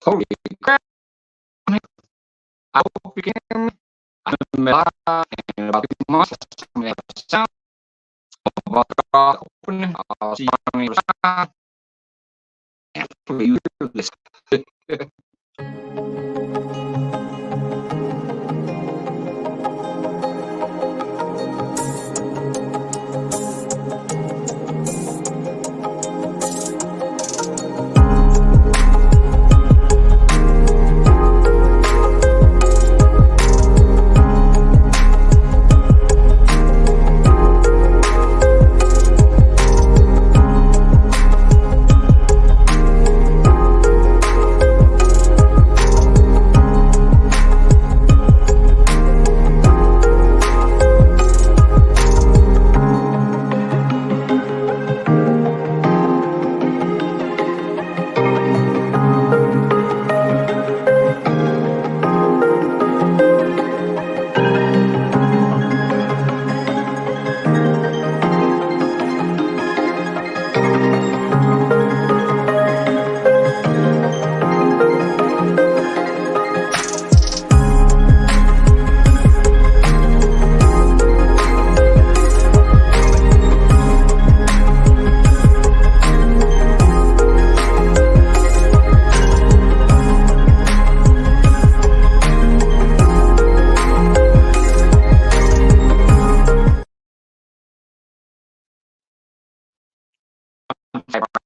Holy crap! I hope you can. I'm live in about 2 months. I'm going to sound about the open. I'll see you on the other side. And hopefully you hear this.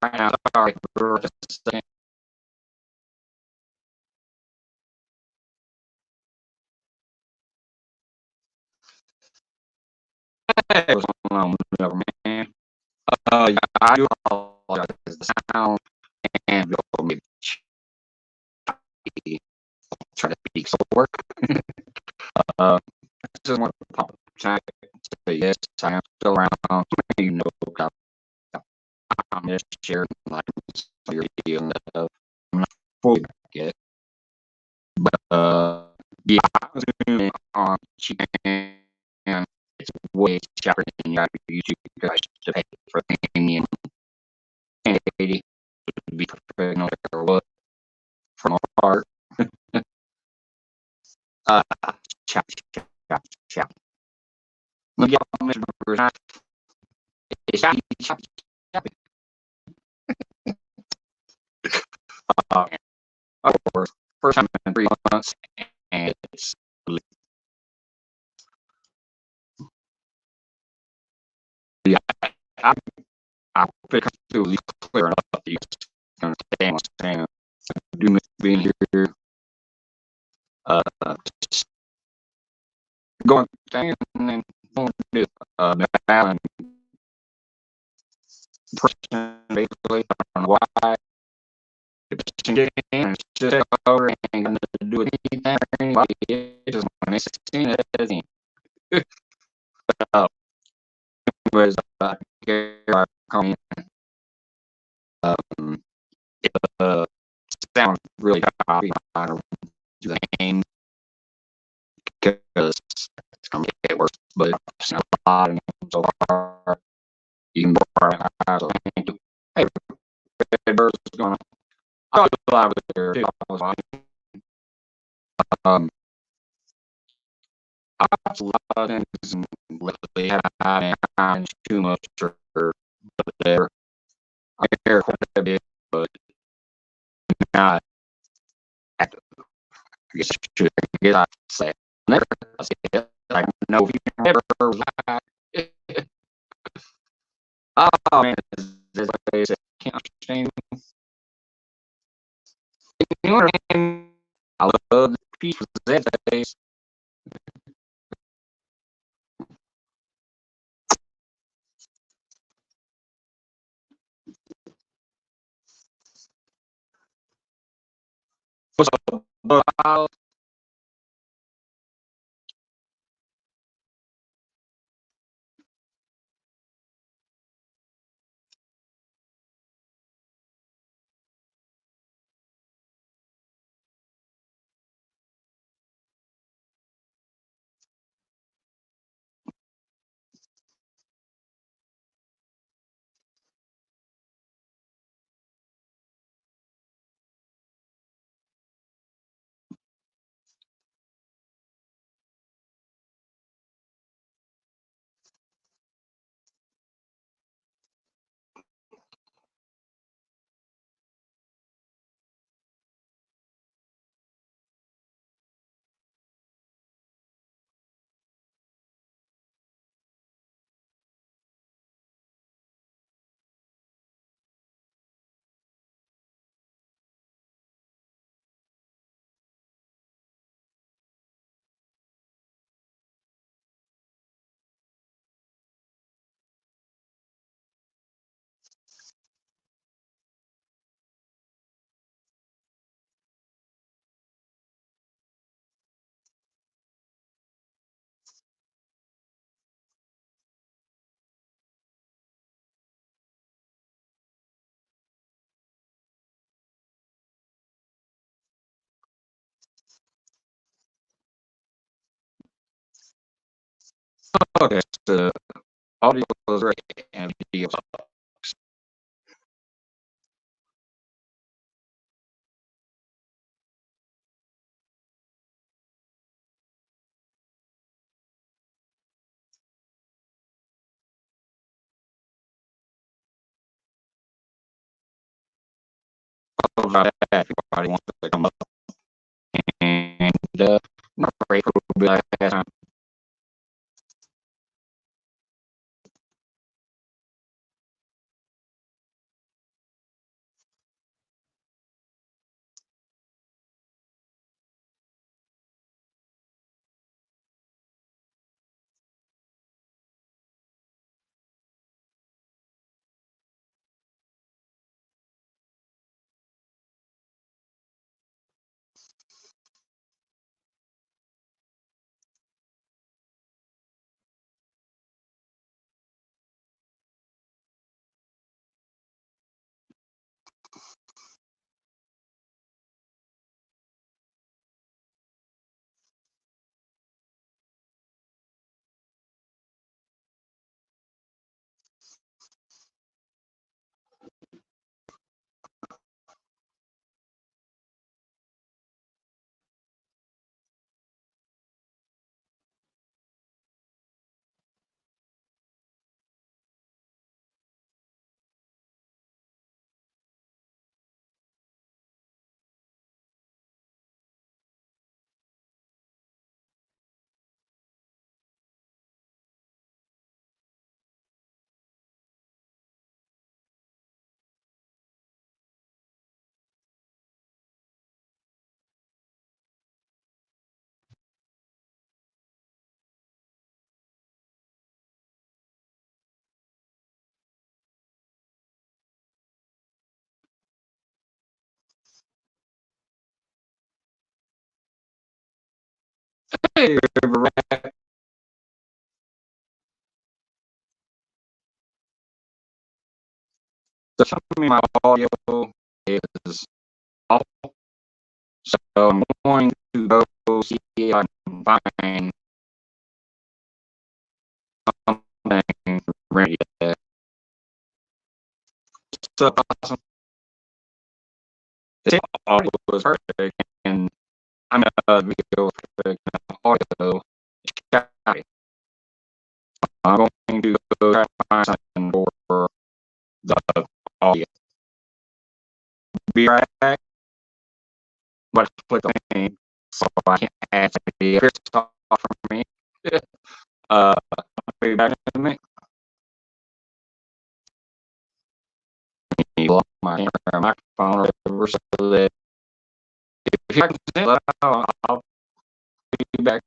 Right now, sorry for just a second. Hey, what's going on, whatever, man? Yeah, I do apologize. The sound and maybe try to speak slower. I just want to pop check. Say yes, I am still around. You know, I'm just sharing like your video and stuff. I'm not fully back yet, but yeah, I was zooming on cheap and it's way cheaper than you YouTube guys to pay for premium 1080 to be professional or what from our part. Chap, chap, chap. Look at Mr. Burger. It's happy, happy, happy. Of course, first time in 3 months, and it's yeah, I pick up to at least clear enough that you can understand what I'm saying. I do miss being here. Just going and then going to Nevada and person basically. I don't know why. It's just over and going to do anything or anybody. It just makes it seem that it isn't. Anyways, I come in. It sounds really choppy. I don't do the game because it's going to get worse, but it's not a lot of them so far. You can borrow my eyes. Thank you. Hey, Red Bird's going to. I'll be live with there. I watch a lot of things and lately haven't too much or whatever. I care quite a bit, but not active. I guess I say never say it. I don't know if you never like oh man, there's a place I can't understand. You know what I mean? I love the peace with that face. What's up, the audio is great and video sucks. About that, everybody wants to come up and not afraid for a bit of time. Hey, so some of my audio is awful, so I'm going to go see if I can find something ready. So awesome. The audio was perfect, and I'm video perfect audio. I'm going to go try to find something for the audio. Be right back. But click on me, so I can add the other stuff for me. I'll be back in a minute. You lock my camera, microphone, or whatever, so that if you can see it, I'll be back.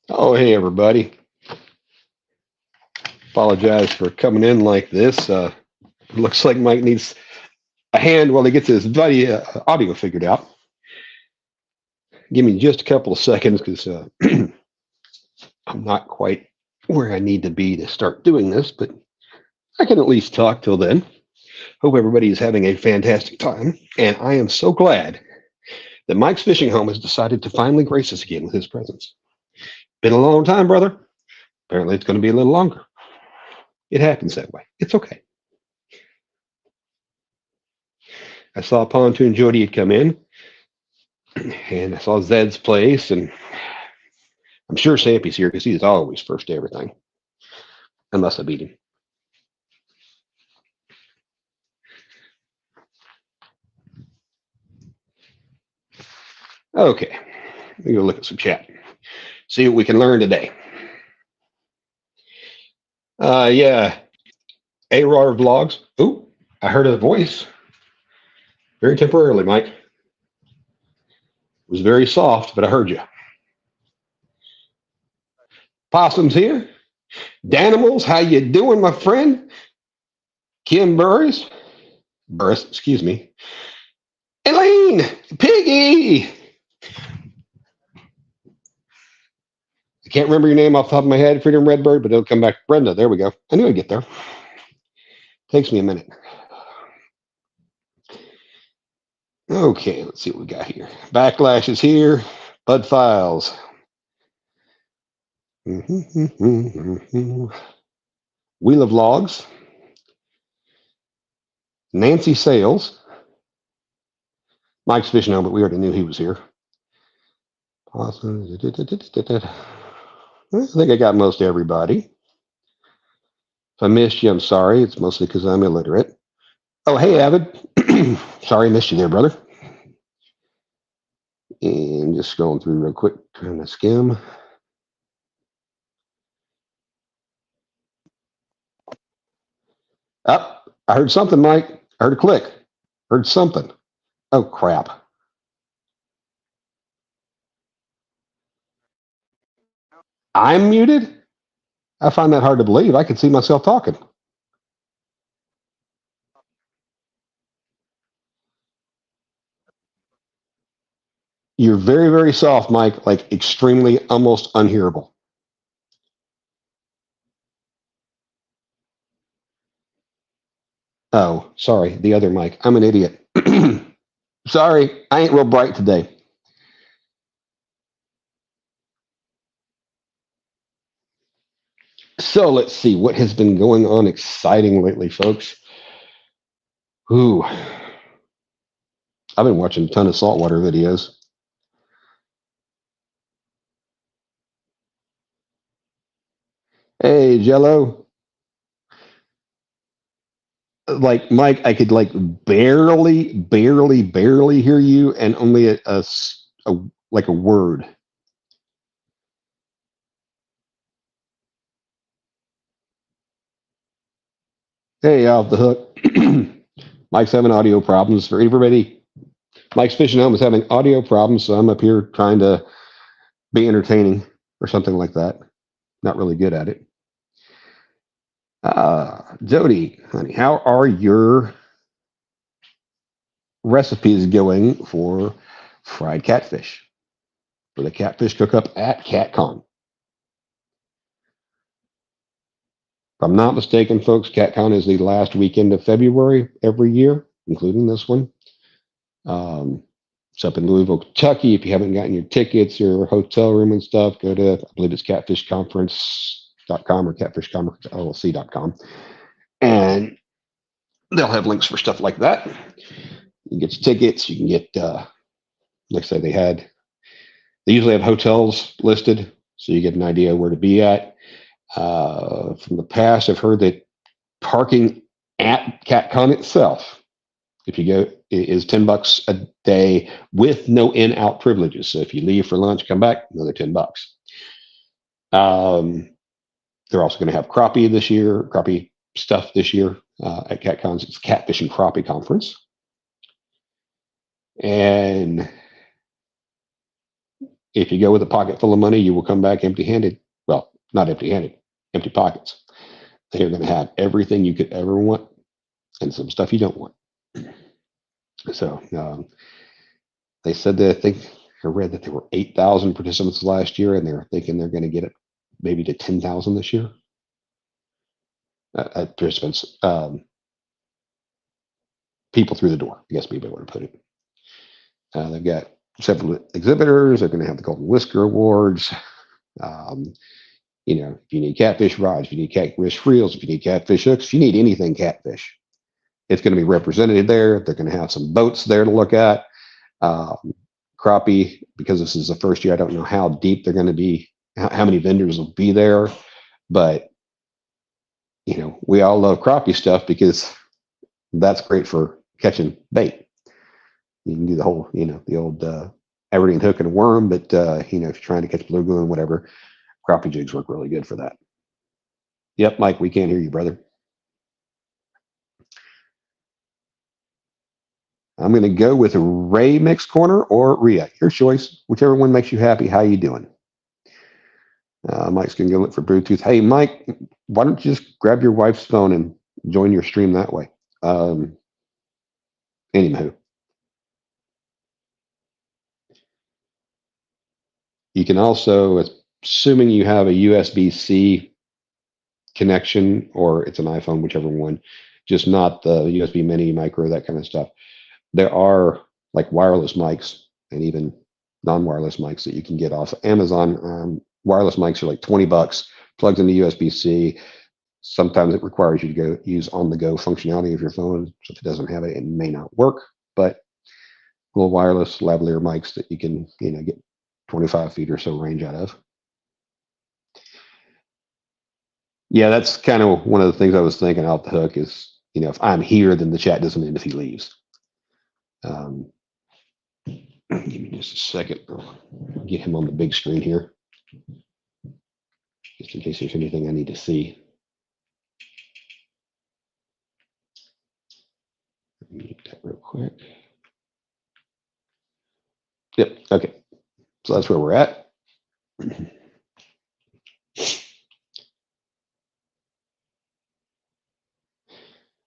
Oh, hey, everybody. Apologize for coming in like this. Looks like Mike needs a hand while he gets his audio figured out. Give me just a couple of seconds because I'm not quite where I need to be to start doing this, but I can at least talk till then. Hope everybody is having a fantastic time. And I am so glad that Mike's fishing home has decided to finally grace us again with his presence. Been a long time, brother. Apparently, it's going to be a little longer. It happens that way. It's okay. I saw Pontoon Jody had come in, and I saw Zed's place, and I'm sure Sampy's here because he's always first to everything, unless I beat him. Okay, let me go look at some chat, see what we can learn today. Yeah, ARAR vlogs. Ooh, I heard a voice. Very temporarily, Mike. It was very soft, but I heard you. Possum's here. Danimals, how you doing, my friend? Kim Burris, excuse me. Elaine, Piggy. I can't remember your name off the top of my head, Freedom Redbird, but it'll come back. Brenda, there we go. I knew I'd get there. Takes me a minute. Okay, let's see what we got here. Backlash is here. Bud Files. Wheel of Logs. Nancy Sales. Mike's fishing home, but we already knew he was here. I think I got most everybody. If I missed you, I'm sorry. It's mostly because I'm illiterate. Oh, hey, Avid. Sorry I missed you there, brother. And just scrolling through real quick, trying to skim. Oh, I heard something, Mike. I heard a click. Heard something. Oh, crap. I'm muted? I find that hard to believe. I can see myself talking. You're very, very soft, Mike, like extremely, almost unhearable. Oh, sorry, the other mic. I'm an idiot. Sorry, I ain't real bright today. So let's see what has been going on exciting lately, folks. Ooh, I've been watching a ton of saltwater videos. Hey, Jello. Like Mike, I could like barely hear you, and only a like a word. Hey, off the hook. Mike's having audio problems for everybody. Mike's fishing home is having audio problems, so I'm up here trying to be entertaining or something like that. Not really good at it. Jody, honey, how are your recipes going for fried catfish for the catfish cook-up at CatCon? If I'm not mistaken, folks, CatCon is the last weekend of February every year, including this one. It's up in Louisville, Kentucky. If you haven't gotten your tickets, your hotel room and stuff, go to, I believe it's catfishconference.com or catfishconferencellc.com. And they'll have links for stuff like that. You can get your tickets. You can get, like I said, they usually have hotels listed, so you get an idea where to be at. From the past, I've heard that parking at CatCon itself, if you go, is $10 a day with no in-out privileges. So if you leave for lunch, come back, another $10. They're also going to have crappie stuff this year at CatCon's. It's Catfish and Crappie Conference. And If you go with a pocket full of money, you will come back empty-handed. Well, not empty-handed, empty pockets. They're going to have everything you could ever want and some stuff you don't want. So they said that I read that there were 8,000 participants last year, and they're thinking they're going to get it maybe to 10,000 this year. Participants, people through the door, I guess would be a better way to put it. They've got several exhibitors. They're going to have the Golden Whisker Awards. If you need catfish rods, if you need catfish reels, if you need catfish hooks, if you need anything catfish, it's going to be represented there. They're going to have some boats there to look at. Crappie, because this is the first year, I don't know how deep they're going to be, how many vendors will be there, but we all love crappie stuff because that's great for catching bait. You can do the whole, the old Aberdeen hook and a worm, but if you're trying to catch bluegill and whatever, crappie jigs work really good for that. Yep, Mike, we can't hear you, brother. I'm going to go with Ray Mix Corner or Rhea. Your choice. Whichever one makes you happy. How you doing? Mike's going to go look for Bluetooth. Hey, Mike, why don't you just grab your wife's phone and join your stream that way? Anywho. You can also, assuming you have a USB-C connection or it's an iPhone, whichever one, just not the USB mini, micro, that kind of stuff. There are like wireless mics and even non-wireless mics that you can get off Amazon. Wireless mics are like $20, plugs into USB-C. Sometimes it requires you to go use on-the-go functionality of your phone. So if it doesn't have it, it may not work. But little wireless lavalier mics that you can, get 25 feet or so range out of. Yeah, that's kind of one of the things I was thinking off the hook is, if I'm here, then the chat doesn't end if he leaves. Give me just a second. I'll get him on the big screen here, just in case there's anything I need to see. Let me get that real quick. Yep, okay. So that's where we're at.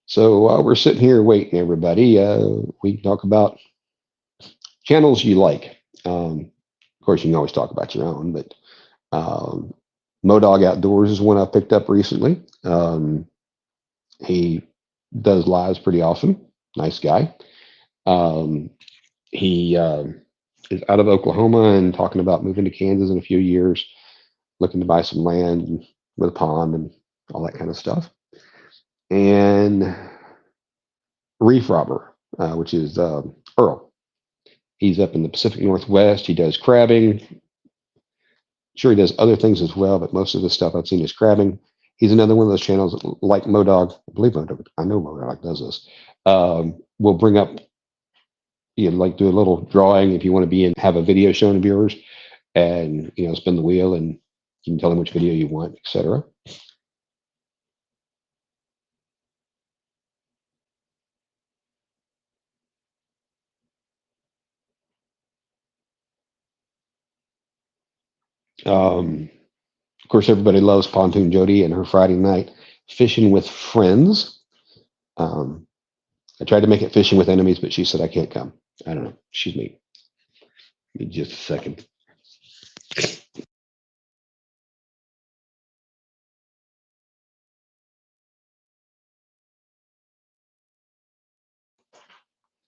So while we're sitting here waiting, everybody, we can talk about channels you like. Of course, you can always talk about your own, but Modog Outdoors is one I picked up recently. He does lives pretty often. Nice guy. He is out of Oklahoma and talking about moving to Kansas in a few years, looking to buy some land with a pond and all that kind of stuff. And Reef Robber, which is Earl. He's up in the Pacific Northwest. He does crabbing. Sure, he does other things as well, but most of the stuff I've seen is crabbing. He's another one of those channels that, like Modog, I believe Modog, I know Modog does this, will bring up, like do a little drawing if you want to be in, have a video shown to viewers and, spin the wheel and you can tell them which video you want, etc. Of course, everybody loves Pontoon Jody and her Friday night fishing with friends. I tried to make it fishing with enemies, but she said I can't come. I don't know. She's me. Give me just a second.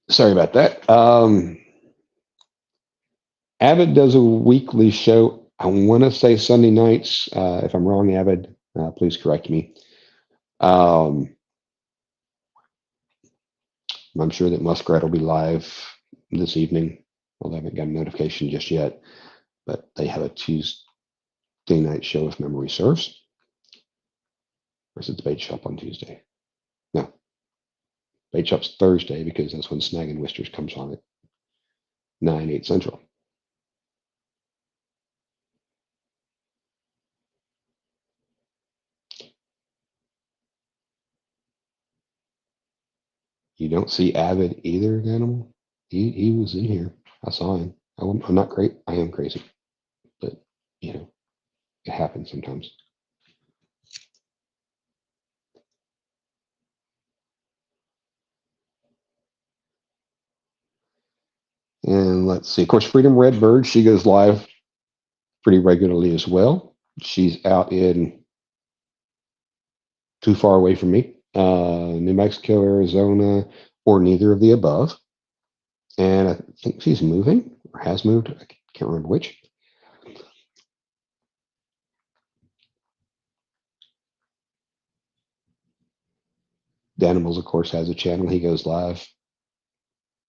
Sorry about that. Avid does a weekly show. I want to say Sunday nights. If I'm wrong, Avid, please correct me. I'm sure that Muskrat will be live this evening. Well, I haven't got a notification just yet, but they have a Tuesday night show if memory serves. Or is it the bait shop on Tuesday? No. Bait shop's Thursday because that's when Snag and Wisters comes on at 9, 8 Central. You don't see Avid either, Animal? He was in here. I saw him. I'm not great. I am crazy. to happen sometimes. And let's see, of course, Freedom Redbird, she goes live pretty regularly as well. She's out in too far away from me, New Mexico, Arizona, or neither of the above. And I think she's moving or has moved. I can't remember which. Danimals, of course, has a channel. He goes live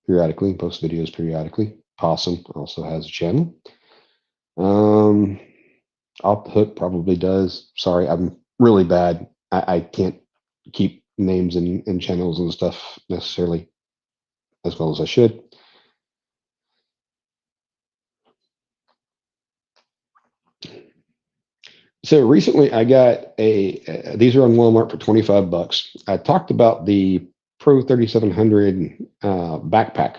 periodically and posts videos periodically. Possum also has a channel. Off the Hook probably does. Sorry, I'm really bad. I can't keep names and channels and stuff necessarily as well as I should. So recently I got these are on Walmart for 25 bucks. I talked about the Pro 3700 backpack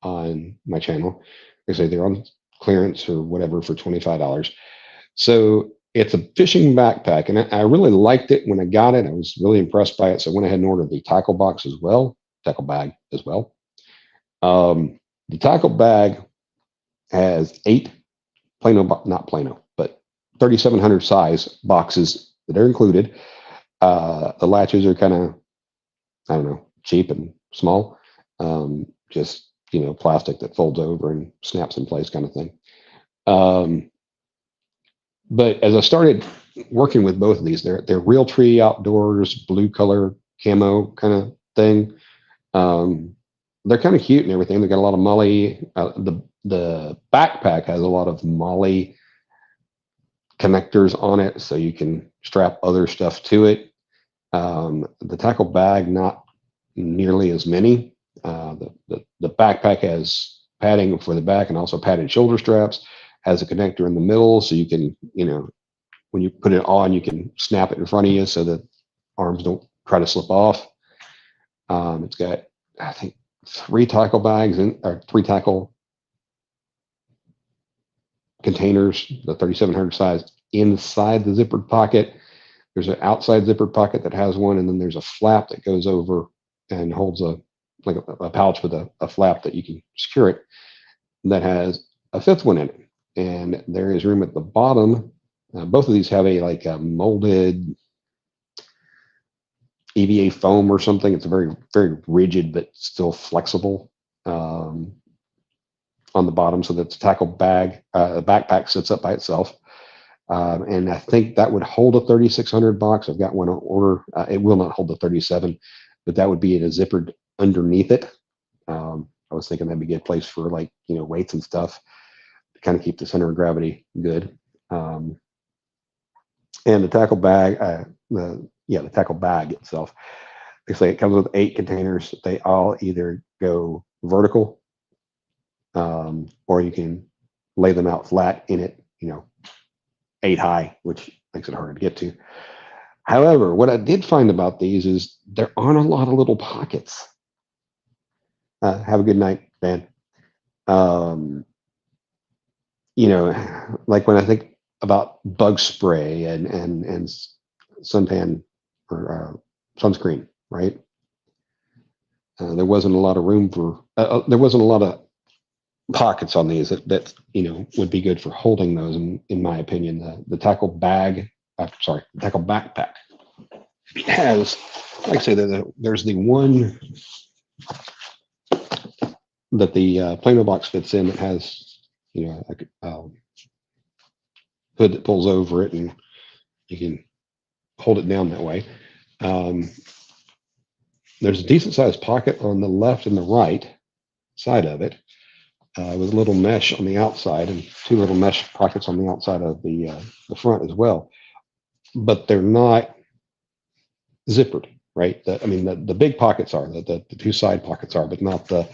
on my channel. They say they're on clearance or whatever for $25. So it's a fishing backpack, and I really liked it when I got it. I was really impressed by it. So I went ahead and ordered the tackle box as well, tackle bag as well. The tackle bag has 8 not Plano, but 3700 size boxes that are included. The latches are kind of, I don't know, cheap and small. Just, plastic that folds over and snaps in place kind of thing. But as I started working with both of these, they're Realtree Outdoors, blue color camo kind of thing. They're kind of cute and everything. They got a lot of molly. The backpack has a lot of molly connectors on it, so you can strap other stuff to it. The tackle bag, not nearly as many. The backpack has padding for the back and also padded shoulder straps. Has a connector in the middle, so you can, when you put it on, you can snap it in front of you so that arms don't try to slip off. It's got, I think, 3 tackle bags or 3 tackle containers, the 3700 size, inside the zippered pocket. There's an outside zippered pocket that has one, and then there's a flap that goes over and holds a pouch with a flap that you can secure it. That has a 5th one in it. And there is room at the bottom. Both of these have a molded EVA foam or something. It's a very, very rigid but still flexible on the bottom, so that the tackle bag, the backpack sits up by itself. And I think that would hold a 3600 box. I've got one on order. It will not hold the 37, but that would be in a zippered underneath it. I was thinking that'd be a good place for weights and stuff. Kind of keep the center of gravity good. And the tackle bag, the tackle bag itself, they say it comes with 8 containers. They all either go vertical, or you can lay them out flat in it, 8 high, which makes it harder to get to. However, what I did find about these is there aren't a lot of little pockets. Have a good night, Dan. Like when I think about bug spray and suntan or sunscreen, right? There wasn't a lot of room for, there wasn't a lot of pockets on these that would be good for holding those. In my opinion, the tackle bag, the tackle backpack has, like I say, there's the one that the Plano box fits in that has hood that pulls over it, and you can hold it down that way. There's a decent sized pocket on the left and the right side of it, with a little mesh on the outside and 2 little mesh pockets on the outside of the front as well. But they're not zippered, right? The big pockets are, the 2 side pockets are, but not the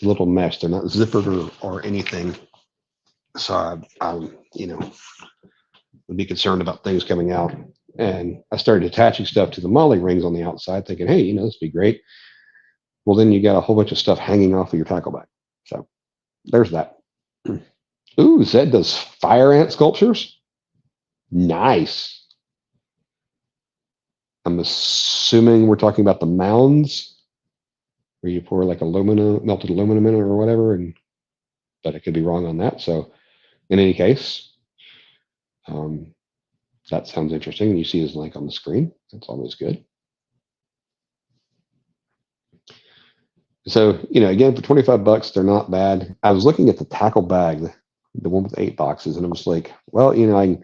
little mesh. They're not zippered or anything. So I would be concerned about things coming out. And I started attaching stuff to the molly rings on the outside, thinking, hey, this would be great. Well, then you got a whole bunch of stuff hanging off of your tackle bag. So there's that. Ooh, Zed does fire ant sculptures. Nice. I'm assuming we're talking about the mounds where you pour like melted aluminum in it or whatever, but I could be wrong on that. So in any case, that sounds interesting. And you see his link on the screen. That's always good. So, again, for 25 bucks, they're not bad. I was looking at the tackle bag, the one with 8 boxes, and I was like, well, I can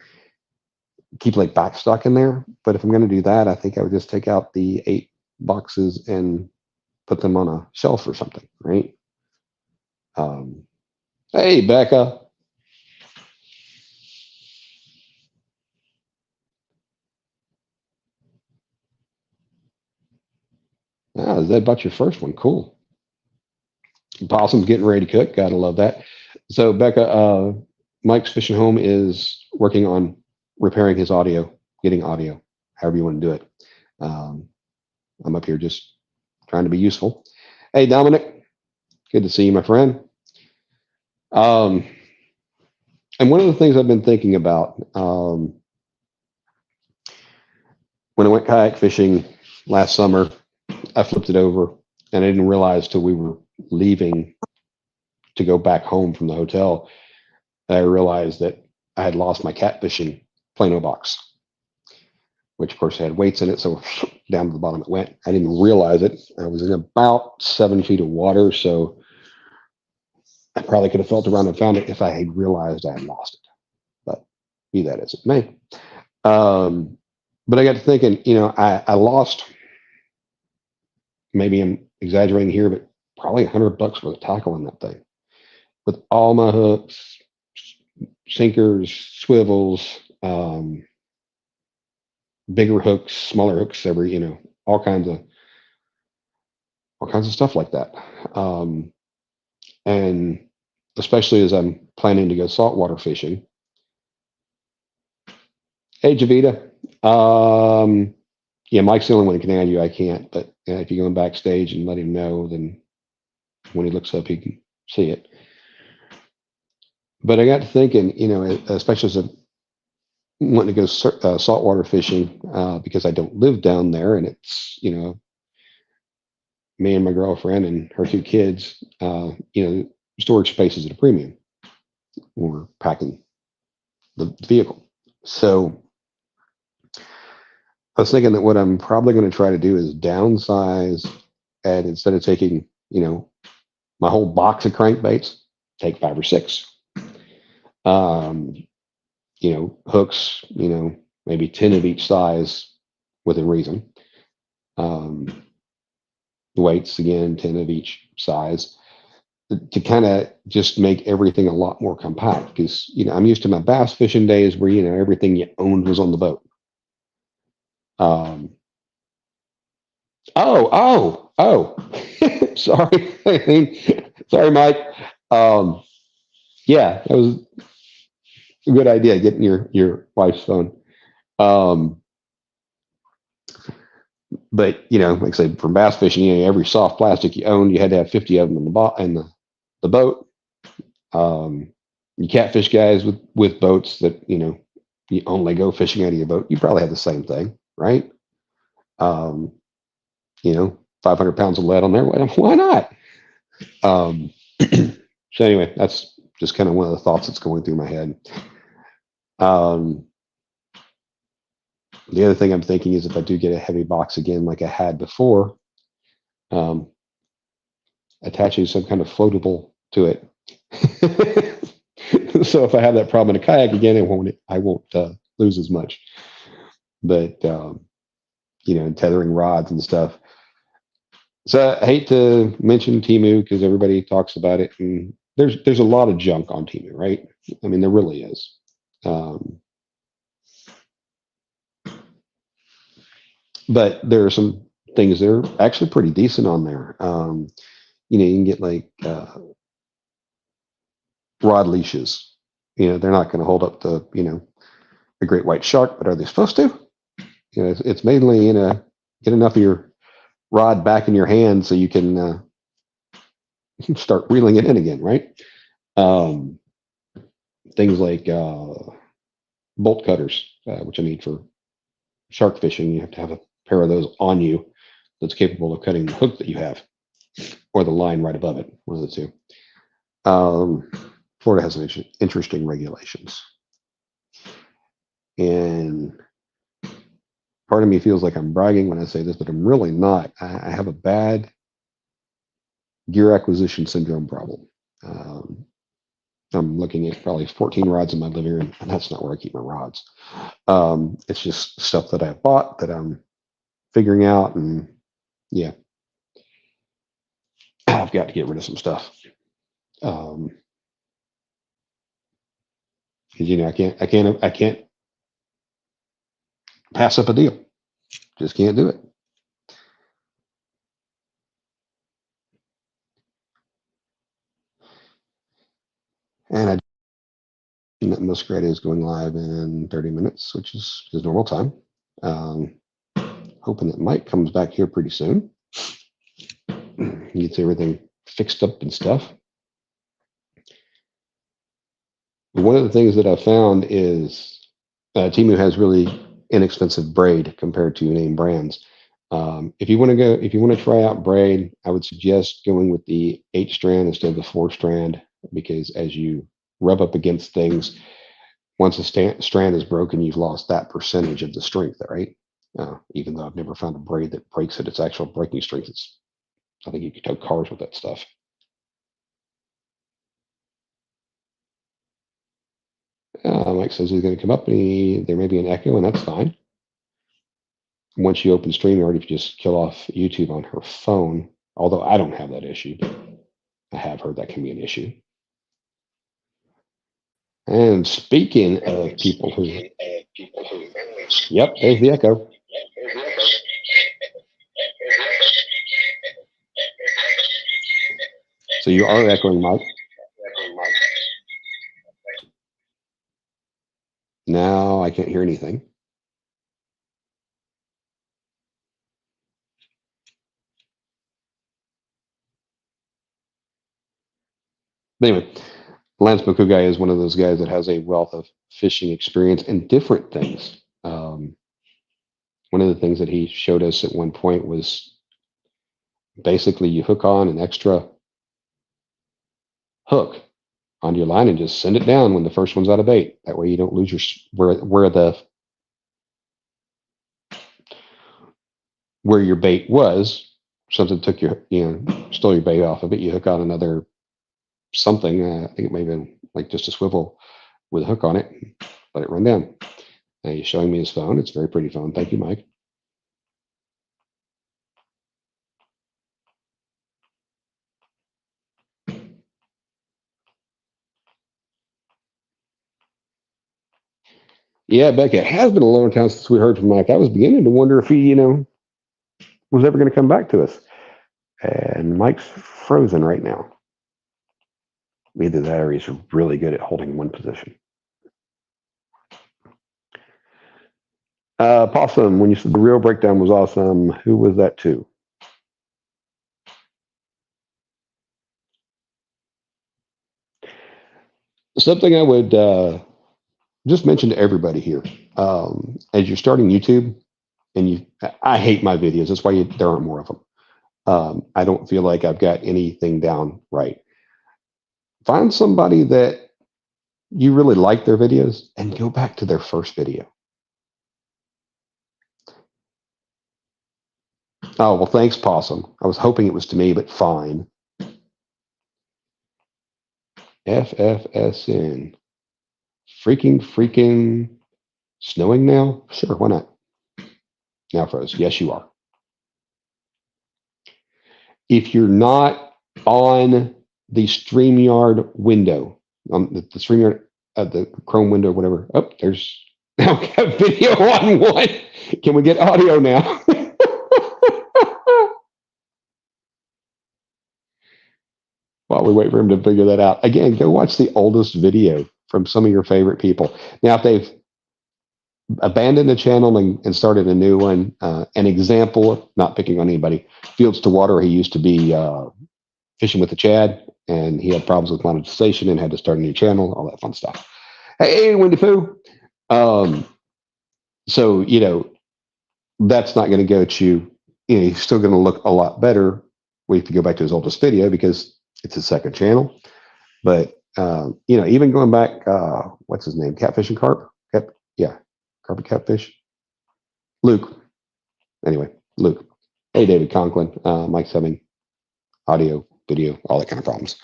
keep like back stock in there. But if I'm going to do that, I think I would just take out the 8 boxes and put them on a shelf or something, right? Hey, Becca. Is that about your first one? Cool. Possum's getting ready to cook. Gotta love that. So, Becca, Mike's Fishing Home is working on repairing his audio, getting audio, however you want to do it. I'm up here just trying to be useful. Hey, Dominic, good to see you, my friend. And one of the things I've been thinking about when I went kayak fishing last summer, I flipped it over and I didn't realize till we were leaving to go back home from the hotel, I realized that I had lost my catfishing Plano box, which of course had weights in it. So down to the bottom it went. I didn't realize it. I was in about 7 feet of water. So I probably could have felt around and found it if I had realized I had lost it. But be that as it may. But I got to thinking, I lost, maybe I'm exaggerating here, but probably $100 worth of tackle in that thing with all my hooks, sinkers, swivels, bigger hooks, smaller hooks, all kinds of stuff like that. And especially as I'm planning to go saltwater fishing. Hey, Javita. Yeah, Mike's the only one who can add you. I can't, but if you go in backstage and let him know, then when he looks up, he can see it. But I got to thinking, especially as I'm wanting to go saltwater fishing because I don't live down there, and it's me and my girlfriend and her 2 kids. Storage space is at a premium when we're packing the vehicle. So I was thinking that what I'm probably going to try to do is downsize, and instead of taking my whole box of crankbaits, take 5 or 6. Hooks, maybe 10 of each size within reason. Weights, again, 10 of each size to kind of just make everything a lot more compact because, I'm used to my bass fishing days where, everything you owned was on the boat. Sorry. Sorry, Mike. Yeah, that was a good idea, getting your wife's phone. But like I said, for bass fishing, every soft plastic you owned, you had to have 50 of them in the boat. You catfish guys with boats that you only go fishing out of your boat. You probably have the same thing, right? 500 pounds of lead on there. Why not? So anyway, that's just kind of one of the thoughts that's going through my head. The other thing I'm thinking is if I do get a heavy box again, like I had before, attaching some kind of floatable to it. So if I have that problem in a kayak again, I won't lose as much. But tethering rods and stuff. So I hate to mention Temu because everybody talks about it, and there's a lot of junk on Temu, right? I mean, there really is. But there are some things that are actually pretty decent on there. You can get like rod leashes. They're not going to hold up the a great white shark, but are they supposed to? It's mainly get enough of your rod back in your hand so you can start reeling it in again, right? Things like bolt cutters, which I need for shark fishing. You have to have a pair of those on you that's capable of cutting the hook that you have, or the line right above it, one of the two. Florida has some interesting regulations. And part of me feels like I'm bragging when I say this, but I'm really not. I have a bad gear acquisition syndrome problem. I'm looking at probably 14 rods in my living room, and that's not where I keep my rods. It's just stuff that I bought that I'm figuring out, and yeah, I've got to get rid of some stuff. Because I can't pass up a deal. Just can't do it. And I that Muskrat is going live in 30 minutes, which is his normal time. Hoping that Mike comes back here pretty soon. He gets everything fixed up and stuff. One of the things that I found is Temu has really inexpensive braid compared to name brands. If you want to try out braid, I would suggest going with the 8-strand instead of the 4-strand, because as you rub up against things, once a strand is broken, you've lost that percentage of the strength, right? Even though I've never found a braid that breaks at its actual breaking strength. I think you could tow cars with that stuff. Mike says he's going to come up, and there may be an echo, and that's fine. Once you open StreamYard, if you just kill off YouTube on her phone, although I don't have that issue, but I have heard that can be an issue. And speaking of people who, yep, there's the echo. So you are echoing, Mike. Now I can't hear anything. But anyway, Lance Boku guy is one of those guys that has a wealth of fishing experience and different things. One of the things that he showed us at one point was basically you hook on an extra hook onto your line and just send it down when the first one's out of bait. That way you don't lose your where your bait was. Something took stole your bait off of it. You hook on another something. I think it may have been like just a swivel with a hook on it. Let it run down. Now he's showing me his phone. It's a very pretty phone. Thank you, Mike. Yeah, Becca, it has been a long time since we heard from Mike. I was beginning to wonder if he, was ever going to come back to us. And Mike's frozen right now. Either that or he's really good at holding one position. Possum, when you said the real breakdown was awesome, who was that to? Something I would just mention to everybody here. As you're starting YouTube, and I hate my videos. That's why there aren't more of them. I don't feel like I've got anything down right. Find somebody that you really like their videos and go back to their first video. Oh, well, thanks, Possum. I was hoping it was to me, but fine. FFSN. Freaking snowing now? Sure, why not? Now froze. Yes, you are. If you're not on the StreamYard window, on the StreamYard, the Chrome window, whatever. Oh, there's now we got video on one. Can we get audio now? While we wait for him to figure that out. Again, go watch the oldest video from some of your favorite people. Now, if they've abandoned the channel and started a new one, an example, not picking on anybody, Fields to Water, he used to be fishing with the Chad, and he had problems with monetization and had to start a new channel, all that fun stuff. Hey, Wendy Pooh. So, you know, that's not going to go to, you know, he's still going to look a lot better. We have to go back to his oldest video because it's his second channel. But, you know, even going back, what's his name? Catfish and Carp? Yeah, Carpet Catfish. Luke. Anyway, Luke. Hey, David Conklin. Mike's having audio, video, all that kind of problems.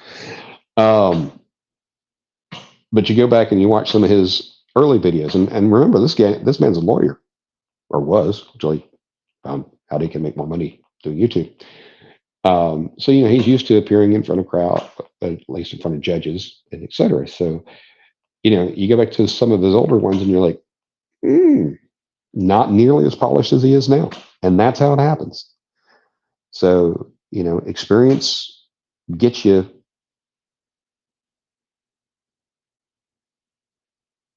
But you go back and you watch some of his early videos, and remember, this man's a lawyer, or was, until he found out he can make more money doing YouTube. So, you know, he's used to appearing in front of crowd, at least in front of judges, and et cetera. So, you know, you go back to some of his older ones, and you're like, not nearly as polished as he is now, and that's how it happens. So, you know, experience gets you,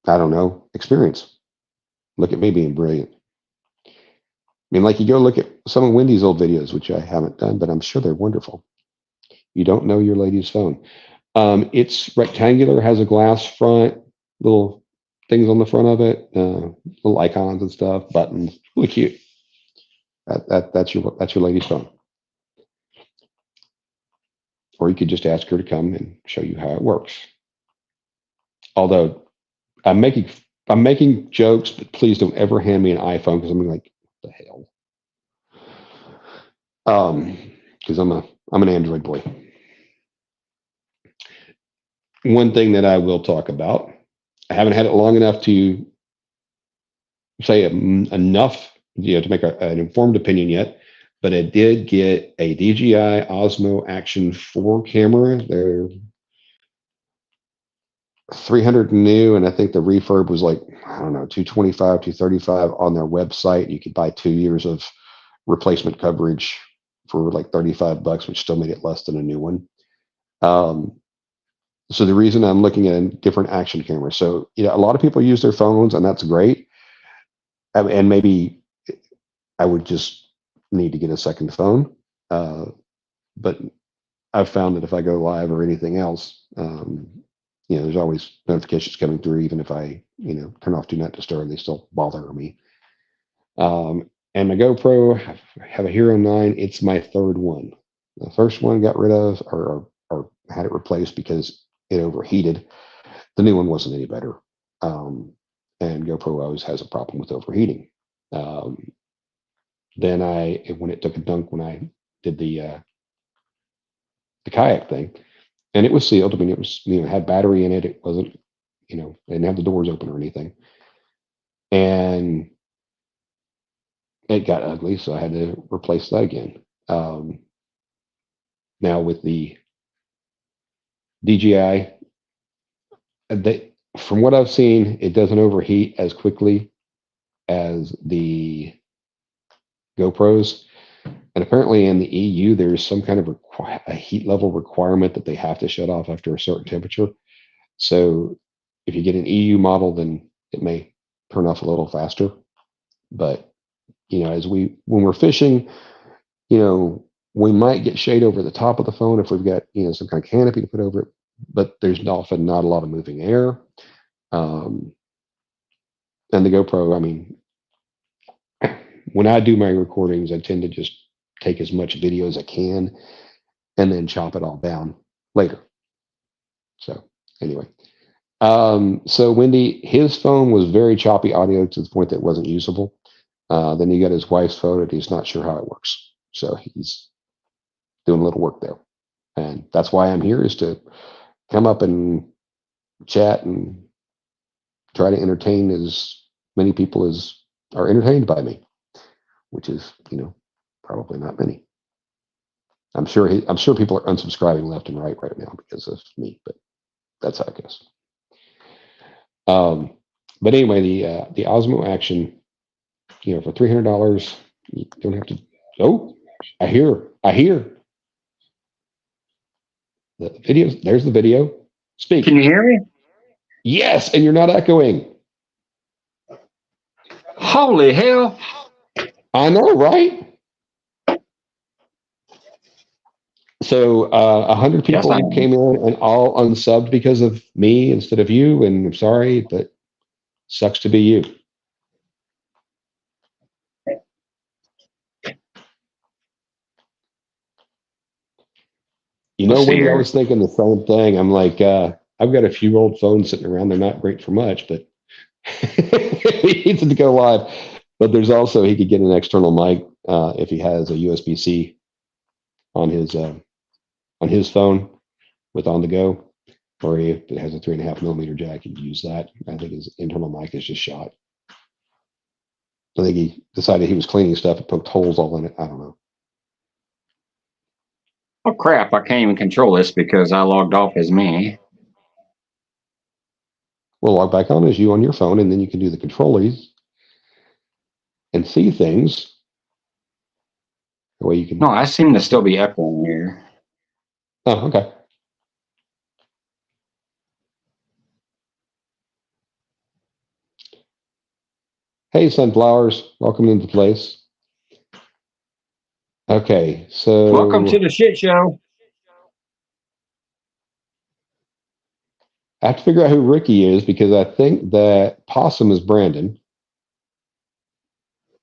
I don't know, experience. Look at me being brilliant. I mean, like, you go look at some of Wendy's old videos, which I haven't done, but I'm sure they're wonderful. You don't know your lady's phone. It's rectangular, has a glass front, little things on the front of it, little icons and stuff, buttons, really cute. That's your lady's phone. Or you could just ask her to come and show you how it works. Although I'm making jokes, but please don't ever hand me an iPhone, because I'm like, what the hell? Because I'm an Android boy. One thing that I will talk about, I haven't had it long enough to say enough, you know, to make an informed opinion yet, but I did get a DJI Osmo Action 4 camera. They're 300 new, and I think the refurb was like, I don't know, 225, 235 on their website. You could buy 2 years of replacement coverage for like $35, which still made it less than a new one. So the reason I'm looking at a different action camera, so, you know, a lot of people use their phones, and that's great. And maybe I would just need to get a second phone. But I've found that if I go live or anything else, you know, there's always notifications coming through, even if I, you know, turn off Do Not Disturb, they still bother me. And my GoPro, I have a Hero 9. It's my third one. The first one got rid of, or had it replaced because it overheated. The new one wasn't any better. And GoPro always has a problem with overheating. Then when it took a dunk, when I did the kayak thing, and it was sealed. I mean, it was, you know, had battery in it. It wasn't, you know, it didn't have the doors open or anything. And it got ugly, so I had to replace that again. Now with the DJI, from what I've seen, it doesn't overheat as quickly as the GoPros. And apparently in the EU, there's some kind of a heat level requirement that they have to shut off after a certain temperature. So if you get an EU model, then it may turn off a little faster. But, you know, when we're fishing, you know, we might get shade over the top of the phone if we've got, you know, some kind of canopy to put over it, but there's often not a lot of moving air. And the GoPro, I mean, when I do my recordings, I tend to just take as much video as I can and then chop it all down later. So anyway, so Wendy, his phone was very choppy audio to the point that it wasn't usable. Then he got his wife's phone, and he's not sure how it works. So he's doing a little work there. And that's why I'm here, is to come up and chat and try to entertain as many people as are entertained by me, which is, you know, probably not many. I'm sure people are unsubscribing left and right now because of me, but that's how it goes. But anyway, the Osmo Action, you know, for $300, you don't have to. Oh, I hear the videos. There's the video. Speak. Can you hear me? Yes, and you're not echoing. Holy hell! I know, right? So 100 people came in and all unsubbed because of me instead of you, and I'm sorry, but Sucks to be you. You know, Let's see Wendy, I here. was thinking the same thing. I'm like, I've got a few old phones sitting around. They're not great for much, but he needs to go live. But there's also, he could get an external mic if he has a USB-C on his phone with on the go, or if it has a 3.5mm jack, he can use that. I think his internal mic is just shot. I think he decided he was cleaning stuff and poked holes all in it. I don't know. Oh crap, I can't even control this because I logged off as me. Well, log back on as you on your phone, and then you can do the controllers and see things. The way you can. No, I seem to still be echoing here. Oh, okay. Hey, sunflowers, welcome into place. Okay, so Welcome to the shit show. I have to figure out who Ricky is because I think that Possum is Brandon.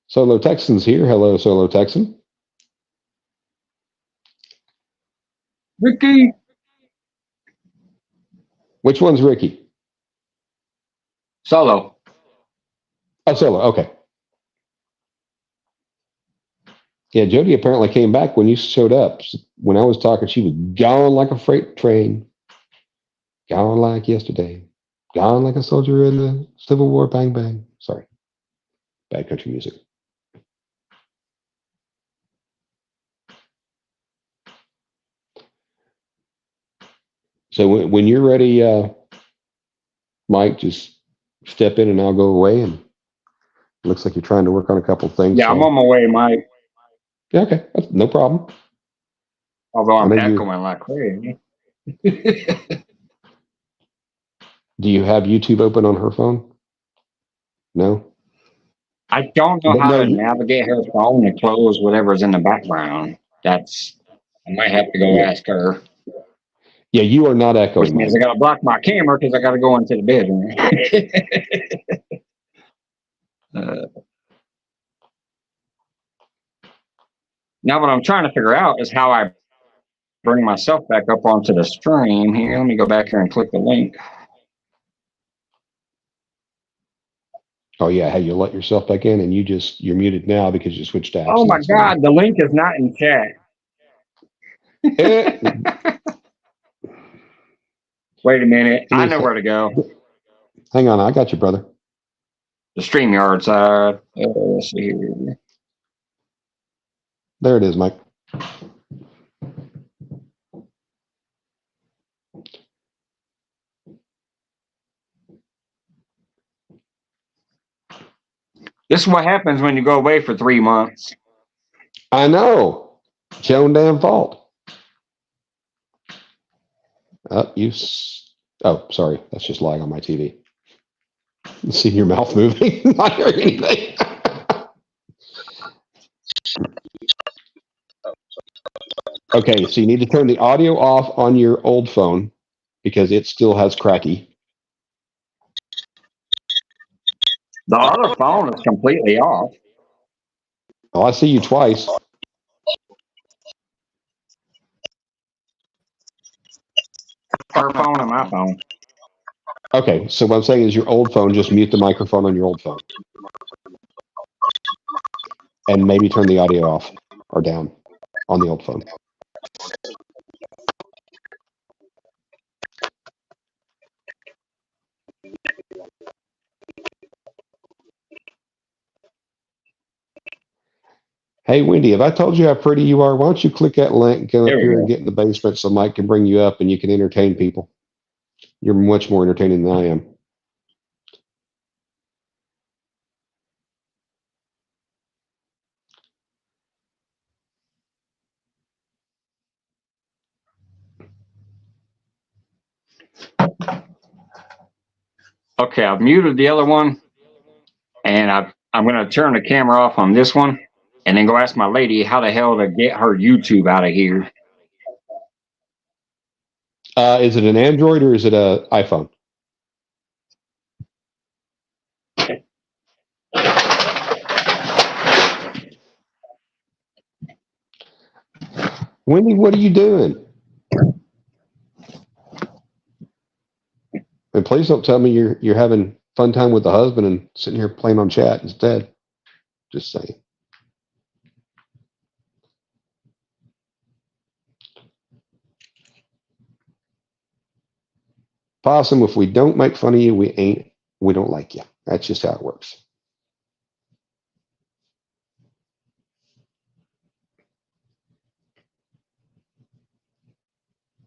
Solo Texan's here. Hello, Solo Texan. Ricky. Which one's Ricky? Solo. Oh, Solo. Okay. Yeah, Jody apparently came back when you showed up. When I was talking, she was gone like a freight train. Gone like yesterday. Gone like a soldier in the Civil War. Bang, bang. Sorry. Bad country music. So when you're ready, Mike, just step in and I'll go away. And it looks like you're trying to work on a couple of things. Yeah, so. I'm on my way, Mike. Yeah, okay. That's no problem. Although I'm I know echoing like crazy. Do you have YouTube open on her phone? No? I don't know But how no, to navigate her phone and close whatever's in the background. I might have to go yeah. ask her. Yeah, you are not Which echoing, means Mike. I gotta block my camera because I gotta go into the bedroom. Now what I'm trying to figure out is how I bring myself back up onto the stream here. Let me go back here and click the link. Oh yeah, hey, you let yourself back in and you're muted now because you switched apps. Oh my God, the link is not in chat. Wait a minute. I know where to go. Hang on, I got you, brother. The StreamYard side. Let's see here. There it is, Mike. This is what happens when you go away for 3 months. I know. It's your own damn fault. Oh, sorry. That's just lying on my TV. See your mouth moving. Not hearing anything. Okay, so you need to turn the audio off on your old phone because it still has cracky. The other phone is completely off. Oh, I see you twice. Her phone and my phone. Okay, so what I'm saying is your old phone, just mute the microphone on your old phone. And maybe turn the audio off or down on the old phone. Hey, Wendy, have I told you how pretty you are? Why don't you click that link and come up here and get in the basement so Mike can bring you up and you can entertain people? You're much more entertaining than I am. Okay, I've muted the other one, and I'm going to turn the camera off on this one, and then go ask my lady how the hell to get her YouTube out of here. Is it an Android or is it an iPhone? Wendy, what are you doing? And please don't tell me you're having fun time with the husband and sitting here playing on chat instead. Just saying. Possum, if we don't make fun of you, we don't like you. That's just how it works.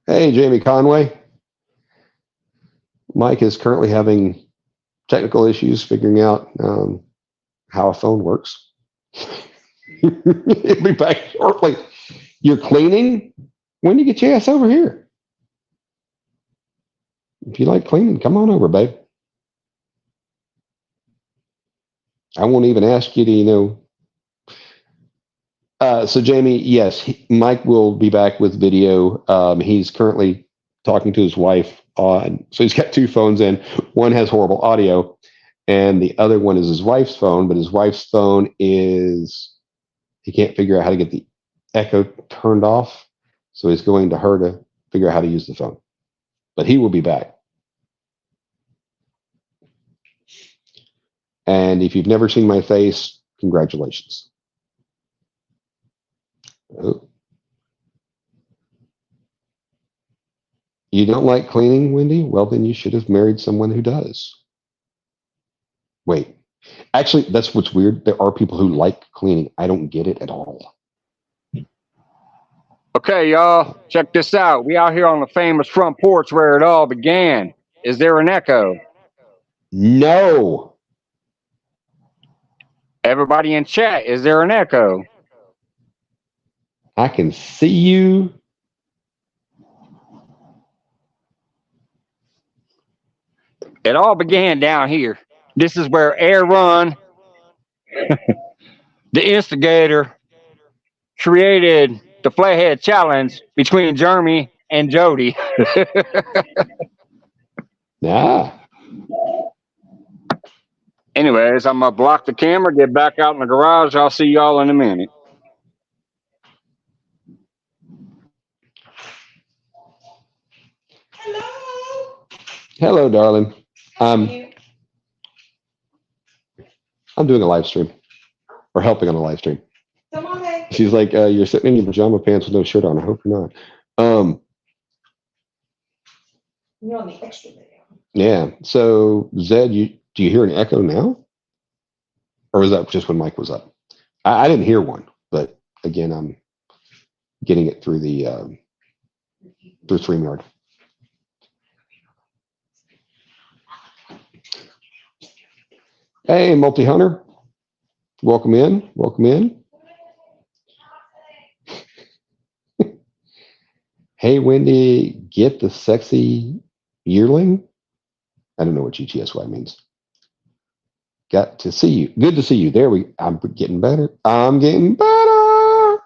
Hey, Jamie Conway. Mike is currently having technical issues figuring out how a phone works. He'll be back shortly. You're cleaning? When do you get your ass over here? If you like cleaning, come on over, babe. I won't even ask you to, so Jamie, yes, Mike will be back with video. He's currently talking to his wife on, so he's got two phones in. One has horrible audio, and the other one is his wife's phone, but his wife's phone he can't figure out how to get the echo turned off. So he's going to her to figure out how to use the phone. But he will be back. And if you've never seen my face, congratulations. Oh. You don't like cleaning, Wendy? Well, then you should have married someone who does. Wait. Actually, that's what's weird. There are people who like cleaning. I don't get it at all. Okay, y'all, check this out. We out here on the famous front porch where it all began. Is there an echo? No. Everybody in chat, is there an echo? I can see you. It all began down here. This is where Air Run, the instigator, created the Flathead Challenge between Jeremy and Jody. Yeah. Anyways, I'm going to block the camera, get back out in the garage. I'll see y'all in a minute. Hello. Hello, darling. I'm doing a live stream, or helping on a live stream. Come on, babe. She's like, you're sitting in your pajama pants with no shirt on. I hope you're not. You're on the extra video. Yeah. So, Zed, do you hear an echo now? Or was that just when Mike was up? I didn't hear one, but again, I'm getting it through through StreamYard. Hey, Multi-Hunter. Welcome in. Welcome in. Hey, Wendy, get the sexy yearling. I don't know what GTSY means. Got to see you. Good to see you. I'm getting better. I'm getting better.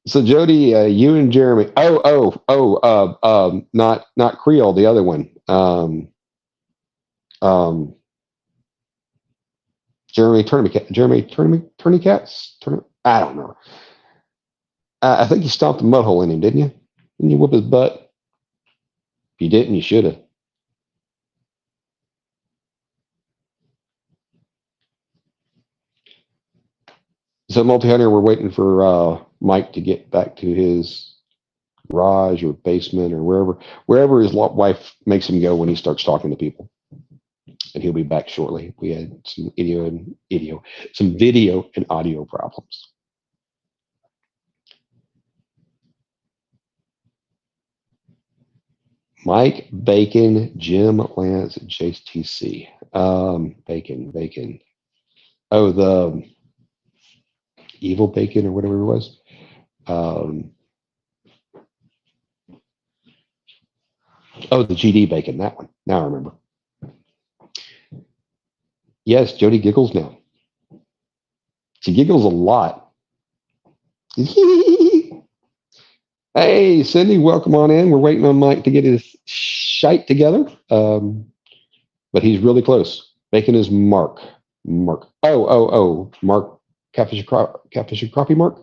So Jody, you and Jeremy. Not Creole, the other one. Jeremy Tournicats. I don't know. I think you stomped a mud hole in him, didn't you? Didn't you whoop his butt? If you didn't, you should have. So Multi-Hunter, we're waiting for Mike to get back to his garage or basement or wherever his wife makes him go when he starts talking to people. And he'll be back shortly. We had some video and audio problems. Mike, Bacon, Jim, Lance, JTC. Bacon. Oh, the Evil Bacon or whatever it was. The GD Bacon, that one. Now I remember. Yes, Jody giggles now. She giggles a lot. Hey, Cindy, welcome on in. We're waiting on Mike to get his shite together. But he's really close. Bacon is Mark. Mark. Mark. Catfish and crappie Mark?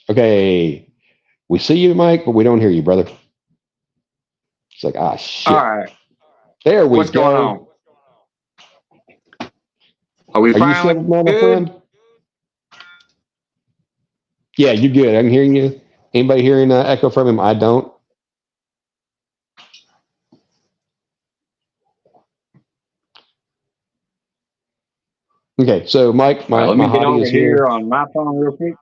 Okay. We see you, Mike, but we don't hear you, brother. It's like, ah, shit. All right. There we What's go. going on? Are we Are you finally still on, my good? friend? Yeah, you're good. I can hear you. Anybody hearing echo from him? I don't. Okay, so Mike, my Let me get hottie over is here, here on my phone real quick.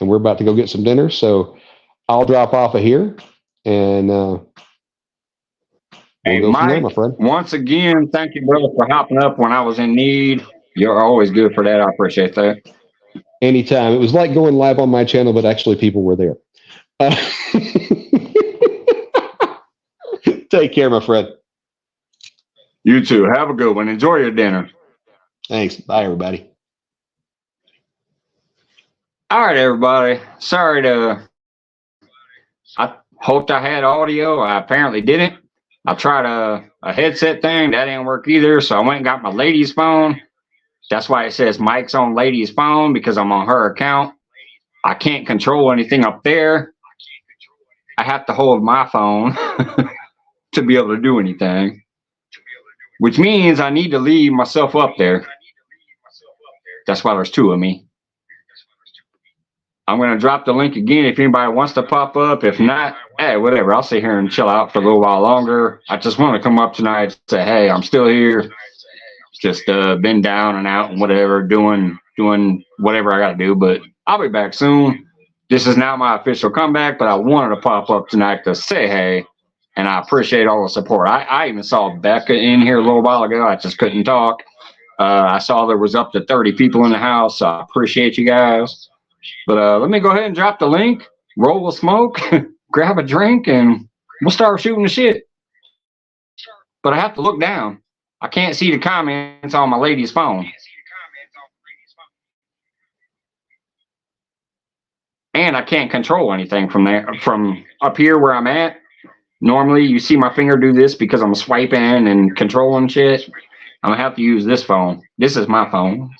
and we're about to go get some dinner. So I'll drop off of here, and we'll Hey, go from there, Mike, my friend. once again, thank you, brother, for hopping up when I was in need. You're always good for that. I appreciate that. Anytime. It was like going live on my channel, but actually people were there. Take care, my friend. You too. Have a good one. Enjoy your dinner. Thanks. Bye, everybody. All right, everybody. Sorry I hoped I had audio. I apparently didn't. I tried a headset thing. That didn't work either. So I went and got my lady's phone. That's why it says Mike's on lady's phone, because I'm on her account. I can't control anything up there. I have to hold my phone to be able to do anything, which means I need to leave myself up there. That's why there's two of me. I'm going to drop the link again if anybody wants to pop up. If not, hey, whatever. I'll sit here and chill out for a little while longer. I just want to come up tonight and say, hey, I'm still here. Just been down and out and whatever, doing whatever I got to do. But I'll be back soon. This is not my official comeback, but I wanted to pop up tonight to say hey. And I appreciate all the support. I even saw Becca in here a little while ago. I just couldn't talk. I saw there was up to 30 people in the house. So I appreciate you guys. But let me go ahead and drop the link, roll a smoke, grab a drink, and we'll start shooting the shit. But I have to look down. I can't see the comments on my lady's phone. And I can't control anything from there, from up here where I'm at. Normally, you see my finger do this because I'm swiping and controlling shit. I'm going to have to use this phone. This is my phone.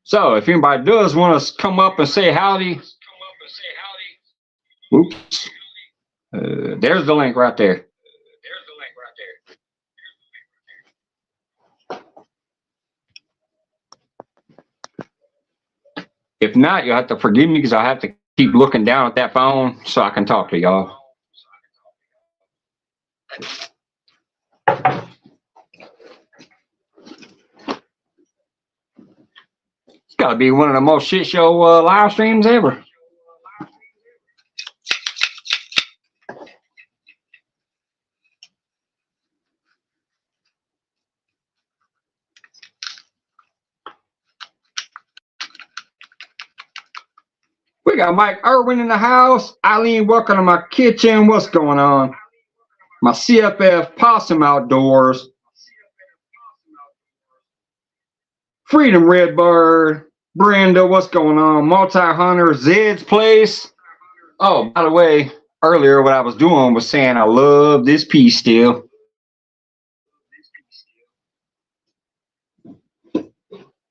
So if anybody does want to come up and say howdy, oops, there's the link right there. If not, you'll have to forgive me because I have to keep looking down at that phone so I can talk to y'all. It's got to be one of the most shit show live streams ever. We got Mike Irwin in the house. Eileen, welcome to my kitchen. What's going on? My CFF Possum Outdoors. Freedom Redbird. Brenda, what's going on? Multi-Hunter, Zed's Place. Oh, by the way, earlier what I was doing was saying I love this piece still.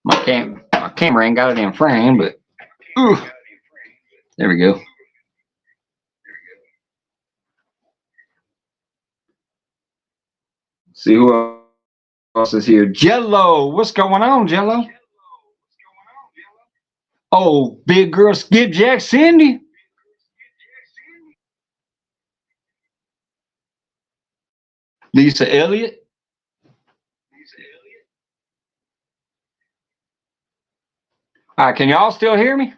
My camera ain't got it in frame, but ooh, there we go. See who else is here. Jello, what's going on, Jello? Oh, big girl Skipjack Cindy. Lisa Elliott. All right, can y'all still hear me?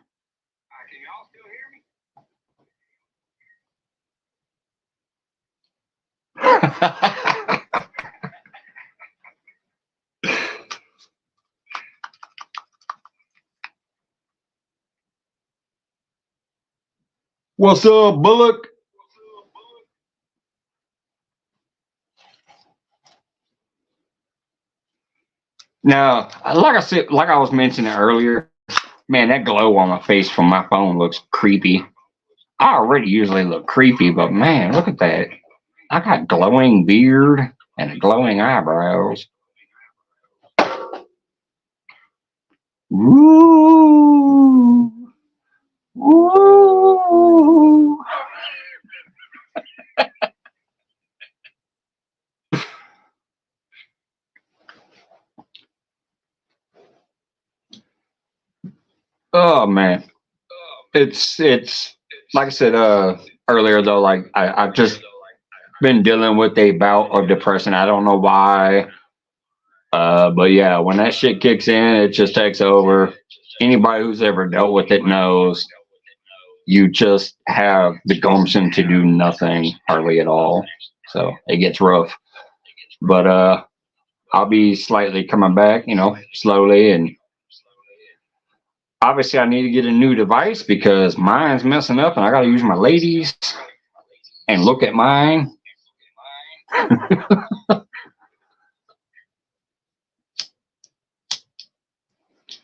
What's up, Bullock? Now, like I said, like I was mentioning earlier, man, that glow on my face from my phone looks creepy. I already usually look creepy, but man, look at that. I got glowing beard and glowing eyebrows. Woo! Woo! Oh man, it's like I said earlier though. Like I've just been dealing with a bout of depression. I don't know why. But yeah, when that shit kicks in, it just takes over. Anybody who's ever dealt with it knows you just have the gumption to do nothing hardly at all. So it gets rough. But I'll be slightly coming back, slowly. And obviously, I need to get a new device because mine's messing up, and I got to use my ladies and look at mine.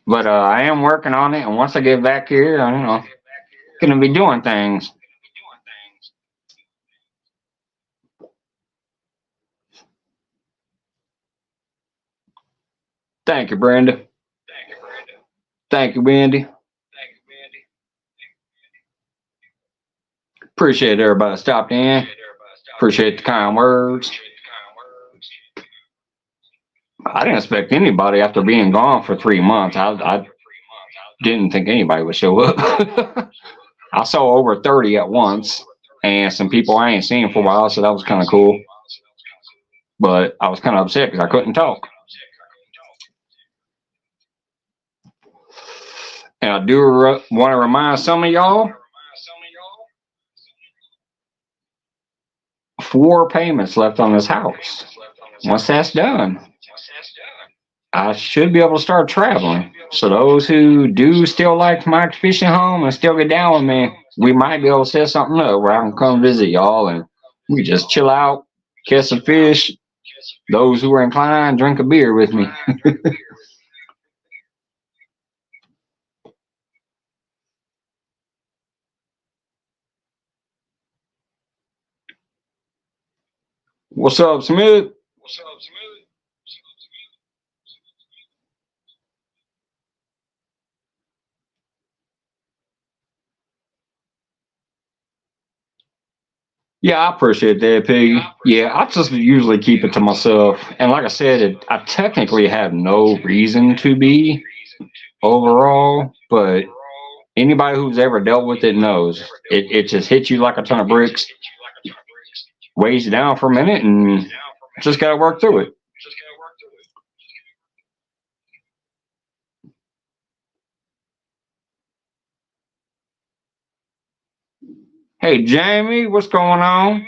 But I am working on it, and once I get back here, I don't know, gonna be doing things. Thank you, Brenda. Thank you, Wendy. Appreciate everybody stopped in. Appreciate the kind words. I didn't expect anybody after being gone for 3 months. I didn't think anybody would show up. I saw over 30 at once and some people I ain't seen for a while, so that was kind of cool. But I was kind of upset because I couldn't talk. And I do want to remind some of y'all 4 payments left on this house. Once that's done, I should be able to start traveling. So those who do still like my fishing home and still get down with me, we might be able to set something up where I can come visit y'all and we just chill out, catch some fish. Those who are inclined, drink a beer with me. What's up, Smith? Yeah, I appreciate that, Piggy. Yeah, I just usually keep it to myself. And like I said, I technically have no reason to be overall, but anybody who's ever dealt with it knows it just hits you like a ton of bricks, weighs you down for a minute, and just got to work through it. Hey, Jamie, what's going on?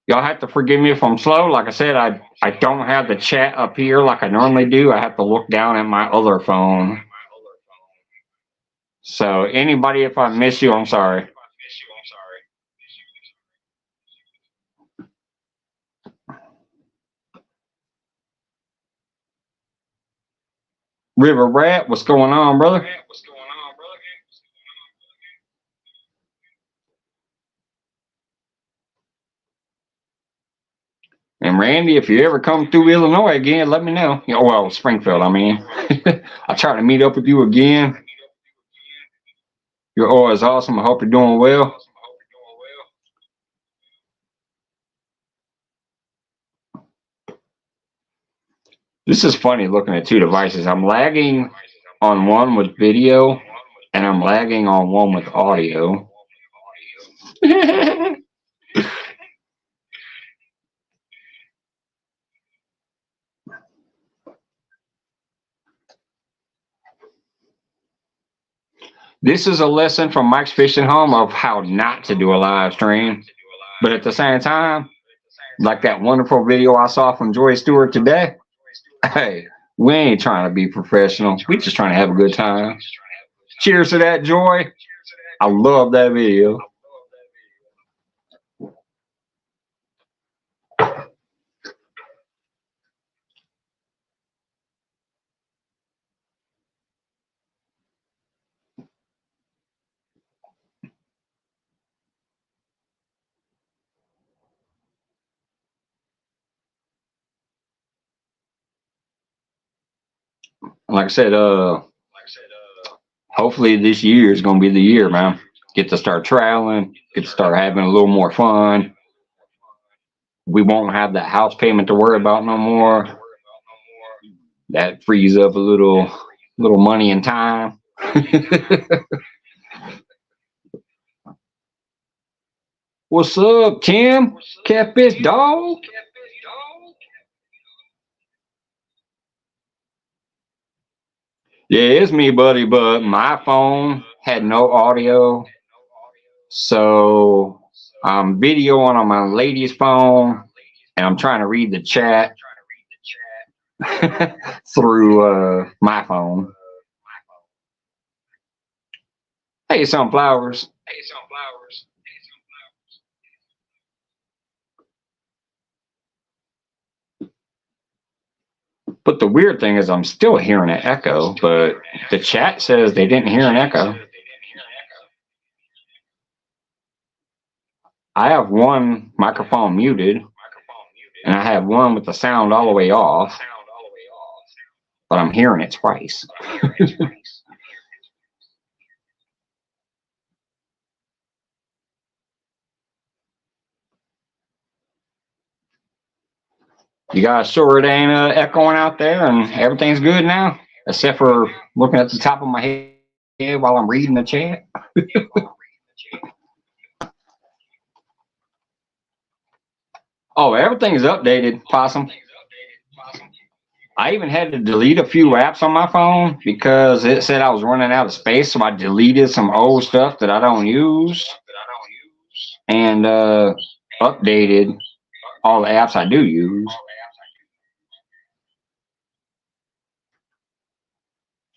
Y'all have to forgive me if I'm slow. Like I said, I don't have the chat up here like I normally do. I have to look down at my other phone. So anybody, if I miss you, I'm sorry. River Rat, what's going on, brother? And Randy, if you ever come through Illinois again, let me know. Well, Springfield, I mean. I try to meet up with you again. You're always awesome. I hope you're doing well. This is funny looking at 2 devices. I'm lagging on one with video, and I'm lagging on one with audio. This is a lesson from Mike's Fishing Home of how not to do a live stream. But at the same time, like that wonderful video I saw from Joy Stewart today, hey, we ain't trying to be professional. We just trying to have a good time. Cheers to that, Joy. I love that video. like I said, hopefully this year is gonna be the year, man. Get to start traveling, get to start having a little more fun. We won't have that house payment to worry about no more. That frees up a little money and time. What's up, Tim? Catfish dog? Yeah, it's me, buddy, but my phone had no audio. So I'm videoing on my lady's phone and I'm trying to read the chat through my phone. Hey, sunflowers. But the weird thing is I'm still hearing an echo, but the chat says they didn't hear an echo. I have one microphone muted, and I have one with the sound all the way off, but I'm hearing it twice. You guys sure it ain't echoing out there and everything's good now? Except for looking at the top of my head while I'm reading the chat. Oh, everything is updated, Possum. I even had to delete a few apps on my phone because it said I was running out of space, so I deleted some old stuff that I don't use and updated all the apps I do use.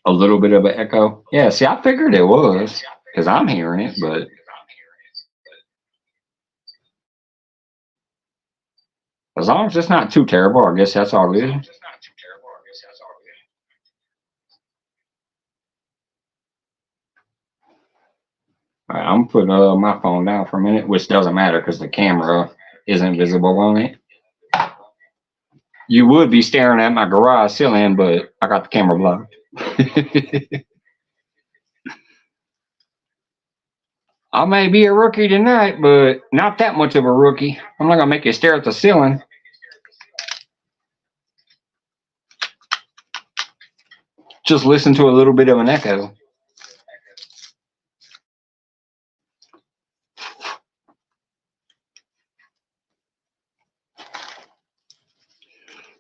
A little bit of an echo. Yeah, see, I figured it was because I'm hearing it, but as long as it's not too terrible, I guess that's all good. All right, I'm putting my phone down for a minute, which doesn't matter because the camera isn't visible on it. You would be staring at my garage ceiling, but I got the camera blocked. I may be a rookie tonight, but not that much of a rookie. I'm not gonna make you stare at the ceiling. Just listen to a little bit of an echo.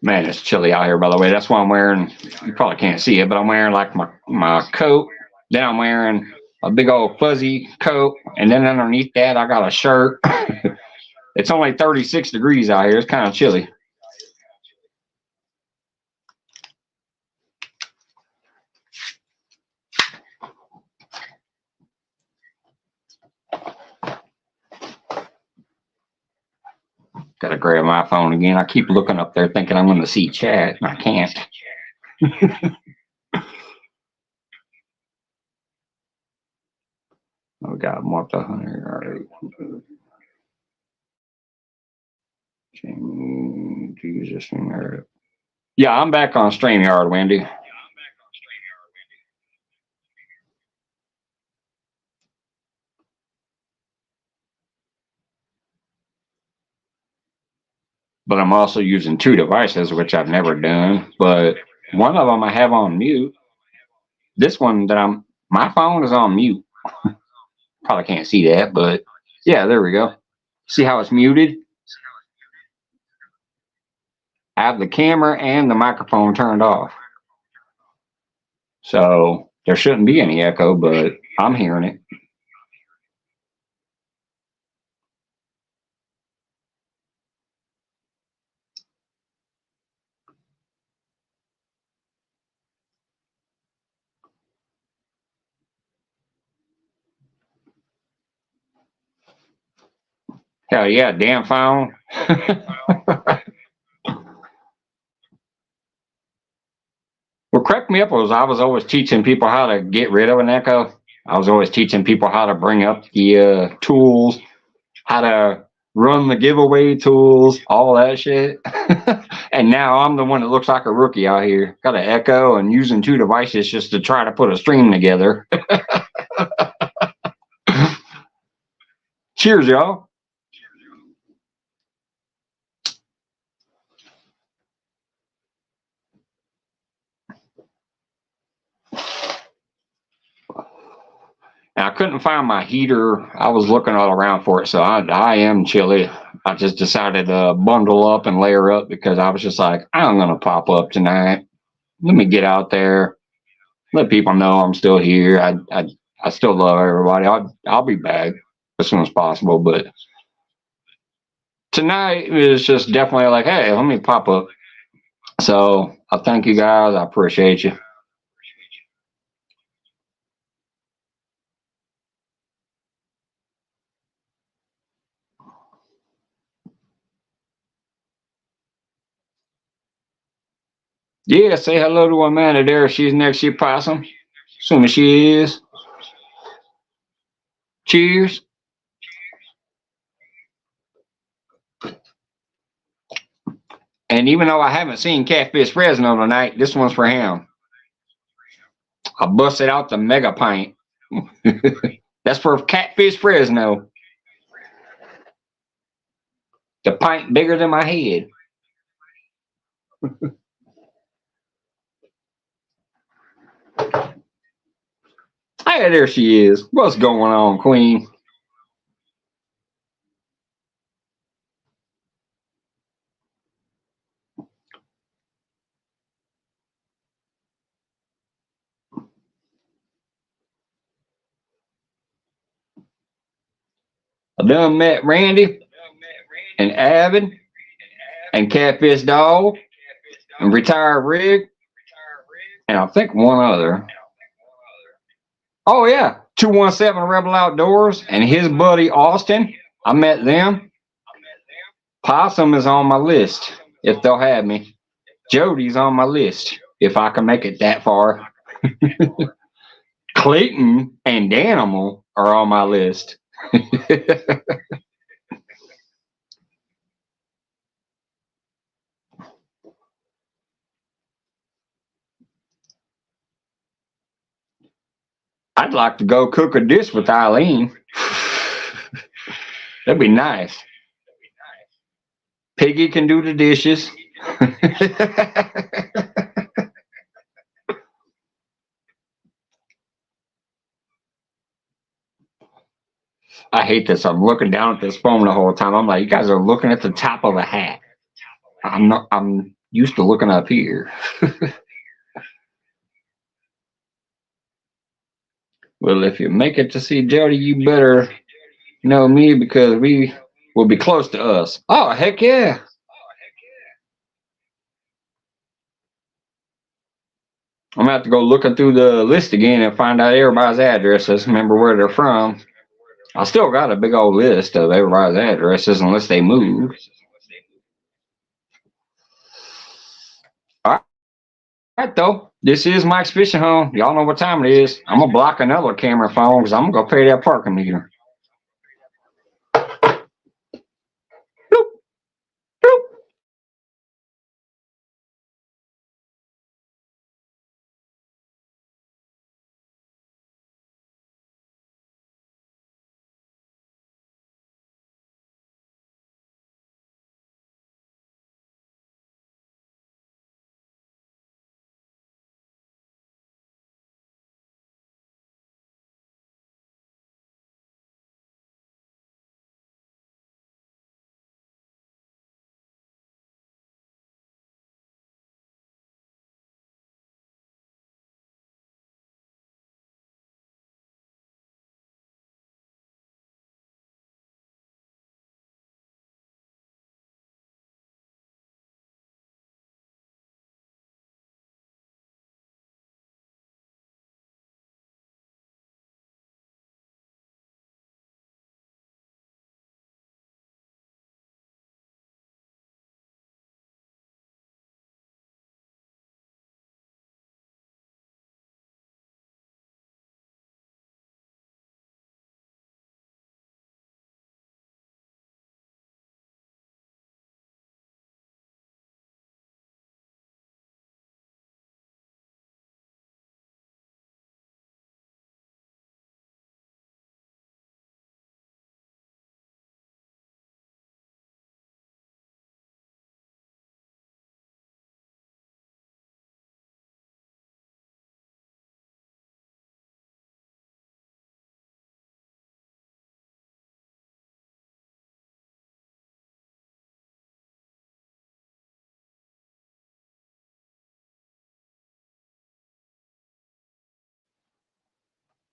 Man, it's chilly out here, by the way. That's why I'm wearing, you probably can't see it, but I'm wearing like my coat. Then I'm wearing a big old fuzzy coat. And then underneath that, I got a shirt. It's only 36 degrees out here. It's kind of chilly. Gotta grab my phone again. I keep looking up there thinking I'm going to see chat, and I can't. Oh, God, multi-100. All right. Yeah, I'm back on StreamYard, Wendy. But I'm also using two devices, which I've never done. But one of them I have on mute. This one that my phone is on mute. Probably can't see that, but yeah, there we go. See how it's muted? I have the camera and the microphone turned off. So there shouldn't be any echo, but I'm hearing it. Hell yeah, damn phone. What cracked me up was I was always teaching people how to get rid of an echo. I was always teaching people how to bring up the tools, how to run the giveaway tools, all that shit. And now I'm the one that looks like a rookie out here. Got an Echo and using 2 devices just to try to put a stream together. Cheers, y'all. And I couldn't find my heater. I was looking all around for it, so I am chilly. I just decided to bundle up and layer up because I was just like, I'm gonna pop up tonight. Let me get out there, let people know I'm still here. I still love everybody. I'll be back as soon as possible, but tonight is just definitely like, hey, let me pop up. So I thank you guys. I appreciate you. Yeah, say hello to Amanda there. She's next to you, Possum. Soon as she is. Cheers. And even though I haven't seen Catfish Fresno tonight, this one's for him. I busted out the mega pint. That's for Catfish Fresno. The pint bigger than my head. Hey, there she is. What's going on, Queen? I done met Randy and Avid and Catfish Dog and Retired Rig and I think one other. Oh yeah, 217 Rebel Outdoors and his buddy Austin. I met them. Possum is on my list if they'll have me. Jody's on my list if I can make it that far. Clayton and Danimal are on my list. I'd like to go cook a dish with Eileen. That'd be nice. Piggy can do the dishes. I hate this. I'm looking down at this phone the whole time. I'm like, you guys are looking at the top of a hat. I'm used to looking up here. Well, if you make it to see Jody, you better know me because we will be close to us. Oh, heck yeah. I'm gonna have to go looking through the list again and find out everybody's addresses, remember where they're from. I still got a big old list of everybody's addresses unless they move. All right, though. This is Mike's Fishing Home. Y'all know what time it is. I'm gonna block another camera phone because I'm gonna go pay that parking meter.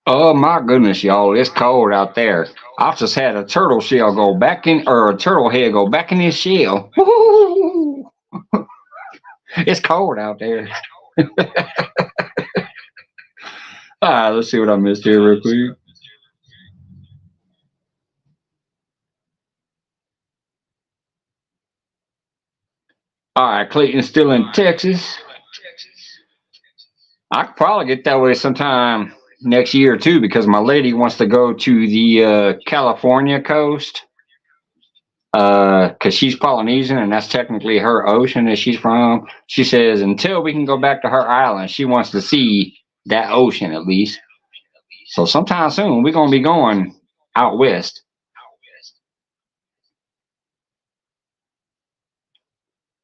Oh my goodness, y'all, it's cold out there. I just had a turtle shell go back in, or a turtle head go back in his shell. Woo! It's cold out there. All right, let's see what I missed here real quick. All right, Clayton's still in Texas. I could probably get that way sometime next year too, because my lady wants to go to the California coast. Because she's Polynesian and that's technically her ocean that she's from. She says until we can go back to her island, she wants to see that ocean at least. So sometime soon we're gonna be going out west.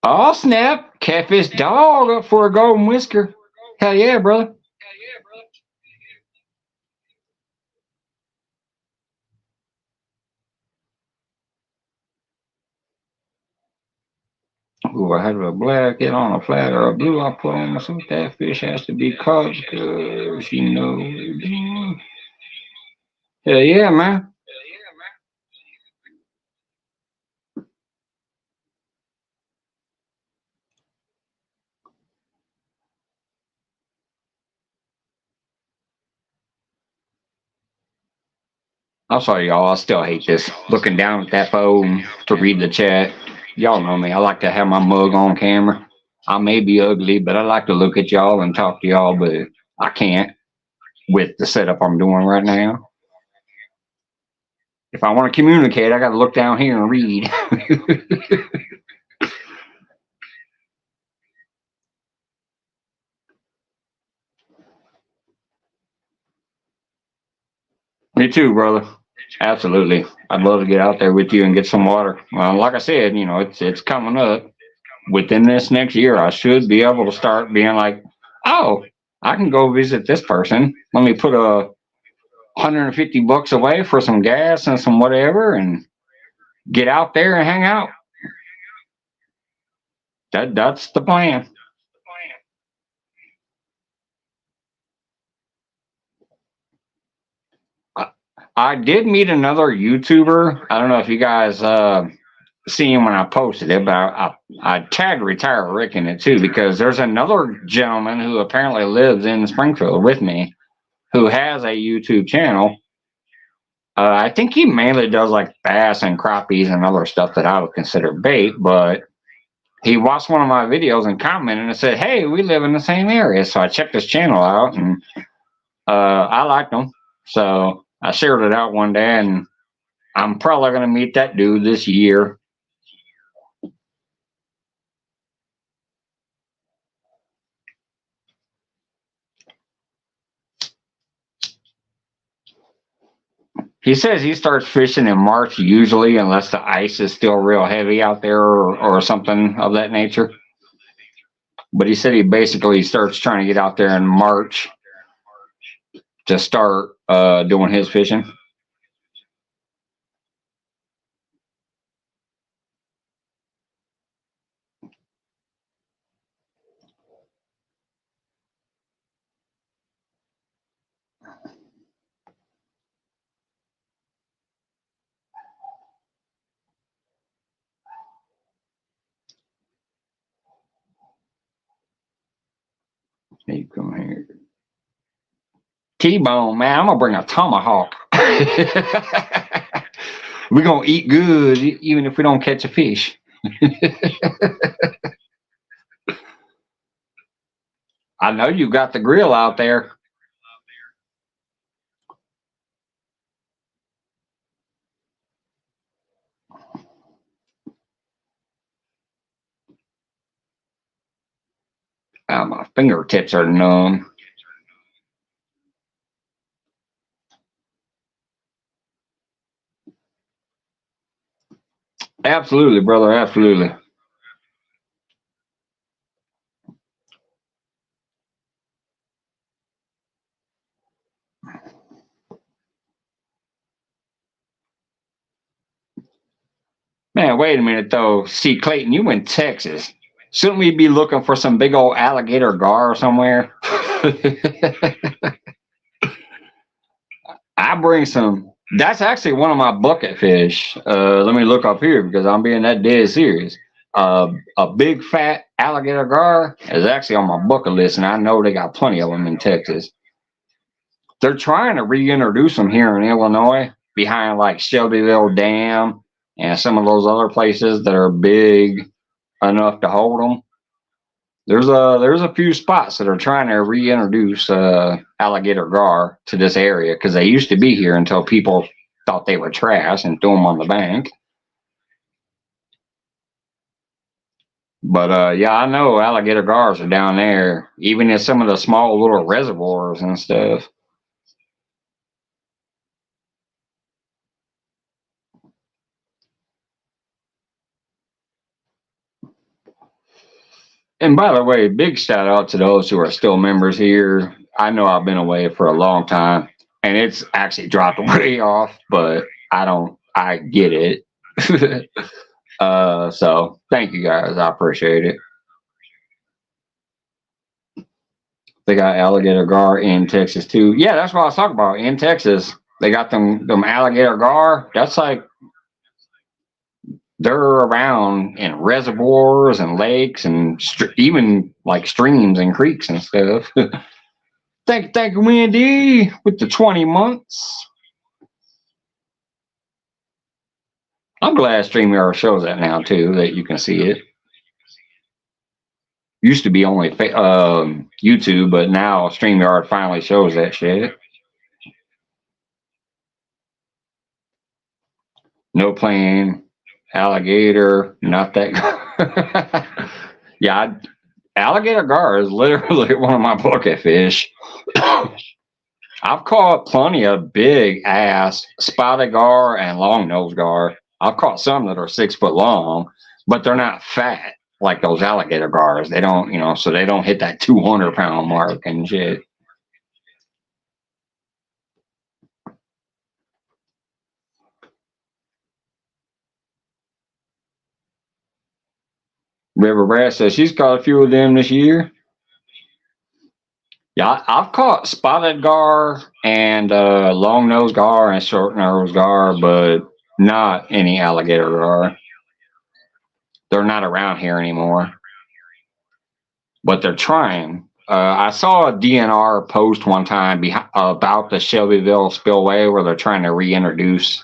Oh snap! Catfish dog up for a golden whisker. Hell yeah, brother. Ooh, I have a black it on a flat or a blue I put on myself. That fish has to be caught because she knows. Hell yeah, man. I'm sorry, y'all. I still hate this. Looking down at that phone to read the chat. Y'all know me. I like to have my mug on camera. I may be ugly, but I like to look at y'all and talk to y'all, but I can't with the setup I'm doing right now. If I want to communicate, I got to look down here and read. Me too, brother. Absolutely. I'd love to get out there with you and get some water. Well, like I said, you know, it's coming up. Within this next year, I should be able to start being like, oh, I can go visit this person. Let me put $150 away for some gas and some whatever and get out there and hang out. That's the plan. I did meet another YouTuber. I don't know if you guys see him when I posted it, but I tagged Retire Rick in it too because there's another gentleman who apparently lives in Springfield with me who has a YouTube channel. I think he mainly does like bass and crappies and other stuff that I would consider bait, but he watched one of my videos and commented and said, hey, we live in the same area. So I checked his channel out and I liked him. So I shared it out one day and I'm probably going to meet that dude this year. He says he starts fishing in March usually, unless the ice is still real heavy out there or something of that nature. But he said he basically starts trying to get out there in March to start doing his fishing. Hey, come here. T-bone, man, I'm gonna bring a tomahawk. We're gonna eat good even if we don't catch a fish. I know you got the grill out there. My fingertips are numb. Absolutely, brother. Absolutely. Man, wait a minute though. See, Clayton, you in Texas. Shouldn't we be looking for some big old alligator gar somewhere? I bring some. That's actually one of my bucket fish. Let me look up here because I'm being that dead serious. A big fat alligator gar is actually on my bucket list, and I know they got plenty of them in Texas. They're trying to reintroduce them here in Illinois behind like Shelbyville Dam and some of those other places that are big enough to hold them. There's a few spots that are trying to reintroduce alligator gar to this area because they used to be here until people thought they were trash and threw them on the bank. But yeah, I know alligator gars are down there, even in some of the small little reservoirs and stuff. And by the way, big shout out to those who are still members here. I know I've been away for a long time and it's actually dropped way off, but I get it. So thank you guys. I appreciate it. They got alligator gar in Texas too. Yeah, that's what I was talking about. In Texas, they got them alligator gar. That's like they're around in reservoirs and lakes and even like streams and creeks and stuff. Thank you, Wendy, with the 20 months. I'm glad StreamYard shows that now too, that you can see it. Used to be only YouTube, but now StreamYard finally shows that shit. No plane, alligator, not that. Yeah, alligator gar is literally one of my bucket fish. I've caught plenty of big ass spotted gar and long nose gar. I've caught some that are 6 foot long, but they're not fat like those alligator gars. They don't, so they don't hit that 200-pound mark and shit. River Rat says she's caught a few of them this year. Yeah, I've caught spotted gar and long nose gar and short nose gar, but not any alligator gar. They're not around here anymore, but they're trying. I saw a DNR post one time about the Shelbyville spillway where they're trying to reintroduce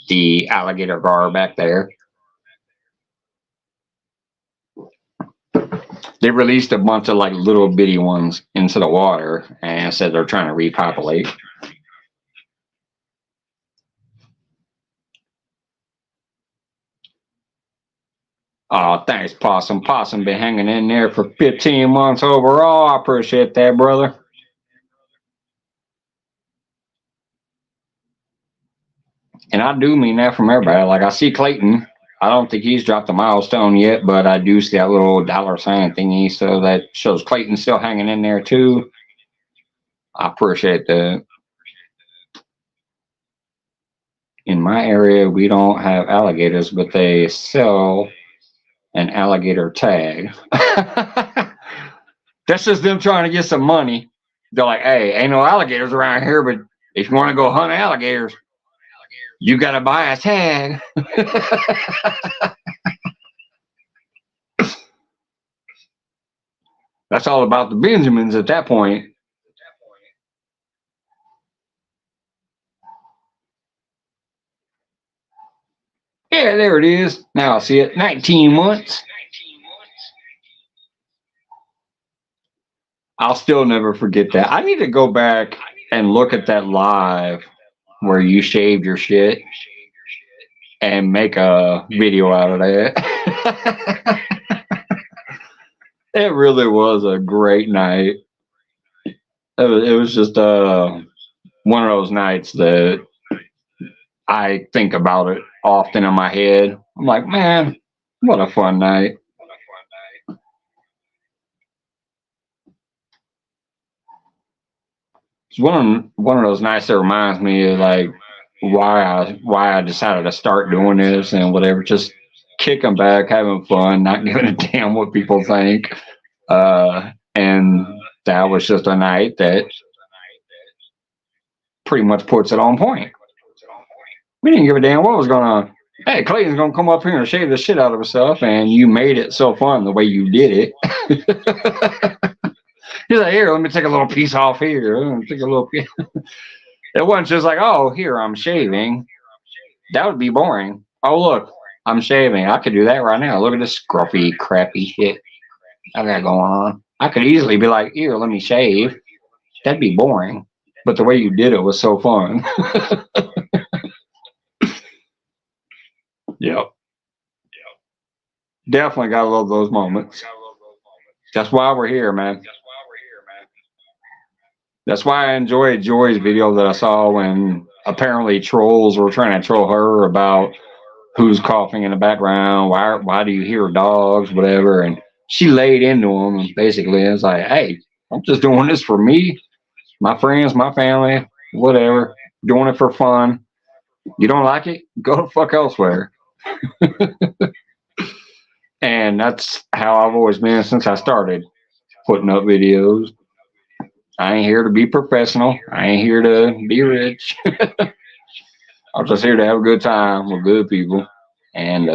the alligator gar back there. They released a bunch of like little bitty ones into the water and said they're trying to repopulate. Oh, thanks, Possum. Possum been hanging in there for 15 months overall. I appreciate that, brother. And I do mean that from everybody. Like, I see Clayton. I don't think he's dropped a milestone yet, but I do see that little $sign thingy. So that shows Clayton still hanging in there, too. I appreciate that. In my area, we don't have alligators, but they sell an alligator tag. That's just them trying to get some money. They're like, hey, ain't no alligators around here, but if you want to go hunt alligators, you got to buy a tag. That's all about the Benjamins at that point. Yeah, there it is. Now I see it. 19 months. I'll still never forget that. I need to go back and look at that live where you shaved your shit and make a video out of that. It really was a great night. It was just one of those nights that I think about it often in my head. I'm like, man, what a fun night. It's one of those nights that reminds me of like why I decided to start doing this and whatever, just kicking back, having fun, not giving a damn what people think. And that was just a night that pretty much puts it on point. We didn't give a damn what was going on. Hey, Clayton's going to come up here and shave the shit out of himself, and you made it so fun the way you did it. He's like, here, let me take a little piece off here. Take a little piece. It wasn't just like, oh, here, I'm shaving. That would be boring. Oh, look, I'm shaving. I could do that right now. Look at this scruffy, crappy shit I got going on. I could easily be like, here, let me shave. That'd be boring. But the way you did it was so fun. Yep. Definitely gotta love those moments. That's why we're here, man. That's why I enjoyed Joy's video that I saw when apparently trolls were trying to troll her about who's coughing in the background, why do you hear dogs, whatever, and she laid into them and basically it's like, hey, I'm just doing this for me, my friends, my family, whatever, doing it for fun. You don't like it? Go the fuck elsewhere. And that's how I've always been since I started putting up videos. I ain't here to be professional. I ain't here to be rich. I'm just here to have a good time with good people. And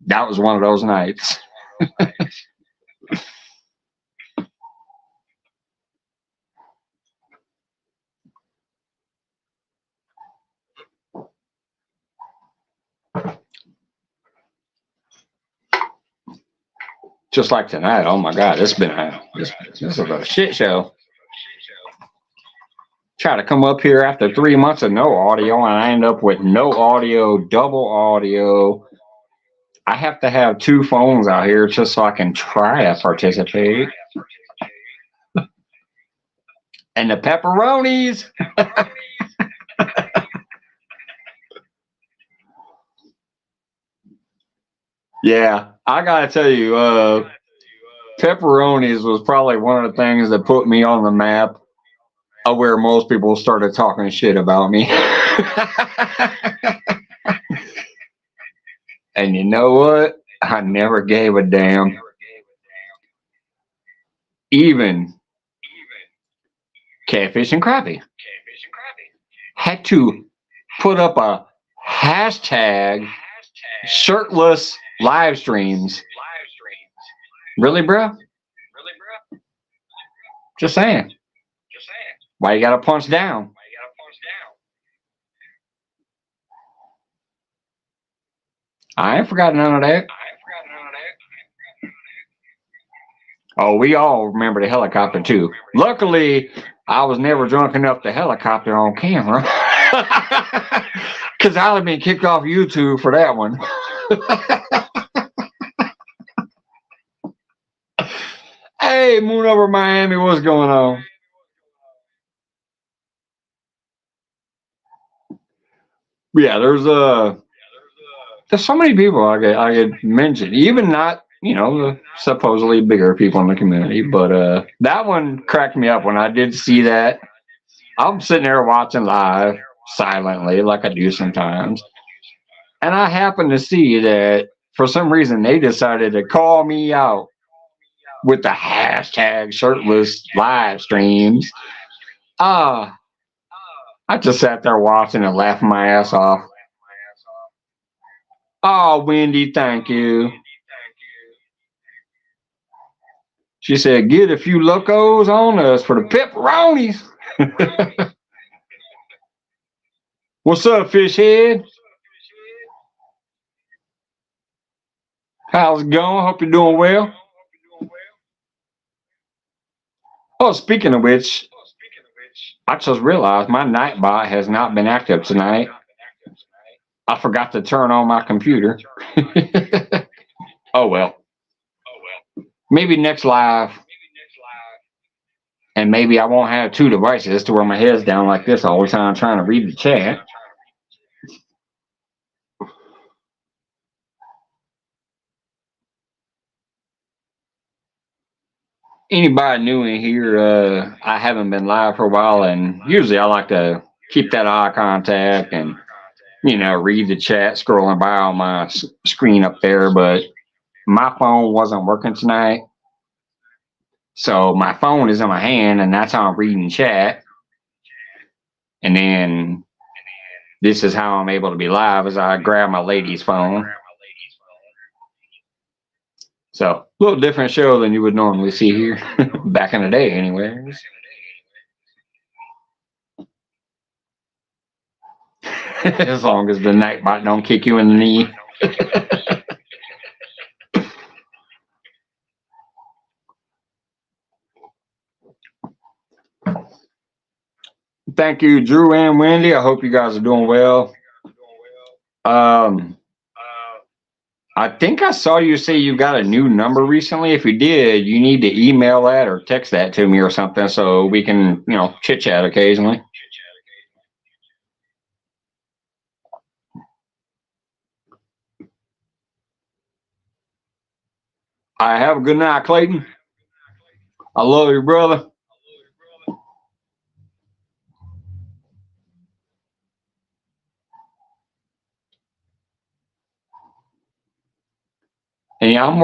that was one of those nights. Just like tonight. Oh my God, this is a shit show. Try to come up here after 3 months of no audio, and I end up with no audio, double audio. I have to have 2 phones out here just so I can try to participate. And the pepperonis. Yeah, I gotta tell you, pepperonis was probably one of the things that put me on the map of where most people started talking shit about me. And you know what? I never gave a damn. Even Catfish and Crappie had to put up a hashtag shirtless live streams. Really, bro? Just saying. Why you gotta punch down? I ain't forgot none of that. Oh, we all remember the helicopter too. Luckily, I was never drunk enough to helicopter on camera. Because I would have been kicked off YouTube for that one. Hey, Moon Over Miami, what's going on? Yeah, there's so many people I get mentioned, even not, you know, the supposedly bigger people in the community, but that one cracked me up when I did see that. I'm sitting there watching live silently like I do sometimes, and I happened to see that for some reason they decided to call me out with the hashtag shirtless live streams. I just sat there watching and laughing my ass off. Oh, Wendy, thank you. She said, get a few locos on us for the pepperonis. What's up, fish head? How's it going? Hope you're doing well. Oh, speaking of which, I just realized my Nightbot has not been active tonight. I forgot to turn on my computer. Oh well. Maybe next live. And maybe I won't have 2 devices to where my head's down like this all the time trying to read the chat. Anybody new in here, I haven't been live for a while, and usually I like to keep that eye contact and, you know, read the chat scrolling by on my screen up there, but my phone wasn't working tonight. So my phone is in my hand, and that's how I'm reading chat. And then this is how I'm able to be live, as I grab my lady's phone. So a little different show than you would normally see here back in the day anyways. As long as the night bite don't kick you in the knee. Thank you, Drew and Wendy. I hope you guys are doing well. I think I saw you say you got a new number recently. If you did, you need to email that or text that to me or something so we can, chit chat occasionally. I have a good night, Clayton. I love you, brother. And yeah, I'm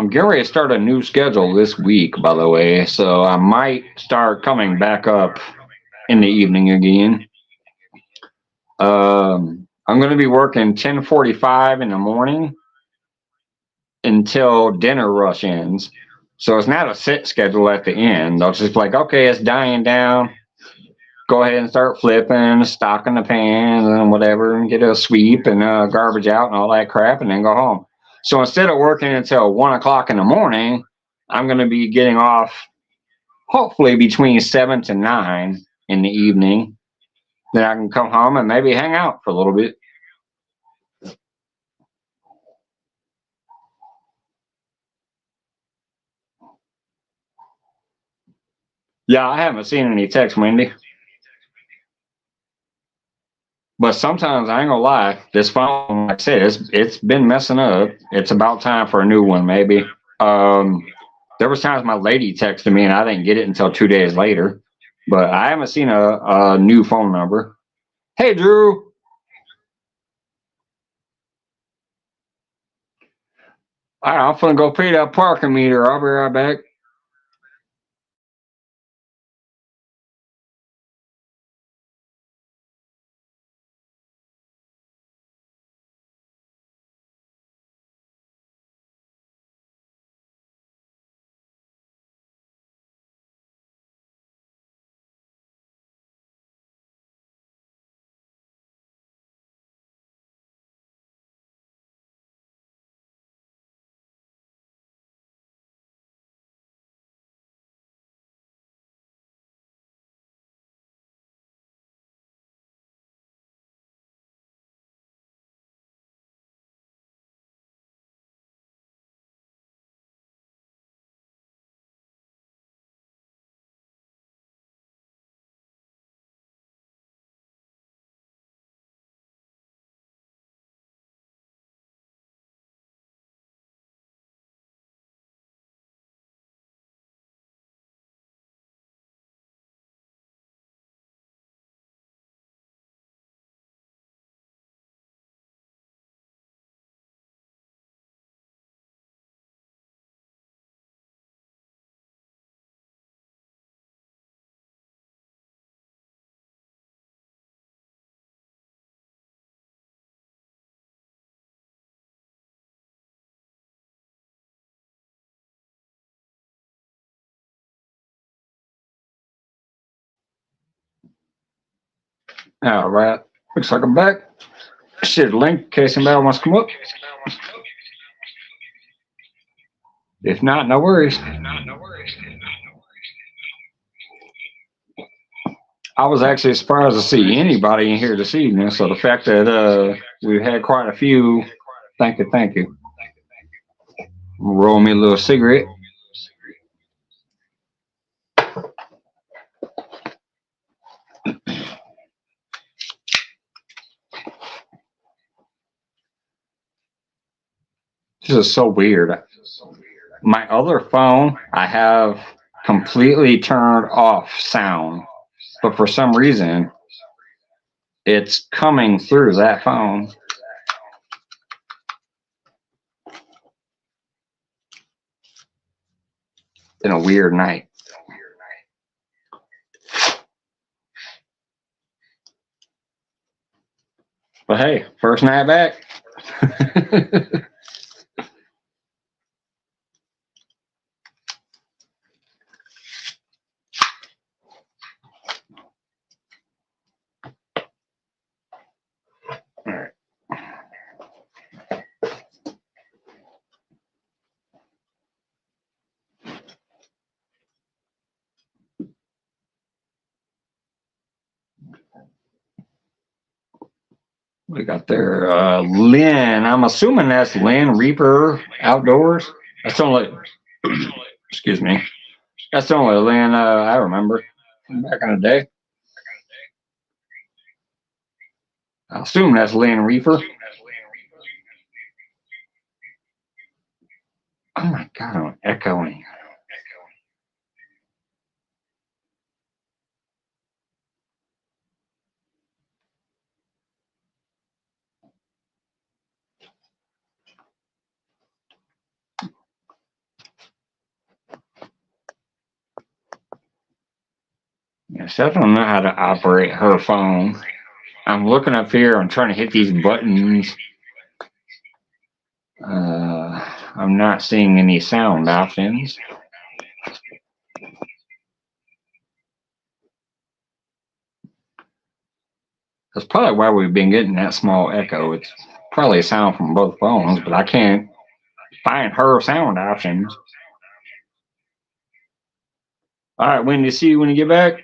getting ready to start a new schedule this week, by the way. So I might start coming back up in the evening again. I'm going to be working 10:45 in the morning until dinner rush ends. So it's not a set schedule at the end. I'll just be like, okay, it's dying down. Go ahead and start flipping, stocking the pans and whatever, and get a sweep and garbage out and all that crap, and then go home. So instead of working until 1 o'clock in the morning, I'm going to be getting off hopefully between 7 to 9 in the evening. Then I can come home and maybe hang out for a little bit. Yeah, I haven't seen any text, Wendy. But sometimes I ain't gonna lie, this phone, like I said, it's been messing up. It's about time for a new one, maybe. There was times my lady texted me and I didn't get it until 2 days later. But I haven't seen a new phone number. Hey, Drew. All right, I'm gonna go pay that parking meter. I'll be right back. All right. Looks like I'm back. Share the link in case anybody wants to come up. If not, no worries. I was actually surprised to see anybody in here this evening. So the fact that we've had quite a few, thank you. Roll me a little cigarette. This is so weird. My other phone, I have completely turned off sound, but for some reason, it's coming through that phone. In a weird night. But hey, first night back. All right. We got there, Lynn. I'm assuming that's Lynn Reaper Outdoors. That's only, excuse me. That's the only Lynn I remember back in the day. I assume that's Lynn Reaper. Oh my God, I'm echoing. Yes, I don't know how to operate her phone. I'm looking up here. I'm trying to hit these buttons. I'm not seeing any sound options. That's probably why we've been getting that small echo. It's probably a sound from both phones, but I can't find her sound options. All right, Wendy, see you when you get back.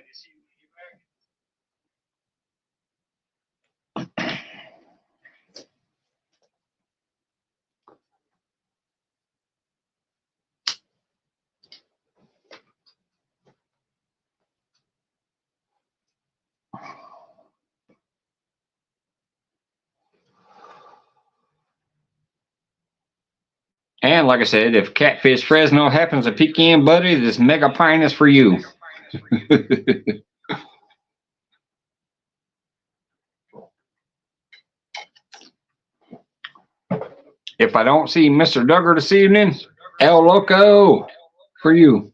And like I said, if Catfish Fresno happens to pick you in, buddy, this mega pine is for you. If I don't see Mr. Duggar this evening, El Loco for you.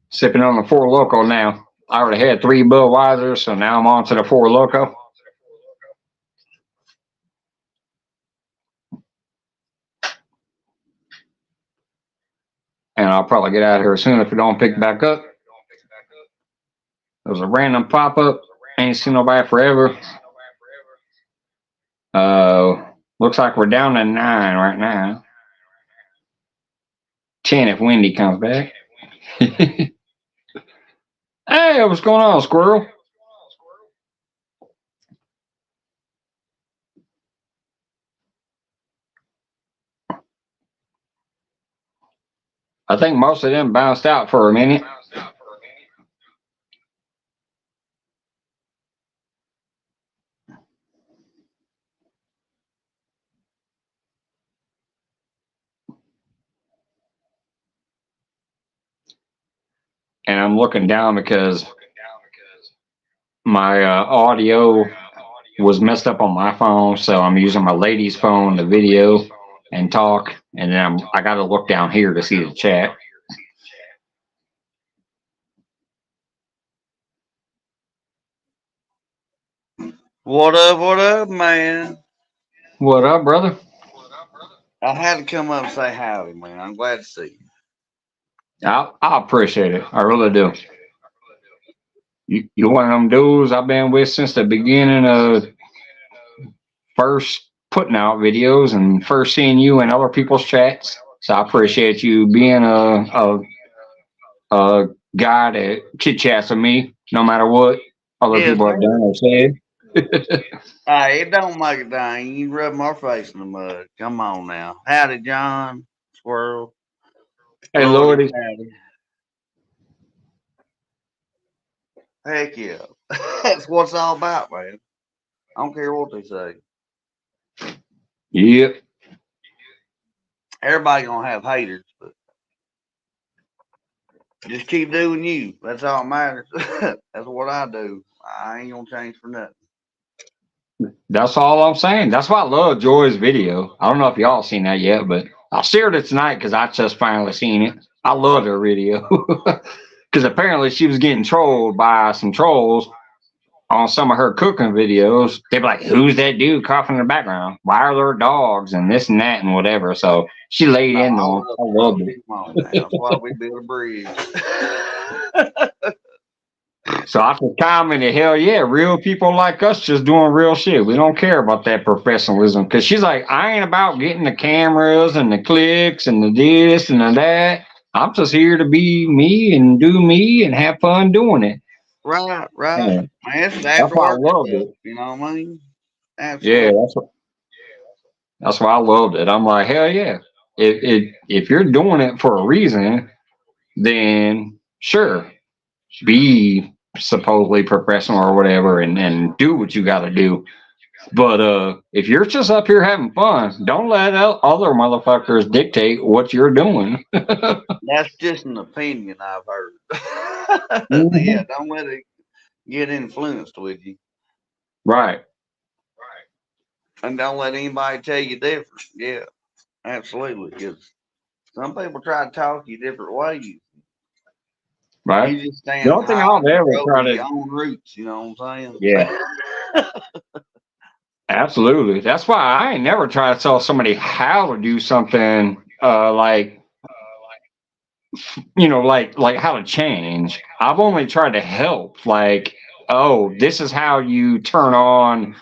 Sipping on the Four Loco now. I already had 3 Budweisers, so now I'm on to the Four Loco. And I'll probably get out of here soon if we don't pick back up. There was a random pop-up. Ain't seen nobody forever. Looks like we're down to 9 right now. 10 if Wendy comes back. Hey, what's going on, squirrel? I think most of them bounced out for a minute. And I'm looking down because my audio was messed up on my phone, so I'm using my lady's phone to video and talk, and then I got to look down here to see the chat. What up, man? What up, brother? I had to come up and say howdy, man. I'm glad to see you. I appreciate it. I really do. You're one of them dudes I've been with since the beginning of first putting out videos and first seeing you in other people's chats. So I appreciate you being a guy that chit chats with me no matter what other people have done or said. Hey, it don't make a dang. You rub my face in the mud. Come on now. Howdy, John. Squirrel. Hey, Lordy. Howdy. Heck yeah. That's what it's all about, man. I don't care what they say. Yep. Everybody gonna have haters, but just keep doing you. That's all that matters. That's what I do. I ain't gonna change for nothing. That's all I'm saying. That's why I love Joy's video. I don't know if y'all seen that yet, but I'll share it tonight because I just finally seen it. I love her video. because apparently she was getting trolled by some trolls on some of her cooking videos. They'd be like, "Who's that dude coughing in the background? Why are there dogs and this and that and whatever?" So she laid into him. I loved it. Come on now. That's why we built a bridge. So I just commented, "Hell yeah, real people like us just doing real shit. We don't care about that professionalism." Because she's like, "I ain't about getting the cameras and the clicks and the this and the that. I'm just here to be me and do me and have fun doing it." Right. Yeah. Man, it's That's why I after loved work it. stuff, you know what I mean? Yeah, Absolutely. that's why I loved it. I'm like, hell yeah. If you're doing it for a reason, then sure, be supposedly professional or whatever and do what you got to do. But if you're just up here having fun, don't let other motherfuckers dictate what you're doing. That's just an opinion I've heard. Mhm. Yeah, don't let it get influenced with you. Right. And don't let anybody tell you different. Yeah, absolutely. Because some people try to talk you different ways. Right. You just stand The only thing high I'll and ever grow try your to, own roots. You know what I'm saying? yeah, absolutely. That's why I ain't never try to tell somebody how to do something, like, like how to change. I've only tried to help, like, oh, this is how you turn on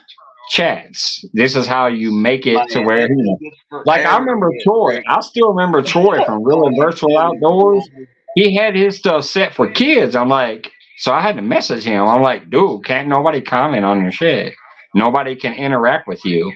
chats. This is how you make it to Man, where, it's like, I forever to remember get Troy. ready. I still remember Troy from Go Real ahead, Virtual do it. Outdoors. He had his stuff set for kids. I'm like, so I had to message him. I'm like, dude, can't nobody comment on your shit. Nobody can interact with you.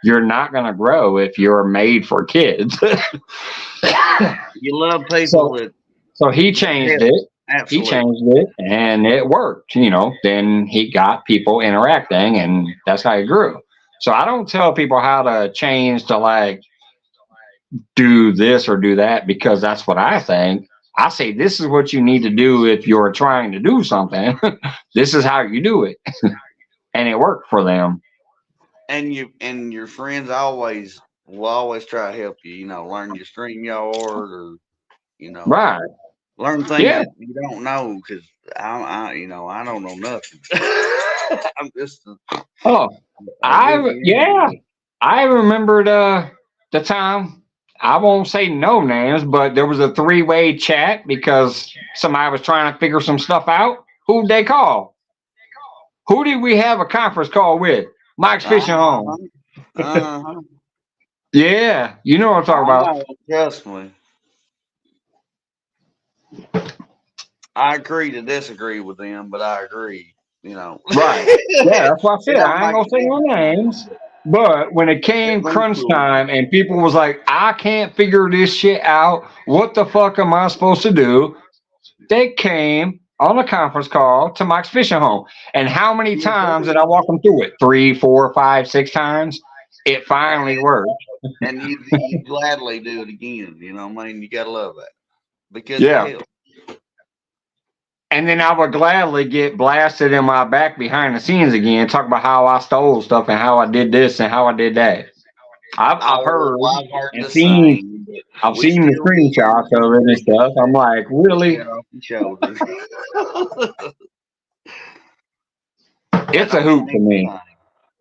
You're not gonna grow if you're made for kids. You love people so that so he that changed help. it. He Absolutely. changed it and it worked. Then he got people interacting and that's how he grew. So I don't tell people how to change to like do this or do that because that's what I think. I say this is what you need to do if you're trying to do something. This is how you do it. And it worked for them. And your friends will always try to help you. You know, learn your StreamYard or you know Right. learn things Yeah. that you don't know because I don't know nothing. I'm just Oh, a goofy yeah. idiot. I remembered the time. I won't say no names, but there was a three-way chat because somebody was trying to figure some stuff out. Who'd they call? Who did we have a conference call with? Mike's Fishing Uh-huh. Home. Uh-huh. Yeah, you know what I'm talking I about. know. Trust me. I agree to disagree with them, but I agree. You know. Right. Yeah, that's what I It said. don't I ain't make gonna say no a names. difference. But when it It came moves crunch cool. time and people was like, I can't figure this shit out. What the fuck am I supposed to do? They came on a conference call to Mike's Fishing Home. And how many Yes, times did sir. I walk them through it? 3, 4, 5, 6 times. It finally worked. And you gladly do it again. You know what I mean? You gotta love that because it Yeah. helps. And then I would gladly get blasted in my back behind the scenes again, talk about how I stole stuff and how I did this and how I did that. I've heard I've heard and the seen same, but I've we seen the still be here screenshots to of it and take stuff. I'm like, really? it off your shoulders. That It's a don't hoot to change a me. thing.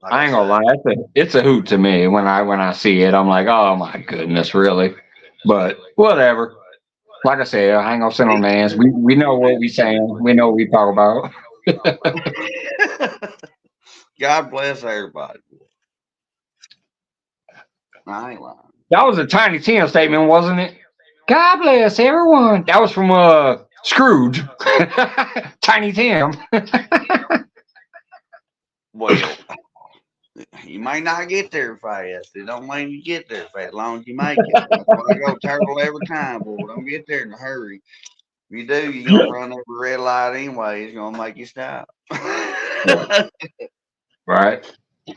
Like I I ain't gonna say, lie, it's a hoot to me when I see it. I'm like, oh my goodness, really? But whatever. Like I said, I ain't gonna say no each names. to We their know own, what we saying. We know what we talk about. absolutely. God bless everybody. I ain't lying. That was a Tiny Tim statement, wasn't it? God bless everyone. That was from Scrooge. Tiny Tim. Well, you may not get there fast. It don't mean you get there fast, as long as you make it. That's why I go turtle every time, boy. Don't get there in a hurry. If you do, you're gonna run over a red light anyway. It's gonna make you stop. Right.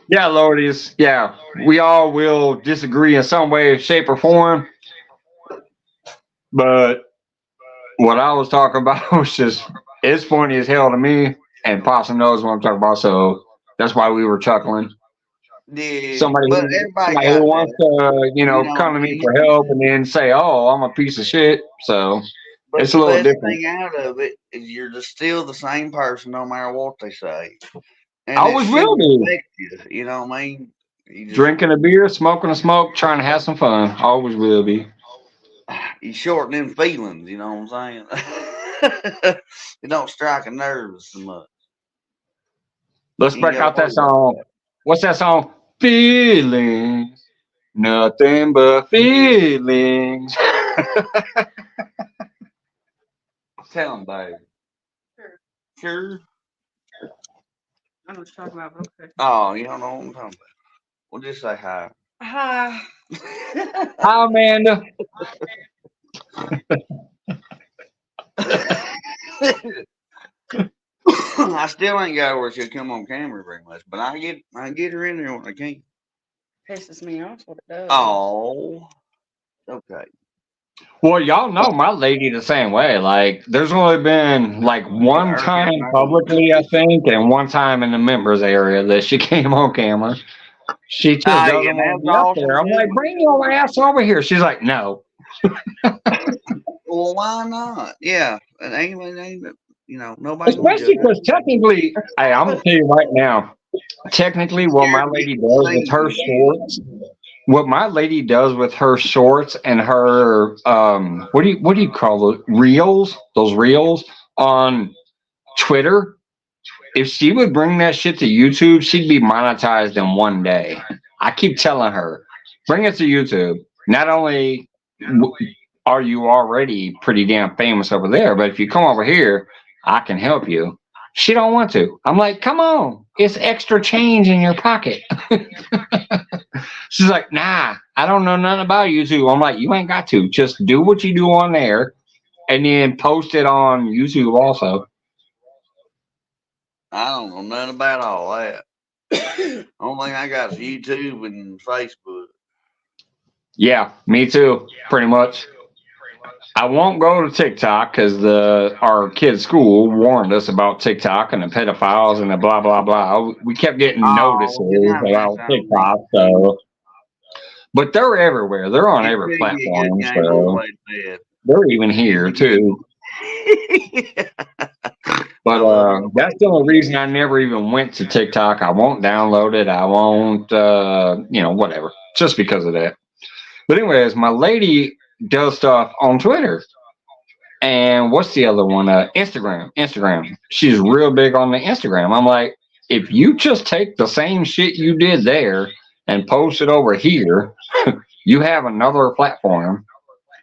Yeah, Lordies. Yeah, we all will disagree in some way, shape, or form. But what I was talking about was just it's funny as hell to me, and Possum knows what I'm talking about. So that's why we were chuckling. Yeah, Somebody but who everybody somebody who got wants that. to, You know, come to me for help and then say, "Oh, I'm a piece of shit." So But It's the a little best different. thing out of it is you're just still the same person no matter what they say. And it Always will shouldn't be. affect you. You know what I mean? You just Drinking a beer, smoking a smoke, trying to have some fun. Always will be. you shorten them feelings. You know what I'm saying? It don't strike a nerve so much. Let's You ain't break got to out that worry about song. What's that song? Feelings. Nothing but feelings. Tell him, babe. Sure. Sure. I know what you're talking about, but okay. Oh, you don't know what I'm talking about. We'll just say hi. Hi. Hi, Amanda. I still ain't got where she'll come on camera very much, but I get her in there when I can. Pisses me off what it does. Oh, okay. Well, y'all know my lady the same way. Like, there's only been like one time publicly, I think, and one time in the members area that she came on camera. She just Hey, doesn't and want to that's be up awesome there. I'm like, too. bring your ass over here. She's like, no. Well, why not? Yeah, it ain't you know, nobody gonna judge Especially because technically, hey, I'm gonna tell you right now. Technically, what my scared to lady get does with seen, her yeah. shorts, what my lady does with her shorts and her what do you call it? Reels? Those reels on Twitter. If she would bring that shit to YouTube, she'd be monetized in one day. I keep telling her, bring it to YouTube. Not only are you already pretty damn famous over there, but if you come over here, I can help you. She don't want to. I'm like, come on, it's extra change in your pocket. She's like, nah, I don't know nothing about YouTube. I'm like, you ain't got to. Just do what you do on there and then post it on YouTube also. I don't know nothing about all that. Only thing I got is YouTube and Facebook. Yeah, me too, pretty much. I won't go to TikTok because our kid's school warned us about TikTok and the pedophiles and the blah blah blah. We kept getting notices Oh, you're not about messing with me. TikTok, so but they're everywhere. They're on It's every gonna be a good platform, game on the so way to they're even here too. bed. I But love me. that's the only reason I never even went to TikTok. I won't download it. I won't, whatever. Just because of that. But anyways, my lady does stuff on Twitter. And what's the other one? Instagram. Instagram. She's real big on the Instagram. I'm like, if you just take the same shit you did there and post it over here, you have another platform.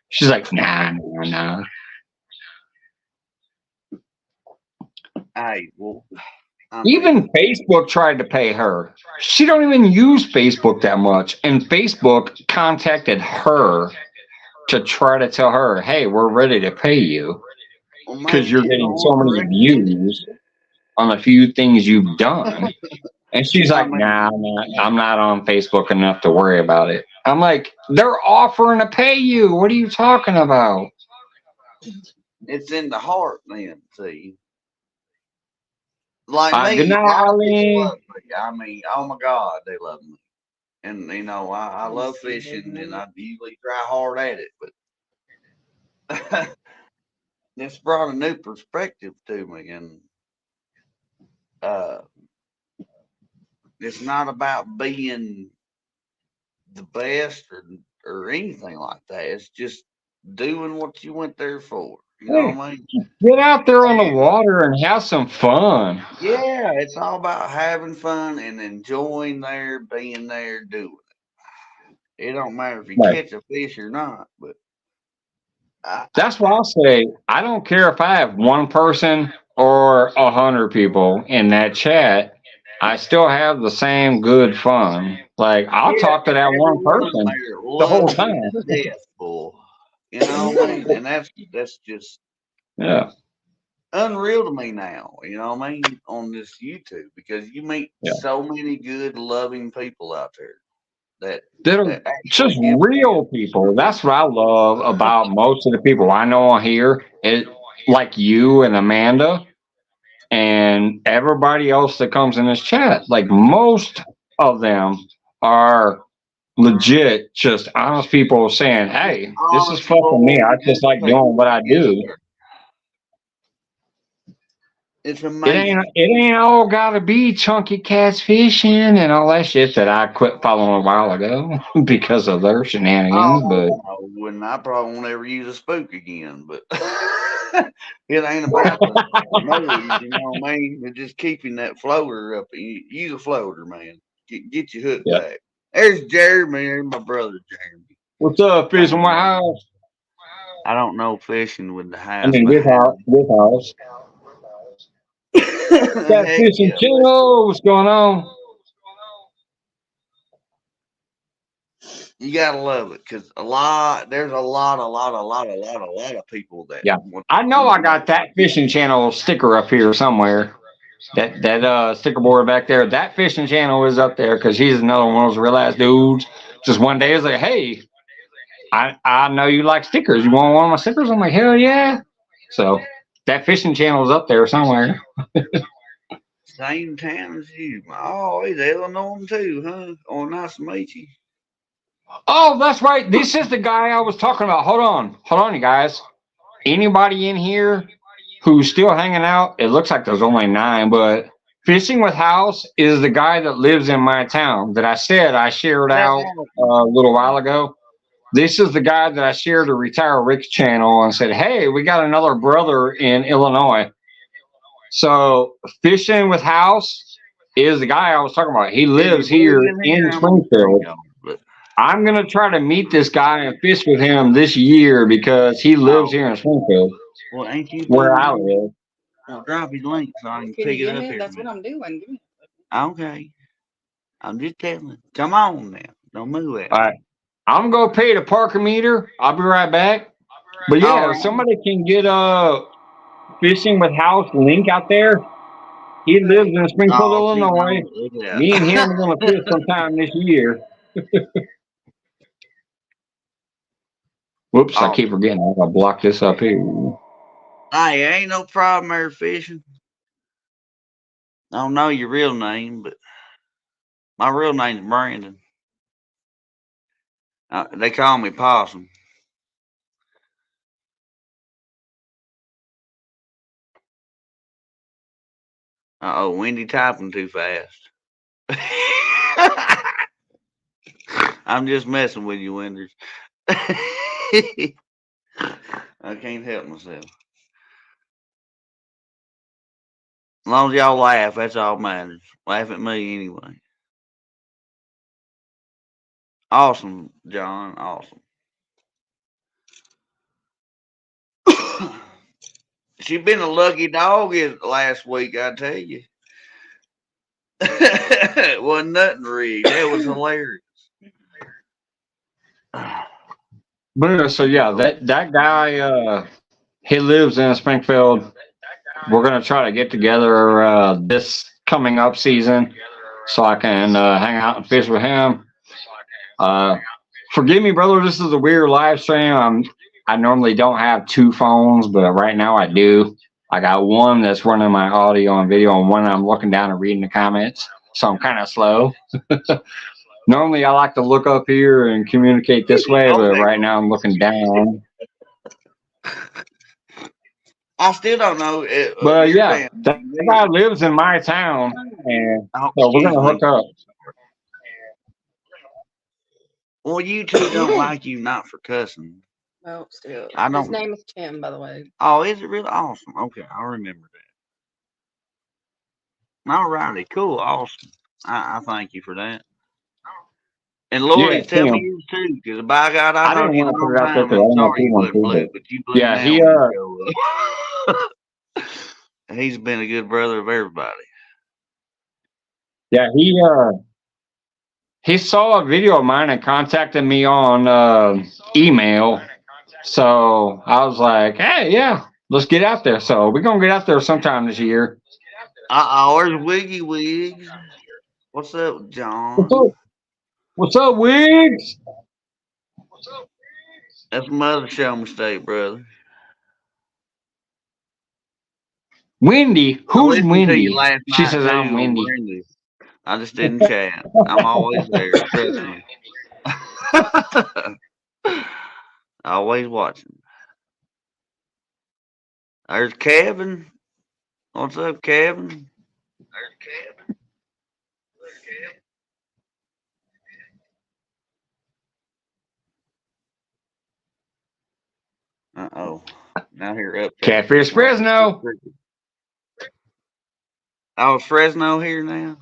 She's like, nah, nah, nah. Hey, well, I Even mean, Facebook tried to pay her. She don't even use Facebook that much. And Facebook contacted her to try to tell her, hey, we're ready to pay you well, because maybe you're you getting don't so want to many recommend views on a few things you've done. And she's it. I like, mean, nah, I'm not on Facebook enough to worry about it. I'm like, they're offering to pay you. What are you talking about? it's in the heart then, see. Like Good me, a night, lot of people Eileen. love me. I mean, oh my God, they love me. And, you know, I love fishing and I usually try hard at it, but it's brought a new perspective to me. And uh, it's not about being the best or anything like that. It's just doing what you went there for. You know Hey, what I mean? get out there on the water and have some fun. Yeah, it's all about having fun and enjoying there, being there, doing it. It don't matter if you Right. catch a fish or not, but That's what I'll say. I don't care if I have one person or 100 people in that chat. I still have the same good fun. Like I'll yeah, talk to that every one one of them person there the whole loves you time. to death, bull. You know what I mean? And that's just Yeah, unreal to me now. You know what I mean? On this YouTube because you meet yeah. so many good, loving people out there that That are that actually just give a real damn. people. That's what I love about most of the people I know on here. It like you and Amanda and everybody else that comes in this chat. Like most of them are legit, just honest people saying, "Hey, this is Honest, fucking me. bold, I good just like doing people. what I Yes, do." sir. It's It amazing. ain't all gotta be chunky cats fishing and all that shit that I quit following a while ago because of their shenanigans. But Oh, I wouldn't. I probably won't ever use a spook again. But it ain't about the noise, you know what I mean? It's just keeping that floater up. Use a floater, man. Get your hook yeah. back. There's Jeremy. There's my brother Jeremy. What's up, I fishing my house? don't know fishing with the I house mean, this behind house, me. this house. Got Heck fishing yeah. channel. What's going on? You gotta love it because there's a lot of people that Yeah, want I know I got that fishing channel sticker up here somewhere. That sticker board back there. That fishing channel is up there because he's another one of those real ass dudes. Just one day is like, hey, I know you like stickers. You want one of my stickers? I'm like, hell yeah. So that fishing channel is up there somewhere. same town as you. Oh, he's Illinois too, huh? Oh, nice to meet you. Oh, that's right. This is the guy I was talking about. Hold on, you guys. Anybody in here who's still hanging out? It looks like there's only 9, but Fishing with House is the guy that lives in my town that I said I shared That's out a little while ago. This is the guy that I shared a Retire Rick channel and said, hey, we got another brother in Illinois. So Fishing with House is the guy I was talking about. He if lives he moves here in here, in I'm gonna Springfield. go. But I'm gonna try to meet this guy and fish with him this year because he lives oh, here in Springfield, well, ain't you where I moving? live. Well, drop his link so I can Can you pick it give up me? here. That's what I'm doing. Give me. Okay, I'm just telling. Come on now, don't move at All me. right, I'm gonna pay the parking meter. I'll be right back. But All yeah, if right. somebody can get a Fishing with House link out there. He lives in Springfield, Oh, she Illinois. knows. Look at Me and him are gonna fish that. sometime this year. Whoops, I Oh, keep forgetting. I gotta block this up here. hey, ain't no problem there fishing. I don't know your real name, but my real name's Brandon. They call me Possum. Oh, Wendy typing too fast. I'm just messing with you, Wenders. I can't help myself. As long as y'all laugh, that's all matters. Laugh at me anyway. Awesome, John. Awesome. She been a lucky dog last week, I tell you. Wasn't nothing rigged. That was hilarious. But so yeah, that guy he lives in Springfield. We're gonna try to get together this coming up season so I can hang out and fish with him. Uh, Forgive me, brother. This is a weird live stream. I normally don't have 2 phones, but right now I do. I got one that's running my audio and video, and one I'm looking down and reading the comments. So I'm kind of slow. Normally I like to look up here and communicate this way, but Okay. right now I'm looking down. I still don't know. But You're yeah, saying. that guy lives in my town, and Oh, so we're excuse gonna me. hook up. Well, you two don't like you not for cussing. No, still. I His don't. name is Tim, by the way. Oh, is it really awesome? Okay, I remember that. All righty, cool, awesome. I thank you for that. And Yeah, Lori, tell me Tim. you too, because by God, I I know didn't you a want to put long it out there time. because And I I'm didn't know if sorry he you wanted wasn't to. blue, But but you blue yeah, now he when you show up. He's been a good brother of everybody. yeah he saw a video of mine and contacted me on email. So I was like, hey, yeah, let's get out there. So we're gonna get out there sometime this year. Where's Wiggy Wigs? What's up, What's John? up? What's up, Wiggs? That's Mother Show mistake, brother. Wendy? I Who's listened to you Wendy? last She night says I'm too on Wendy. Brandy. I just didn't chat. I'm always there. Trust me. Always watching. There's Kevin. What's up, Kevin? Uh-oh. Now here up. Catfish Fresno. Oh, is Fresno here now?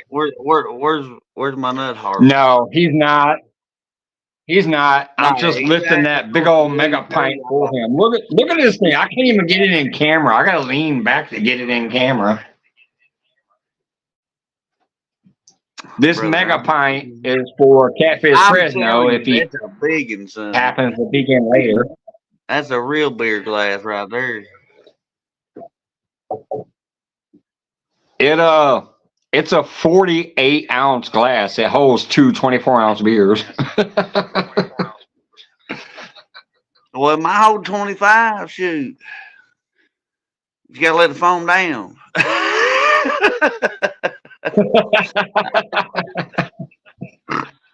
Where's my nut hard? No, he's not. He's not. I'm Nah, just he's lifting that big old mega pint for him. Look at this thing. I can't even get it in camera. I gotta lean back to get it in camera. This Brother, mega pint is for Catfish I'm Fresno telling if you, he that's a big one, son. happens to be in later. That's a real beer glass right there. It's a 48-ounce glass. It holds two 24-ounce beers. Well, my whole 25, shoot. You gotta let the foam down.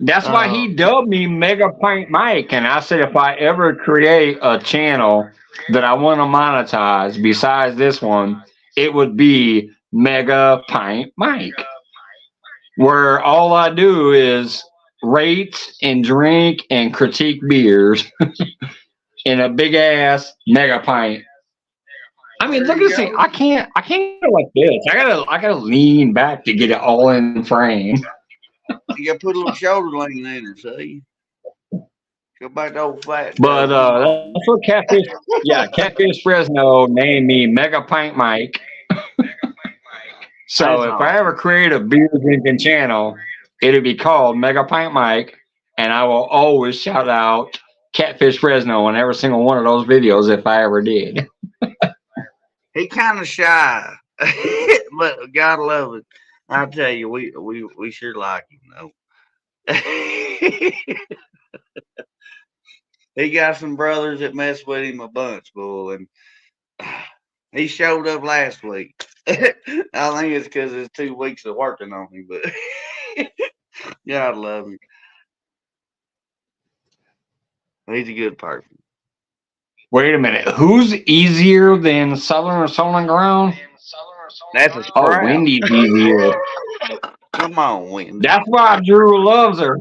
That's why he dubbed me Mega Pint Mike. And I said if I ever create a channel that I want to monetize besides this one, it would be Mega Pint Mike, where all I do is rate and drink and critique beers in a big ass mega pint. I mean, look at this thing. I can't go like this. I gotta lean back to get it all in frame. You gotta put a little shoulder lean in her, see? Go back to old fat. But that's what Catfish Fresno named me Mega Pint Mike. So if I ever create a beer drinking channel, it'll be called Mega Pint Mike, and I will always shout out Catfish Fresno on every single one of those videos if I ever did. He kind of shy, but God love it. I tell you, we sure like him though. He got some brothers that mess with him a bunch, bull, and he showed up last week. I think it's because it's 2 weeks of working on him, but God love him. He's a good person. Wait a minute. Who's easier than Southern or Stolen Ground? That's a Oh, sprout. Wendy's easier. Come on, Wendy. That's why Drew loves her.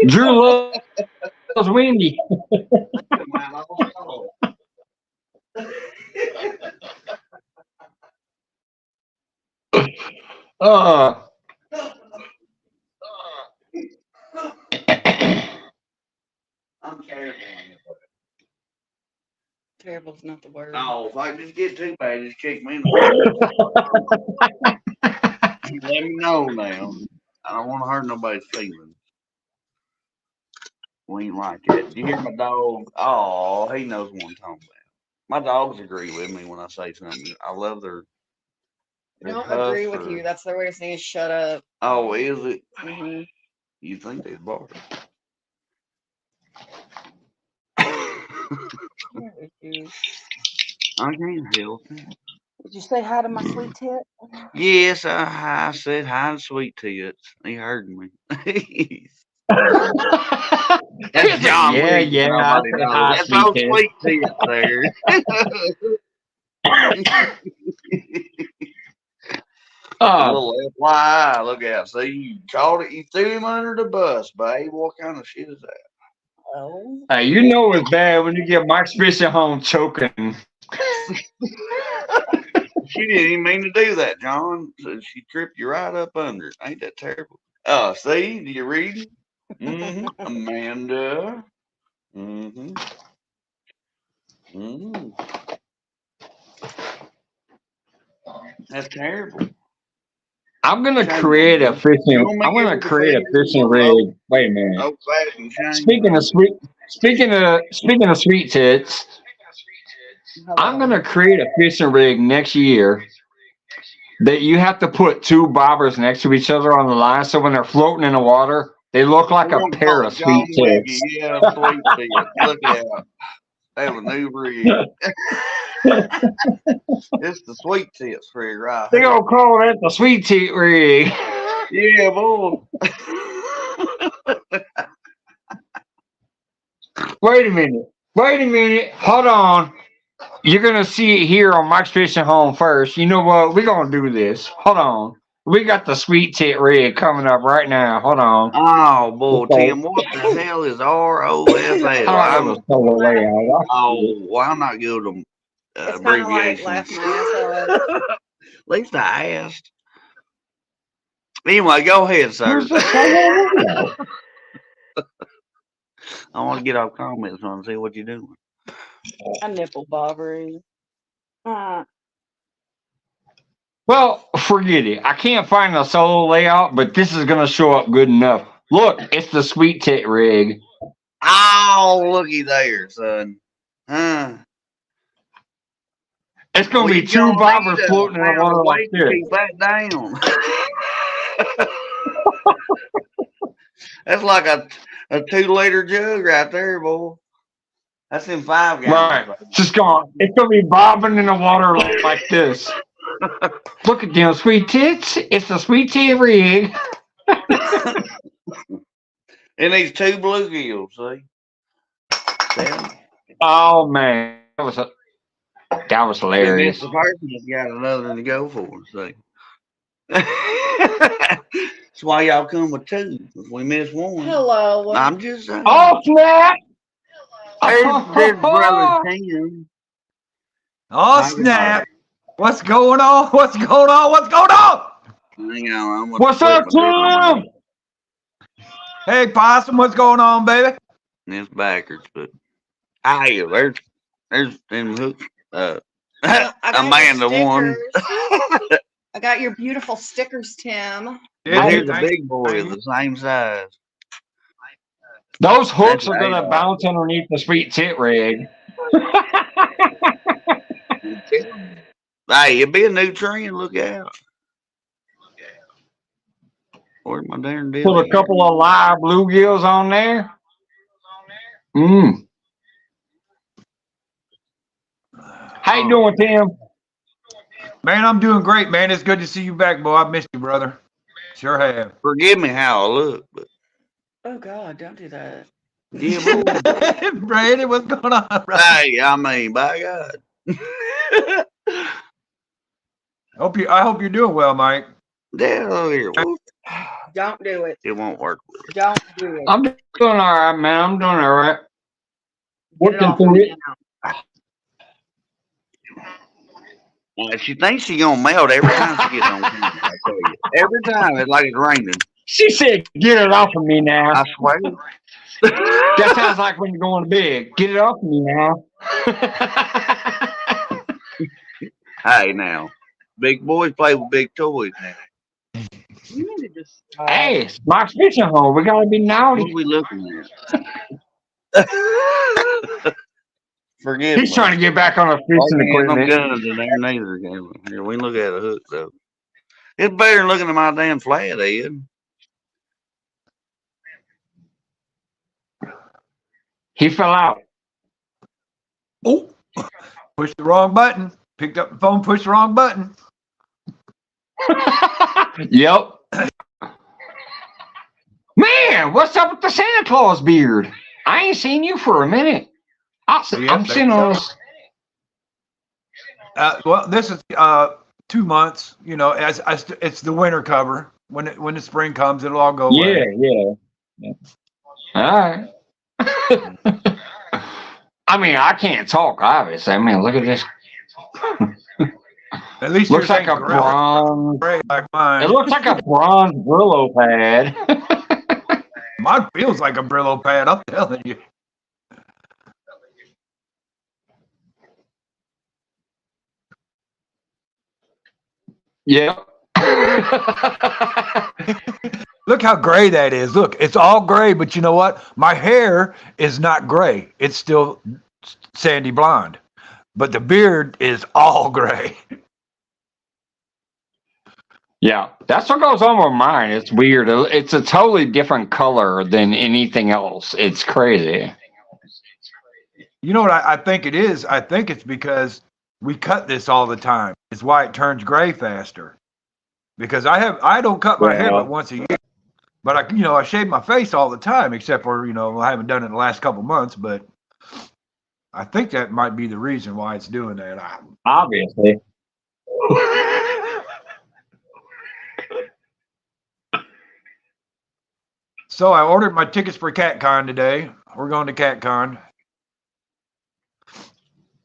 Drew loves Wendy. I'm terrible. Terrible's not the word. Oh, if I just get too bad, just kick me in the Let me know now. I don't want to hurt nobody's feelings. We ain't like that. Did you hear my dog? Oh, he knows what I'm talking about. My dogs agree with me when I say something. I love their. I don't agree with you. That's their way of saying shut up. Oh, is it? Mm-hmm. You think they're barking? I can't help it. Did you say hi to my sweet tit? Yes, I said hi to Sweet Tits. He heard me. That's John Wick. Yeah. That's those Sweet Tits there. Little FYI, look out. See, you caught it. You threw him under the bus, babe. What kind of shit is that? Oh. Hey, you know it's bad when you get Mike's Fishing home choking. She didn't even mean to do that, John. So she tripped you right up under it. Ain't that terrible? Oh, see? Do you read it? Mm-hmm. Amanda. Mm-hmm. Mm-hmm. That's terrible. I'm gonna create a fishing rig. Wait a minute. Speaking of sweet tits, I'm gonna create a fishing rig next year that you have to put 2 bobbers next to each other on the line, so when they're floating in the water, they look like a pair of sweet tits. Yeah, sweet tits. Look out. They have a new rig. It's the sweet tits rig, right? They gonna call that the sweet tit rig. Yeah, boy. Wait a minute. Hold on. You're gonna see it here on Mike's Fishing Home first. You know what? We're gonna do this. Hold on. We got the sweet tit rig coming up right now. Hold on. Oh boy, Okay. Tim, what the hell is ROFL? I'm not good at It's kind of like abbreviations. last night. At least I asked. Anyway, go ahead, sir. I want to get off comments and see what you're doing. A nipple bobbery. Well, forget it. I can't find the solo layout, but this is gonna show up good enough. Look, it's the sweet tit rig. Oh, looky there, son. Huh? It's gonna be two bobbers floating in the water like this. Keep that down. That's like a 2-liter jug right there, boy. That's in 5 gallons. Right. It's gonna be bobbing in the water like this. Look at them sweet tits. It's the sweet tit rig. And these 2 bluegills, see? Oh man, that was hilarious. And the person has got another to go for, see? That's why y'all come with 2. If we miss one, Hello. I'm just saying. Oh snap! There's brother Tim. Oh snap! What's going on? What's going on? What's going on? Hang on, What's up, Tim? Hey, Possum, what's going on, baby? It's backwards, but there's them hooks. I got Amanda your one. stickers. I got your beautiful stickers, Tim. Here's the big boy, the same size. Those hooks are gonna bounce underneath the sweet tit rig. Hey, it'd be a new trend. Look out. Where's my darn deal? Put a couple of live bluegills on there. How you doing, Tim? Man, I'm doing great, man. It's good to see you back, boy. I missed you, brother. Sure have. Forgive me how I look, but Oh God, don't do that. yeah, boy. Brandon, what's going on? Hey, I mean, by God. I hope you're doing well, Mike. Down here. Don't do it. It won't work with it. Don't do it. I'm doing all right, man. I'm doing all right. Get it Working off through me it. now. She thinks she's gonna melt every time she gets on camera. I tell you. Every time it's like it's raining. She said, "Get it off of me now." I swear. That sounds like when you're going to bed. Get it off of me now. Hey, now, big boys play with big toys now. You need to just. Hey, it's Mike's Fishing Home. We gotta be What naughty. are we looking at? Forgive me. He's trying to get back on the fishing Ain't no equipment. guns in there neither. Here, we look at a hook though. It's better than looking at my damn flathead. He fell out. Oh, pushed the wrong button. Picked up the phone, pushed the wrong button. Yep. Man, what's up with the Santa Claus beard? I ain't seen you for a minute. I'm seeing those. Well, this is 2 months. You know, it's the winter cover. When the spring comes, it'll all go away. Yeah. All right. I mean, I can't talk, obviously. I mean, look at this. At least Looks like a gorilla bronze. gray like mine. It looks like a bronze Brillo pad. Mine feels like a Brillo pad. I'm telling you. Yeah. Look how gray that is. Look, it's all gray, but you know what? My hair is not gray. It's still sandy blonde, but the beard is all gray. Yeah, that's what goes on with mine. It's weird. It's a totally different color than anything else. It's crazy. You know what I think it is? I think it's because we cut this all the time. It's why it turns gray faster. Because I don't cut my hair but once a year. But I shave my face all the time, except for, I haven't done it in the last couple months, but I think that might be the reason why it's doing that. Obviously. So I ordered my tickets for CatCon today. We're going to CatCon.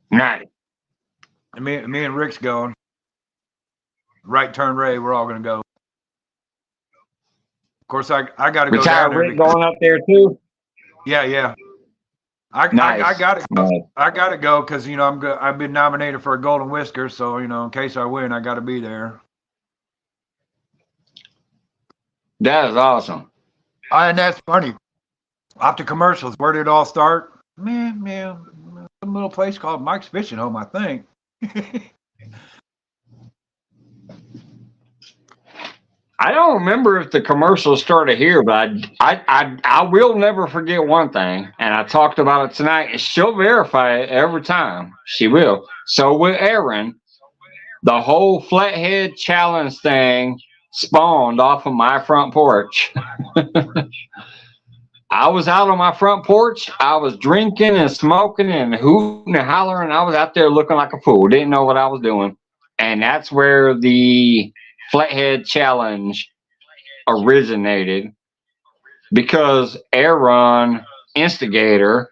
Nice. And me and Rick's going. Right Turn Ray, we're all going to go. Of course, I got to go down there. Rick going up there too? Yeah. I got to go. Nice. I got to go because, you know, I've been nominated for a Golden Whisker. So, you know, in case I win, I got to be there. That is awesome. And that's funny. After commercials, where did it all start? Man, some little place called Mike's Fishing Home, I think. I don't remember if the commercials started here, but I will never forget one thing, and I talked about it tonight, and she'll verify it every time. She will. So with Aaron, the whole flathead challenge thing spawned off of my front porch. I was out on my front porch. I was drinking and smoking and hooting and hollering. I was out there looking like a fool. Didn't know what I was doing. And that's where the flathead challenge originated, because Aaron, instigator,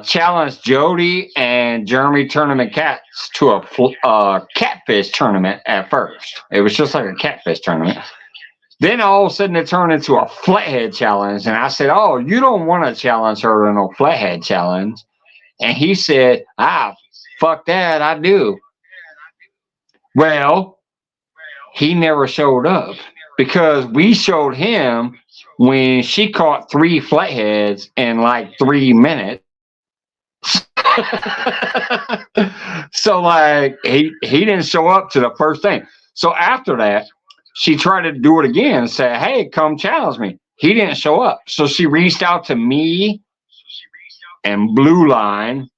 challenged Jody and Jeremy Tournament Cats to a catfish tournament at first. It was just like a catfish tournament. Then all of a sudden it turned into a flathead challenge. And I said, oh, you don't want to challenge her in a flathead challenge. And he said, fuck that, I do. Well, he never showed up because we showed him when she caught 3 flatheads in like 3 minutes. So like he didn't show up to the first thing. So after that, she tried to do it again and say, hey, come challenge me. He didn't show up. So she reached out to me and Blue Line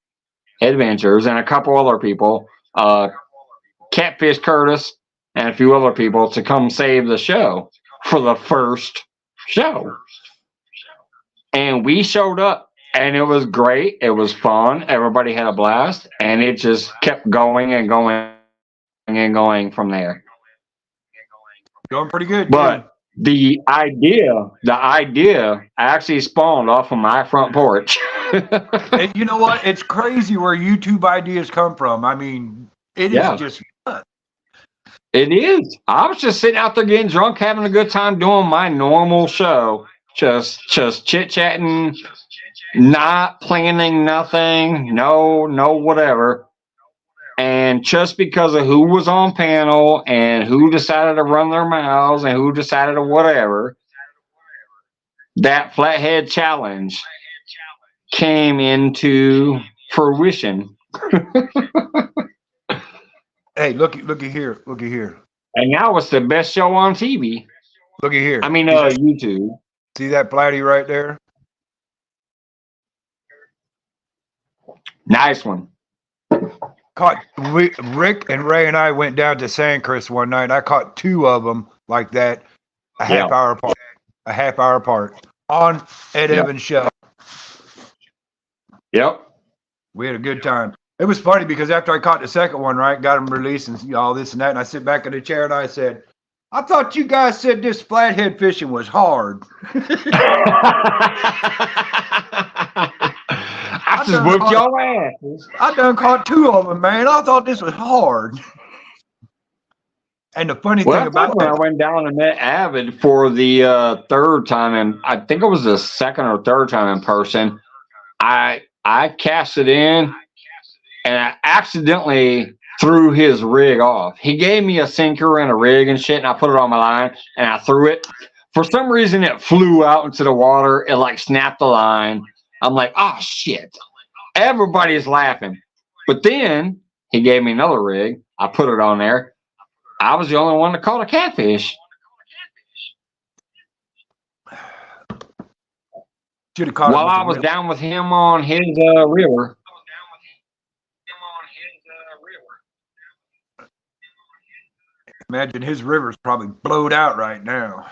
Adventures and a couple other people, Catfish Curtis and a few other people, to come save the show for the first show. And we showed up. And it was great. It was fun. Everybody had a blast. And it just kept going and going and going from there. Going pretty good. But the idea actually spawned off of my front porch. And you know what? It's crazy where YouTube ideas come from. I mean, it is just fun. It is. I was just sitting out there getting drunk, having a good time doing my normal show. Just chit-chatting. Not planning nothing, no whatever. And just because of who was on panel and who decided to run their mouths and who decided to whatever, that flathead challenge came into fruition. Hey, looky here. And now it's the best show on TV. Looky here. I mean, YouTube. See that platy right there? Nice one. Rick and Ray and I went down to Sandcrest one night. I caught 2 of them like that, a half hour apart on Ed Evans' show. Yep. We had a good time. It was funny because after I caught the second one, right, got them released and all this and that, and I sit back in the chair and I said, I thought you guys said this flathead fishing was hard. I just whooped your asses. I done caught 2 of them, man. I thought this was hard. And the funny thing about when I went down and met Avid for the 3rd time, and I think it was the 2nd or 3rd time in person, I cast it in, and I accidentally threw his rig off. He gave me a sinker and a rig and shit, and I put it on my line, and I threw it. For some reason, it flew out into the water. It like snapped the line. I'm like, oh, shit. Everybody's laughing. But then he gave me another rig. I put it on there. I was the only one that caught a catfish. Should have caught while I was down with him on his river. Imagine his river's probably blowed out right now.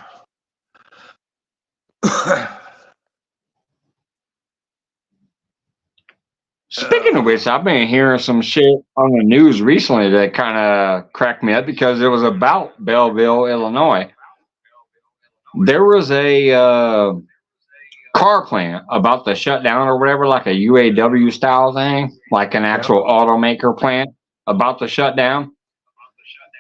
Speaking of which, I've been hearing some shit on the news recently that kind of cracked me up because it was about Belleville, Illinois. There was a car plant about to shut down or whatever, like a UAW style thing, like an actual automaker plant about to shut down.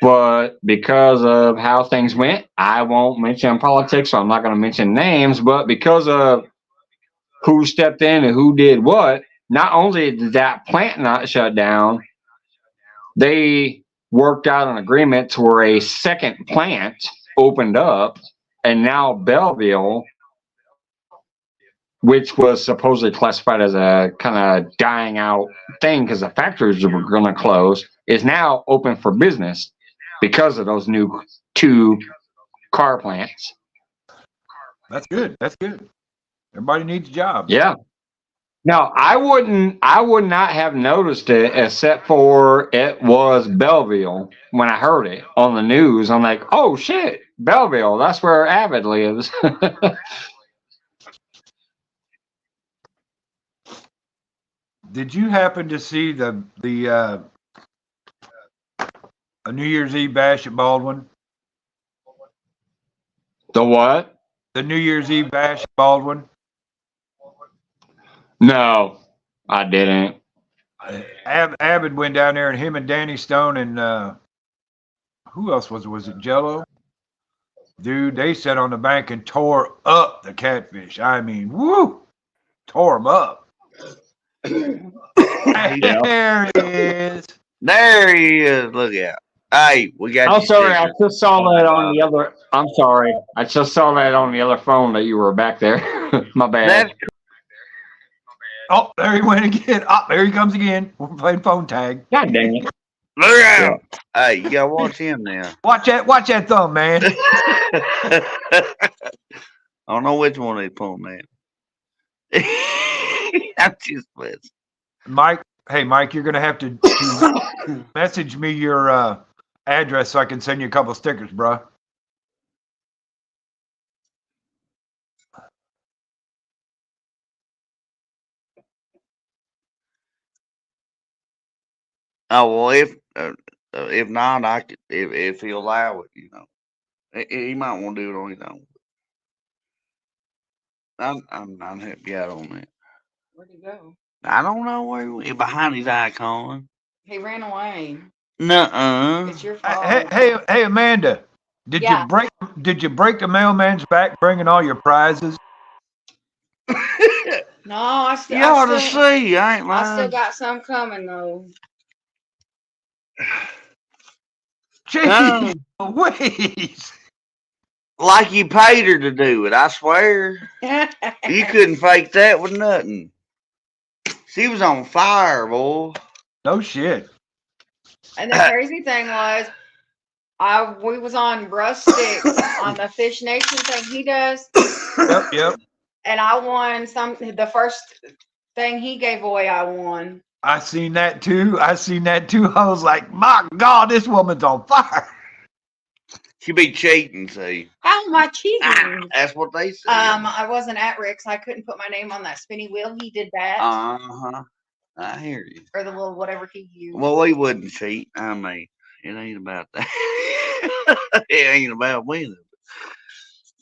But because of how things went, I won't mention politics, so I'm not going to mention names. But because of who stepped in and who did what, not only did that plant not shut down, they worked out an agreement to where a second plant opened up, and now Belleville, which was supposedly classified as a kind of dying out thing because the factories were going to close, is now open for business because of those new 2 car plants. That's good. That's good. Everybody needs a job. Yeah. Now, I would not have noticed it except for it was Belleville when I heard it on the news. I'm like, oh shit, Belleville, that's where Avid lives. Did you happen to see the a New Year's Eve bash at Baldwin? The what? The New Year's Eve bash at Baldwin? No, I didn't. Avid went down there, and him and Danny Stone and who else was it? Was it Jello? Dude, they sat on the bank and tore up the catfish. I mean, woo! Tore them up. There he is. There he is. Look out. Hey, we got I'm you sorry, I stickers. just saw that on the other. I'm sorry, I just saw that on the other phone that you were back there. My bad. That's Oh, there he went again. Oh, there he comes again. We're playing phone tag. God dang it! Look out. Hey, you gotta watch him now. Watch that thumb, man. I don't know which one they pulling that. I'm just playing. Mike, hey Mike, you're gonna have to message me your address so I can send you a couple stickers, bro. Oh well, if not, I could if he'll allow it, you know, he might want to do it on his own. I'm happy out on that. Where'd he go? I don't know where he went. Behind his icon. He ran away. Nuh-uh. It's your fault. Hey, Amanda, did Yeah. you break the mailman's back bringing all your prizes? No, I still. You ought to I still, see. I ain't I still lying. got some coming though. Jeez, Louise. Like you paid her to do it. I swear. You couldn't fake that with nothing. She was on fire, boy. No shit. And the crazy thing was, we was on Brush Sticks on the Fish Nation thing he does, Yep. and I won the first thing he gave away. I won. I seen that too. I was like, my God, this woman's on fire. She be cheating, see. How am I cheating? That's what they say. I wasn't at Rick's. I couldn't put my name on that spinny wheel. He did that, Uh-huh. I hear you. or the little whatever he used. Well, we wouldn't cheat. I mean, it ain't about that. It ain't about winning.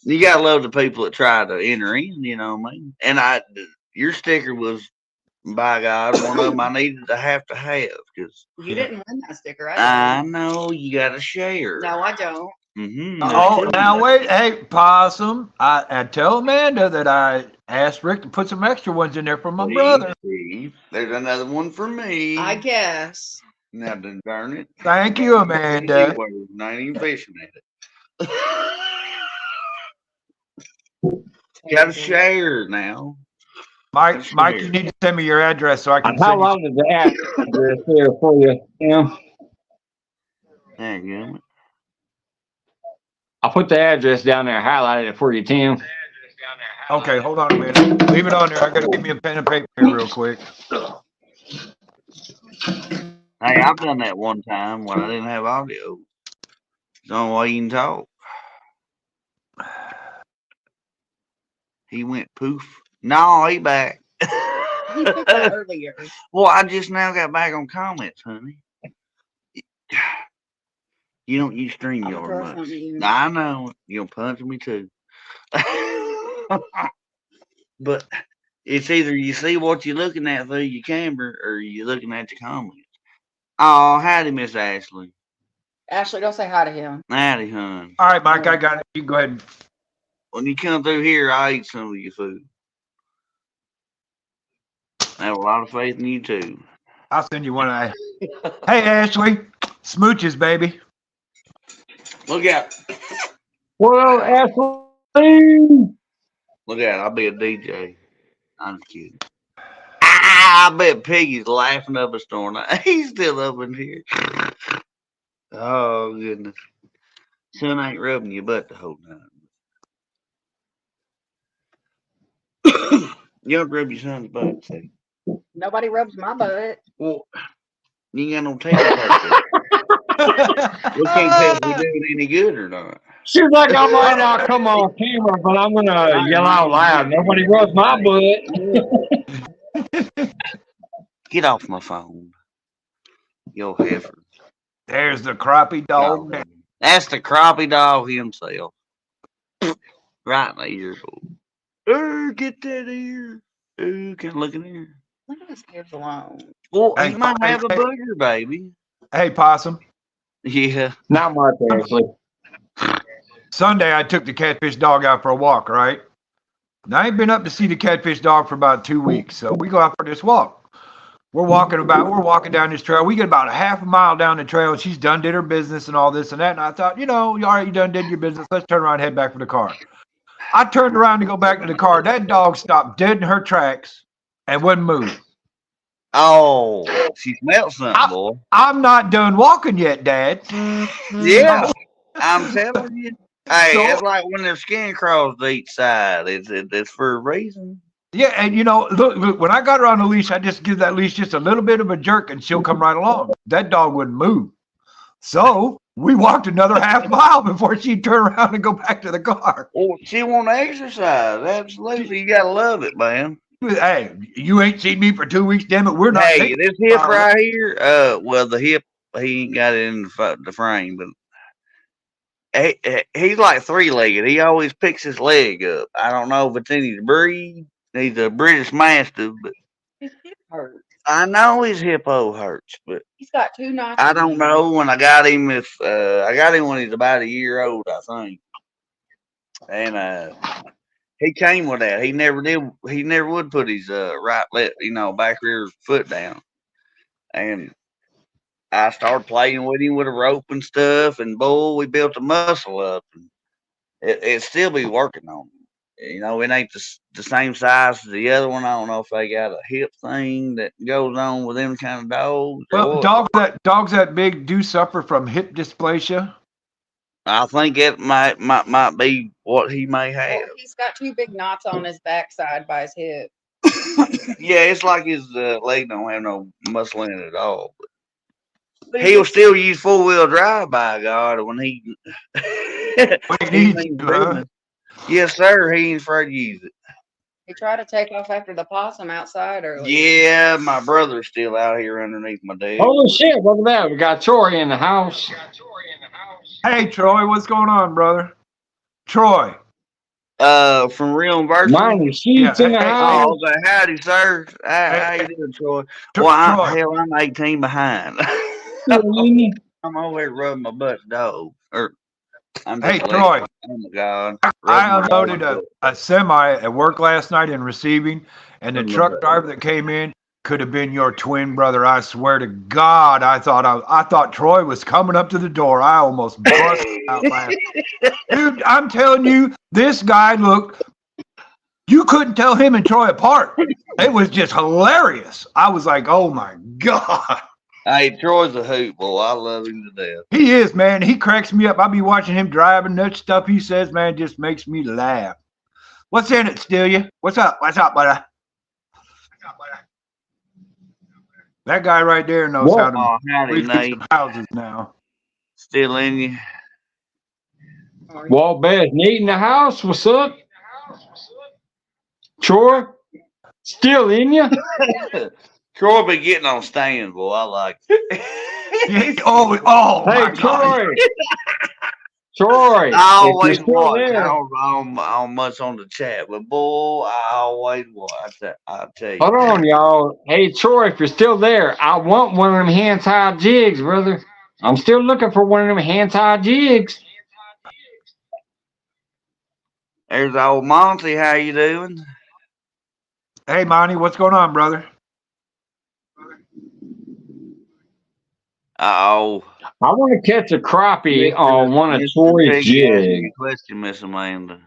You gotta love the people that try to enter in, you know what I mean? And your sticker was, by God, one of them I needed to have because You didn't win that sticker. I know you gotta share. No, I don't. Mm-hmm. Oh, now wait, hey, Possum. I tell Amanda that I asked Rick to put some extra ones in there for my brother. See, there's another one for me. I guess. Now then, darn it. Thank you, Amanda. Not even fishing at it. Gotta share now. Mike, you need to send me your address so I can How send long is the address here for you, Tim? There you go. I'll put the address down there, highlighted it for you, Tim. Okay, hold on a minute. Leave it on there. I gotta give me a pen and paper here real quick. Hey, I've done that one time when I didn't have audio. The only way you can talk. He went poof. No, he back. earlier. Well, I just now got back on comments, honey. You don't use StreamYard much. I know. You'll punch me too. But it's either you see what you're looking at through your camera or you're looking at your comments. Oh, howdy, Miss Ashley. Ashley, don't say hi to him. Howdy, hon. All right, Mike, I got it. You go ahead. When you come through here, I'll eat some of your food. I have a lot of faith in you, too. I'll send you one. Hey, Ashley. Smooches, baby. Look out. Well, Ashley. Look out. I'll be a DJ. I'm just kidding. I bet Piggy's laughing up a storm. He's still up in here. Oh, goodness. Son ain't rubbing your butt the whole time. You don't rub your son's butt, see? Nobody rubs my butt. Well, you ain't got no tail. We can't tell if we do it any good or not. She's like, I might not come on camera, but I'm going to yell out loud. Nobody rubs my butt. Get off my phone. Yo, heifer. There's the crappie dog. Oh, that's the crappie dog himself. Right in the ear hole. Get that ear. Can I look in there? Look at his ears alone. Well, Hey, you might have a hey. booger, baby. Hey, Possum. Yeah. Not much, Ashley. Sunday, I took the catfish dog out for a walk, right? Now, I ain't been up to see the catfish dog for about 2 weeks, so we go out for this walk. We're walking down this trail. We get about a half a mile down the trail, and she's done did her business and all this and that. And I thought, all right, you done did your business. Let's turn around and head back for the car. I turned around to go back to the car. That dog stopped dead in her tracks and wouldn't move. Oh, she smelled something, boy. I'm not done walking yet, Dad. Yeah, I'm telling you. Hey, So- it's like when their skin crawls to each side. It's for a reason. Yeah, and look, when I got her on the leash, I just give that leash just a little bit of a jerk and she'll come right along. That dog wouldn't move. So we walked another half mile before she'd turn around and go back to the car. Well, she want to exercise. Absolutely. You got to love it, man. Hey, you ain't seen me for 2 weeks, damn it. We're not. Hey, this hip right here, well, the hip, he ain't got it in the frame, but he's like three-legged. He always picks his leg up. I don't know if it's any breed. He's a British Mastiff, but His hip hurts. I know his hippo hurts, but He's got 2 notches. I don't know when I got him. If I got him when he's about a year old, I think, and he came with that. He never did. He never would put his right leg, back rear foot down, and I started playing with him with a rope and stuff, and boy, we built a muscle up. And it still be working on him. It ain't the same size as the other one. I don't know if they got a hip thing that goes on with them kind of dogs. Well, dogs that big do suffer from hip dysplasia. I think it might be what he may have. Well, he's got 2 big knots on his backside by his hip. Yeah, it's like his leg don't have no muscle in it at all. But he'll still use 4-wheel drive, by God, when he needs to, Yes, sir. He ain't afraid to use it. He tried to take off after the possum outside earlier. Yeah, my brother's still out here underneath my deck. Holy shit, look at that. We got Troy in the house. Hey, Troy, what's going on, brother? Troy. From Real University. Mine is sheets in the house. Oh, howdy, sir. How you doing, Troy? Troy. Well, I'm 18 behind. I'm over here rubbing my butt, dog. Hey, Troy. Oh my God. I unloaded a semi at work last night in receiving, and the truck driver that came in could have been your twin brother. I swear to God, I thought Troy was coming up to the door. I almost busted out laughing. Dude, I'm telling you, this guy looked. You couldn't tell him and Troy apart. It was just hilarious. I was like, oh my God. Hey, Troy's a hoot, boy. I love him to death. He is, man. He cracks me up. I'll be watching him driving. That stuff he says, man, just makes me laugh. What's in it, Stelia? What's up? What's up, buddy? That guy right there knows how to refix some houses now. Still in you. Walt Best, Nate in the house. What's up? Troy? Still in you? Troy be getting on stand, boy. I like it. Oh, Hey, my God. Troy. Troy, I if you're always still watch. there, I don't much on the chat, but boy, I always watch. I'll tell you. hold on, y'all. Hey, Troy, if you're still there, I want one of them hand-tied jigs, brother. I'm still looking for one of them hand-tied jigs. There's old Monty. How you doing? Hey, Monty, what's going on, brother? Oh, I want to catch a crappie on one of Troy's jigs. Question, Miss Amanda.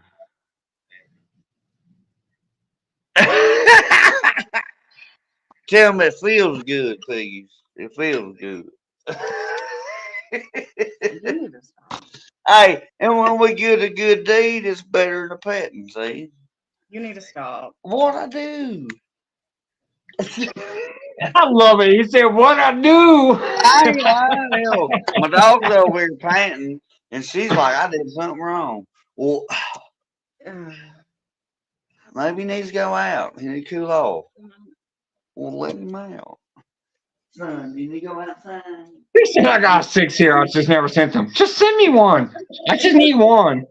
Tell me it feels good, please. It feels good. Hey, and when we get a good deed, it's better than a petting, see? You need to stop. What I do? I love it. He said, "What I do?" My dog's over here panting, and she's like, I did something wrong. Well, maybe he needs to go out. He needs to cool off. Well, let him out. Son, you need to go outside. He said, "I got 6 here. I just never sent them. Just send me one. I just need one."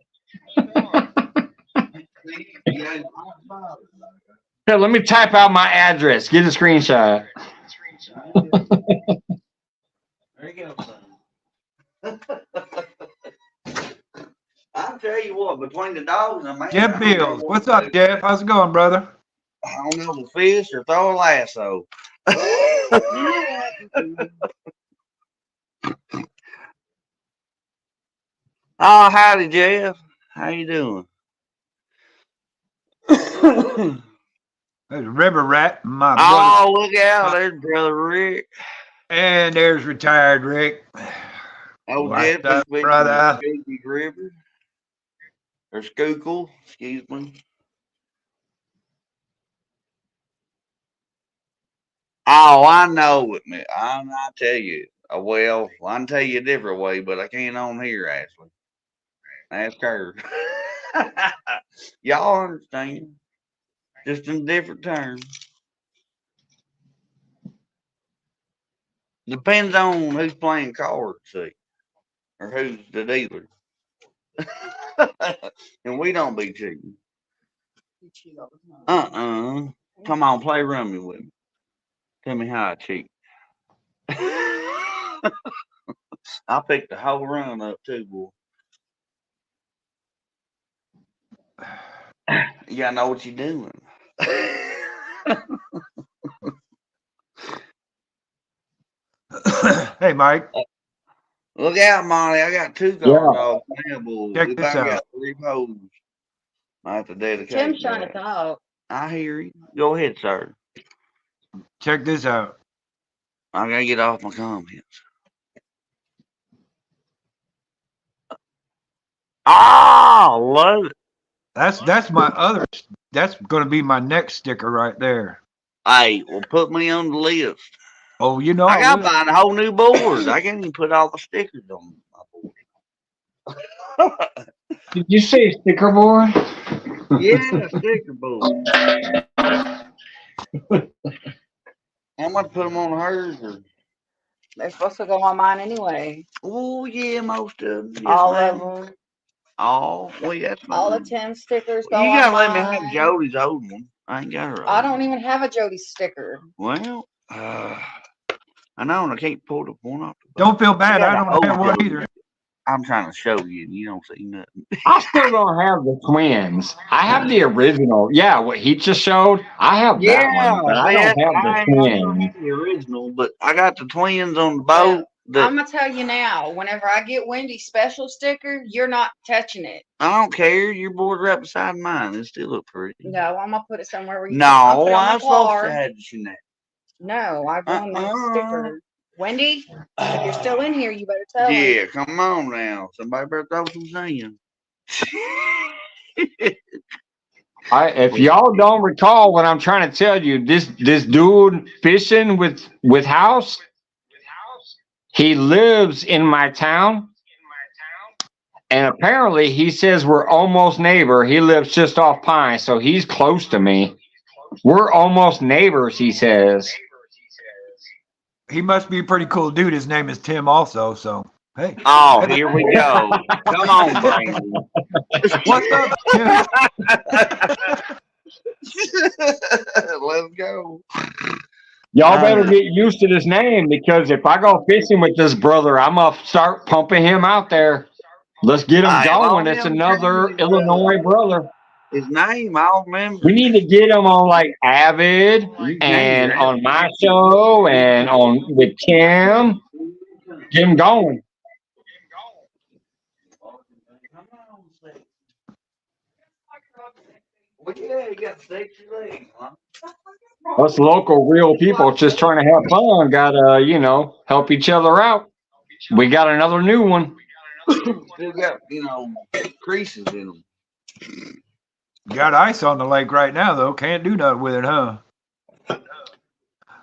Here, let me type out my address. Get a screenshot. There you go, son. I'll tell you what, between the dogs and man, Jeff Bills. What's up, Jeff? How's it going, brother? I don't know, the fish or throw a lasso. Oh, howdy, Jeff. How you doing? There's River Rat, my brother. Oh, look out. There's Brother Rick. And there's retired Rick. Oh, What's Jeff up, is brother? River. Or Schuylkill, excuse me. Oh, I know it, man. I tell you. Well, I can tell you a different way, but I can't on here, Ashley. Ask her. Y'all understand. Just in different terms. Depends on who's playing cards, see, or who's the dealer. And we don't be cheating. Come on, play rummy with me. Tell me how I cheat. I picked the whole run up too, boy. You gotta know what you're doing. Hey, Mike. Look out, Monty. I got 2 guard dogs now, boy. Check We this about out. got 3 hoes. I have to dedicate. Tim's trying to talk. I hear you. Go ahead, sir. Check this out. I gotta get off my comments. Oh, love it. That's my other. That's going to be my next sticker right there. Hey, well, put me on the list. Oh, you know I gotta will. find a whole new board. I can't even put all the stickers on my board. Did you say sticker board? Yeah, sticker board. I'm gonna put them on hers. Or... They're supposed to go on mine anyway. Oh yeah, most of them. Yes, All ma'am. of them. Oh, well, that's fine. All the Tim stickers go You on gotta let me mine. have Jody's old one. I ain't got her. I don't even have a Jody sticker. Well, I know, and I can't pull the one off. Don't feel bad. I don't have one either. I'm trying to show you, and you don't see nothing. I still don't have the twins. I have the original. Yeah, what he just showed. I have that one, but I don't have the twins. The original, but I got the twins on the boat. I'm gonna tell you now. Whenever I get Wendy's special sticker, you're not touching it. I don't care. Your board right beside mine. It still look pretty. No, I'm gonna put it somewhere where you. No, I'm supposed to have you that. No, I want that sticker. Wendy, if you're still in here, you better tell me. Yeah, come on now. Somebody better throw some sand. If y'all don't recall what I'm trying to tell you, this dude fishing with house, he lives in my town, and apparently he says we're almost neighbor. He lives just off Pine, so he's close to me. We're almost neighbors, he says. He must be a pretty cool dude. His name is Tim also, so hey. Oh, here we go. Come on, Brandon. What's up, Tim? Let's go. Y'all better get used to this name, because if I go fishing with this brother, I'm going to start pumping him out there. Let's get him going. It's another Illinois brother. His name, I'll remember. We need to get him on like Avid and on my show and on with Kim. Get him going. Well, yeah, you got sexy legs, huh? Us local real people just trying to have fun. Gotta, you know, help each other out. We got another new one. Still got, you know, creases in them. Got ice on the lake right now, though. Can't do nothing with it, huh?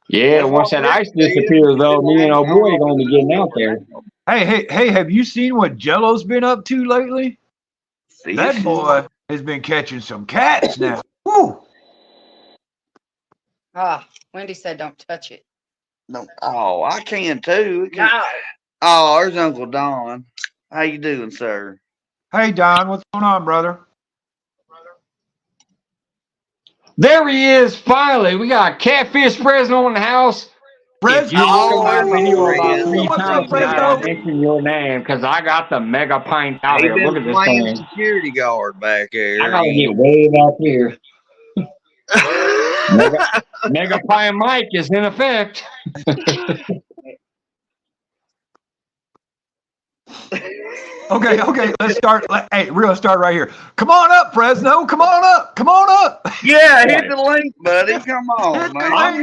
Yeah, once that ice disappears, though, me and old boy gonna be getting out there. Hey, have you seen what Jello's been up to lately? That boy has been catching some cats now. Woo! Ah, Wendy said don't touch it. No, oh, I can too. No. Oh, there's Uncle Don. How you doing, sir? Hey, Don, what's going on, brother? There he is, finally. We got Catfish Fresno in the house. If you look at my video about 3 times tonight, I mentioned your name because I got the mega pint out here. Look at this thing. Security guard back there. I gotta get way back here. Mega pint Mike is in effect. Okay, let's start. Hey, we're gonna start right here. Come on up, Fresno. Come on up. Yeah, hit the link, buddy. Come on, man. I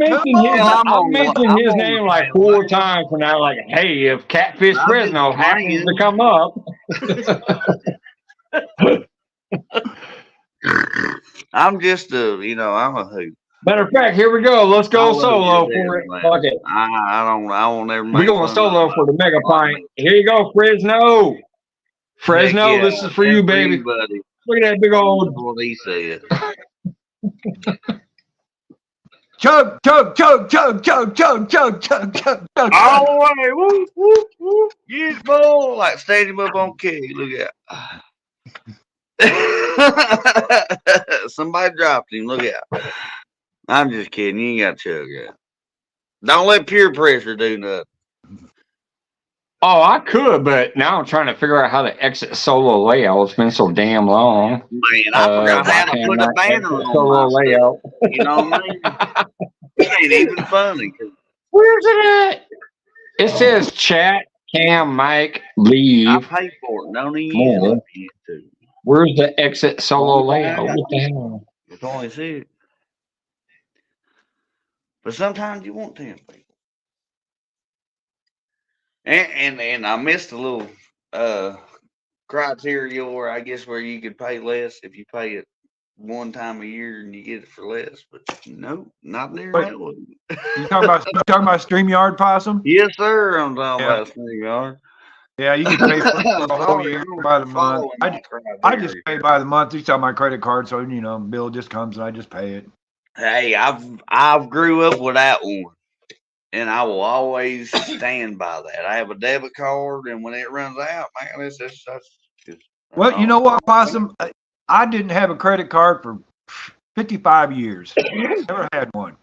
mentioned his name like 4 times when I was like, hey, if Catfish Fresno happens to come up. I'm just I'm a hoot. Matter of fact, here we go. Let's go solo for it. Fuck it. I won't ever make We're going solo for the mega pint. Here you go, Fresno. Fresno, this is for you, baby. Buddy. Look at that big old. What he said. Chug. All the way. Woo, woo, woo. Get bull. Like standing up on keg. Look at somebody dropped him. Look out. I'm just kidding. You ain't got to chug it. Don't let peer pressure do nothing. Oh, I could, but now I'm trying to figure out how to exit solo layout. It's been so damn long. Man, I forgot how to put a banner on solo layout. You know what I mean? It ain't even funny. Where's it at? It says chat, cam, mic, leave. I pay for it. Don't even use it. Where's the exit solo layout? What the hell? It's only it. But sometimes you want 10 people. And I missed a little criteria where you could pay less if you pay it one time a year and you get it for less. But no, not there. That one. You talking about StreamYard, Possum? Yes, sir. I'm talking about StreamYard. Yeah, you can pay for the whole year by the month. I just pay by the month. Each on my credit card, so bill just comes and I just pay it. Hey, I've grew up with that one, and I will always stand by that. I have a debit card, and when it runs out, man, that's just. Well, you know what, Possum? I didn't have a credit card for 55 years. Never had one.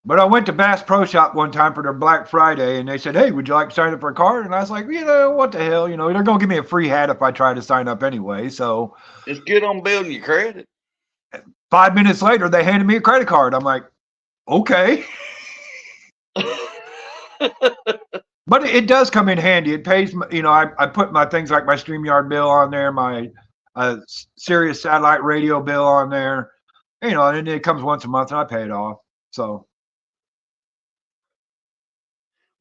But I went to Bass Pro Shop one time for their Black Friday, and they said, hey, would you like to sign up for a card? And I was like, what the hell? They're going to give me a free hat if I try to sign up anyway. So it's good on building your credit. 5 minutes later, they handed me a credit card. I'm like, okay. But it does come in handy. It pays, I put my things like my StreamYard bill on there, my Sirius satellite radio bill on there, and it comes once a month and I pay it off. So.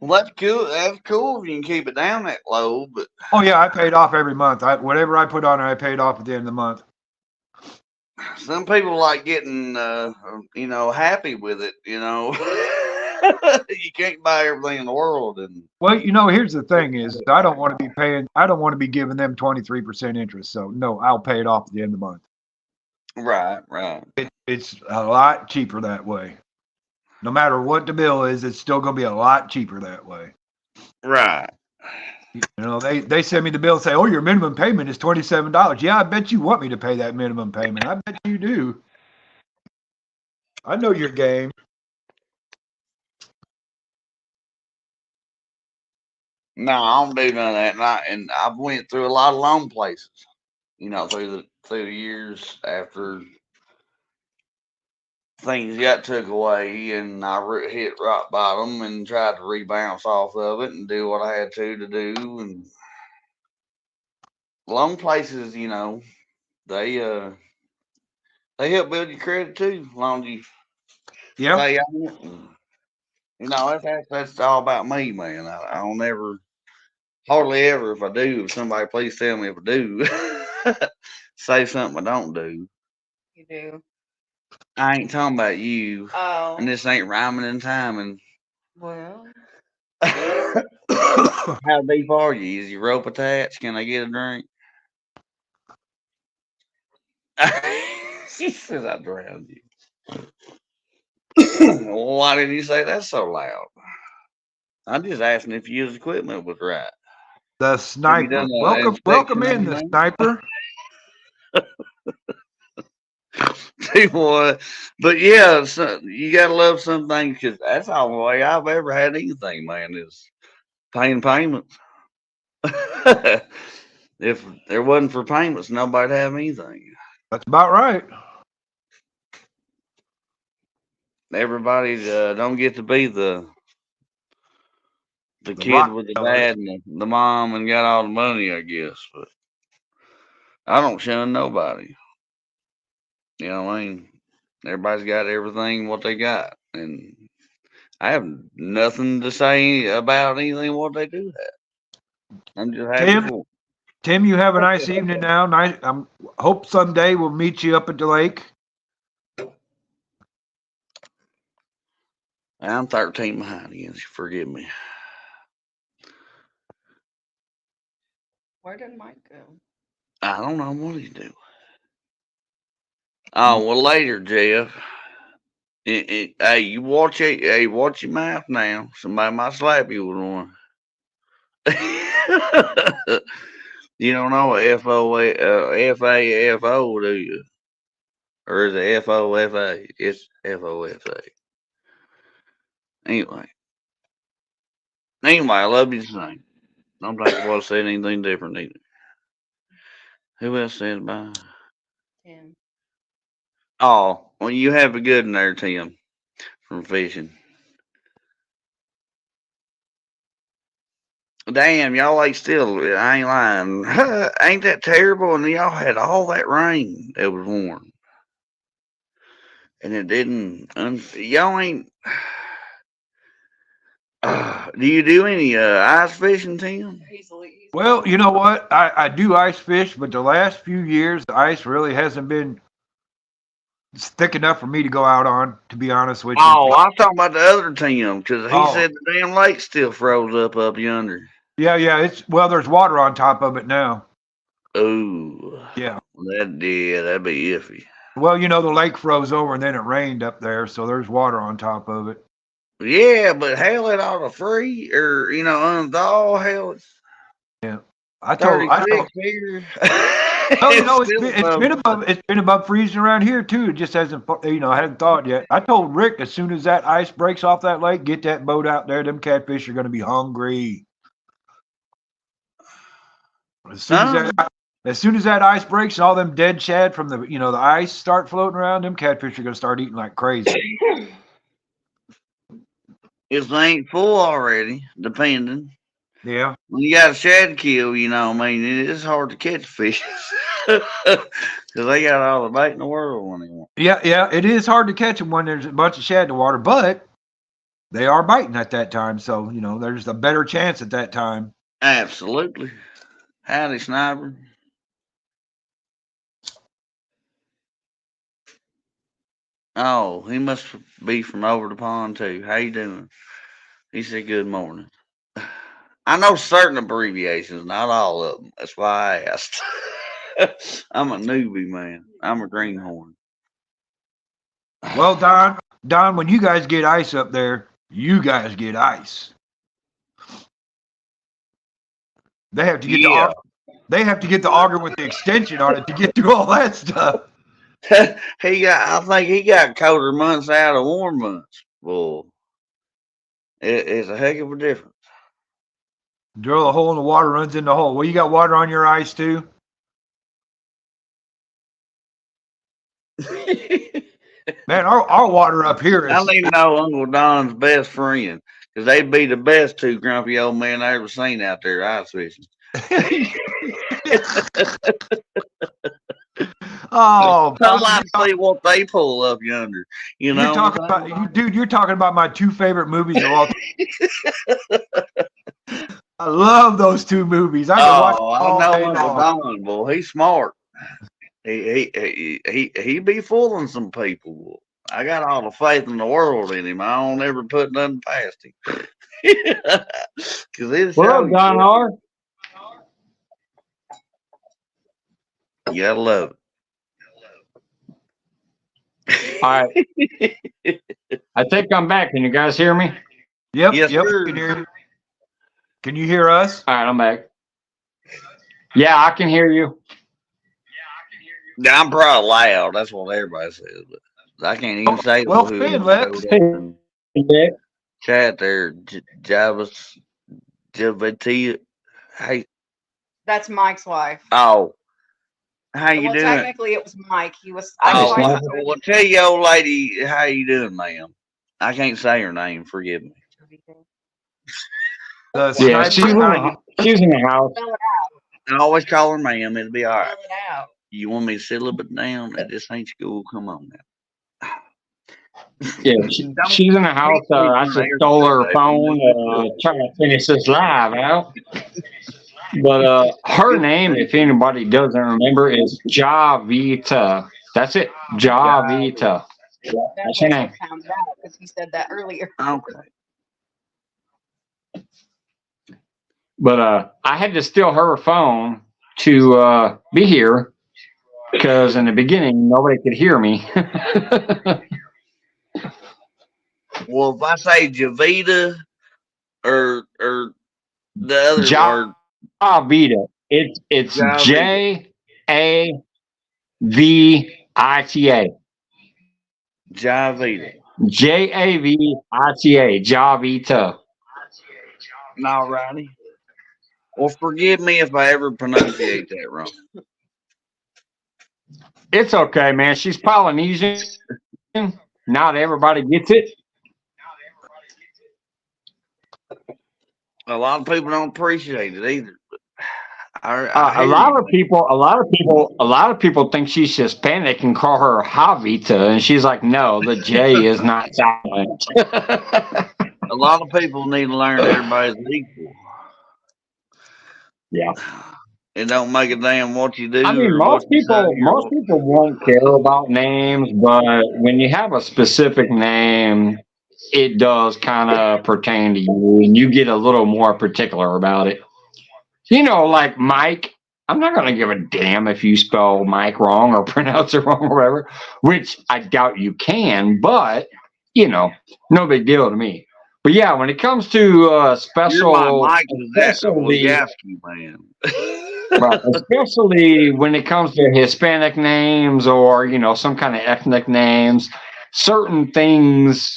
Well, that's cool. That's cool if you can keep it down that low. But oh yeah, I paid off every month. Whatever I put on it, I paid off at the end of the month. Some people like getting, happy with it. You can't buy everything in the world. And well, here's the thing: is I don't want to be giving them 23% interest. So no, I'll pay it off at the end of the month. Right, right. It's a lot cheaper that way. No matter what the bill is, it's still going to be a lot cheaper that way. Right. You know, they send me the bill and say, oh, your minimum payment is $27. Yeah, I bet you want me to pay that minimum payment. I bet you do. I know your game. No, I don't do none of that. And I've went through a lot of loan places, you know, through the years after things got took away, and I hit rock bottom and tried to rebound off of it and do what I had to do. And loan places, you know, they help build your credit too, as long as you Yeah. stay on it. And, you know, that's all about me, man. I don't ever, hardly ever, if I do, if somebody please tell me if I do, say something I don't do. You do. I ain't talking about you, Oh. and this ain't rhyming and timing. Well. How deep are you? Is your rope attached? Can I get a drink? She says I drowned you. Well, why didn't you say that so loud? I'm just asking if your equipment was right. The sniper. Welcome in the sniper. Boy, but yeah, so you gotta love some things, because that's the only way I've ever had anything, man, is paying payments. If there wasn't for payments, nobody'd have anything. That's about right. Everybody don't get to be the kid rock with the fellas. dad and the mom and got all the money, I guess. But I don't shun nobody. You know what I mean? Everybody's got everything what they got, and I have nothing to say about anything what they do have. I'm just happy for 'em. Tim, you have a nice evening now. Nice. Hope someday we'll meet you up at the lake. I'm 13 behind again. Forgive me. Where did Mike go? I don't know what he do. Oh well, later, Jeff. Hey, you watch it. Hey, watch your mouth now. Somebody might slap you with one. You don't know what FAFO, do you? Or is it FOFA? It's FOFA. Anyway, I love you the same. I don't think I want to say anything different either. Who else said bye? Tim. Oh, well, you have a good one there, Tim, from fishing. Damn, y'all ain't still, I ain't lying. Ain't that terrible? And y'all had all that rain that was warm. And it didn't, y'all ain't, do you do any ice fishing, Tim? Well, you know what? I do ice fish, but the last few years, the ice really hasn't been thick enough for me to go out on, to be honest with you. Oh, I'm talking about the other Tim, because he said the damn lake still froze up yonder. Yeah. There's water on top of it now. Oh. Yeah. That'd be iffy. Well, you know, the lake froze over and then it rained up there, so there's water on top of it. Yeah, but hell, it ought to free or unthaw. Hell, yeah. I told here. No, it's been above freezing around here too. It just hasn't hadn't thawed yet. I told Rick, as soon as that ice breaks off that lake, get that boat out there. Them catfish are going to be hungry. As soon as that ice breaks and all them dead shad from the the ice start floating around, them catfish are going to start eating like crazy. If they ain't full already, depending. Yeah. When you got a shad kill, I mean, it's hard to catch fish because they got all the bait in the world when they want. Yeah, it is hard to catch them when there's a bunch of shad in the water, but they are biting at that time, so there's a better chance at that time. Absolutely. Howdy, sniper. Oh, he must be from over the pond too. How you doing? He said good morning. I know certain abbreviations, not all of them. That's why I asked. I'm a newbie, man. I'm a greenhorn. Well, Don, when you guys get ice up there, you guys get ice. They have to get they have to get the auger with the extension on it to get through all that stuff. I think he got colder months out of warm months. Well, it's a heck of a difference. Drill a hole in the water, runs in the hole. Well, you got water on your ice too? Man, our water up here is. I don't even know Uncle Don's best friend because they'd be the best two grumpy old men I ever seen out there ice fishing. Oh, I'd like to see what they pull up yonder. You know, you're talking about my two favorite movies of all time. I love those two movies. I can watch all I day know long. Uncle Don, boy. He's smart. He be fooling some people. I got all the faith in the world in him. I don't ever put nothing past him. Well, Don R. You gotta love All right. I think I'm back. Can you guys hear me? Yep, Yes, yep. sir. Can you hear you? Can you hear us? All right, I'm back. Yeah, I can hear you. I'm probably loud. That's what everybody says, but I can't even say well, who Finn it left. is. Hey, Chat there, Javati. Hey, That's Mike's wife. oh, how you Well, doing? technically, it was Mike. He was. Oh, Mike. well, tell your old lady how you doing, ma'am. I can't say her name. Forgive me. The Yeah, sniper. she's in the house. I always call her ma'am. It'll be all right. Spell it out. You want me to sit a little bit down? This ain't school. Come on now. Yeah, she's in the house. I just stole her phone, trying to finish this live out. But her name, if anybody doesn't remember, is Javita. That's it, Javita. That's her name. I found out because he said that earlier. Okay. But I had to steal her phone to be here because in the beginning nobody could hear me. Well, if I say Javita or the other word, Javita. It's Javita. Javita. Javita. Javita. Javita. Alrighty. Well, forgive me if I ever pronunciate that wrong. It's okay, man. She's Polynesian. Not everybody gets it. A lot of people don't appreciate it either. A lot of people think she's Hispanic and call her Javita, and she's like, no, the J is not silent. A lot of people need to learn everybody's equal. Yeah. It don't make a damn what you do. I mean, most people won't care about names, but when you have a specific name, it does kind of pertain to you, and you get a little more particular about it. You know, like Mike, I'm not going to give a damn if you spell Mike wrong or pronounce it wrong or whatever, which I doubt you can, but, you know, no big deal to me. But yeah, when it comes to special, Mike especially, man. right, especially when it comes to Hispanic names or, you know, some kind of ethnic names, certain things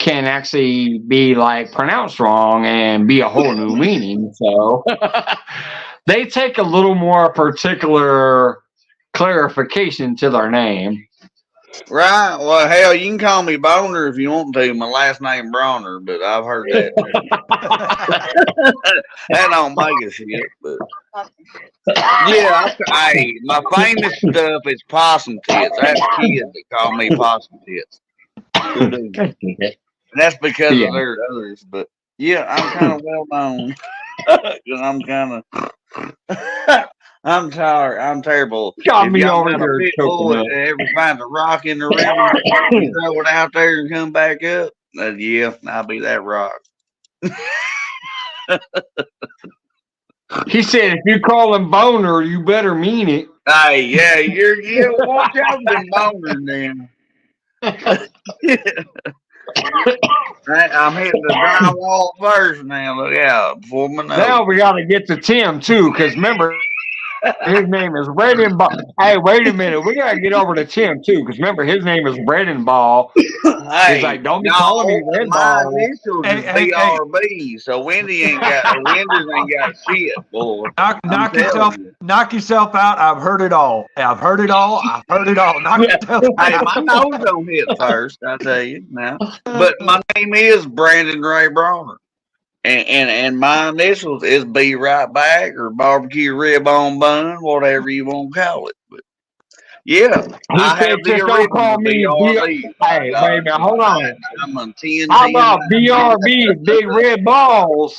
can actually be like pronounced wrong and be a whole new meaning. So they take a little more particular clarification to their name. Right. Well, hell, you can call me Boner if you want to. My last name Bronner, but I've heard that. That don't make a shit. But yeah, my famous stuff is possum tits. I have kids that call me possum tits. That's because of their others. But yeah, I'm kind of well known because I'm kind of. I'm tired. I'm terrible. Got me over here choking up. Ever find a rock in the river, you throw it out there and come back up. Yeah, I'll be that rock. He said, if you call him Boner, you better mean it. Hey, yeah, you watch out for them boners then. I'm hitting the drywall first now. Look out before my nose. Now we got to get to Tim, too, because remember, his name is Red and Ball. Hey, wait a minute. We got to get over to Tim, too, because remember, his name is Red and Ball. He's like, don't be calling me Red my Ball. initials is BRB, so Wendy's ain't got shit, boy. Knock yourself out. I've heard it all. Knock yourself Hey, out. my nose don't hit first, I tell you now. But my name is Brandon Ray Bronner. And my initials is B right back or barbecue rib on bun, whatever you want to call it. But yeah, I have the just don't call me BRB. Hey, wait a minute, hold on. I'm on 10. How about BRB, Big Red Balls?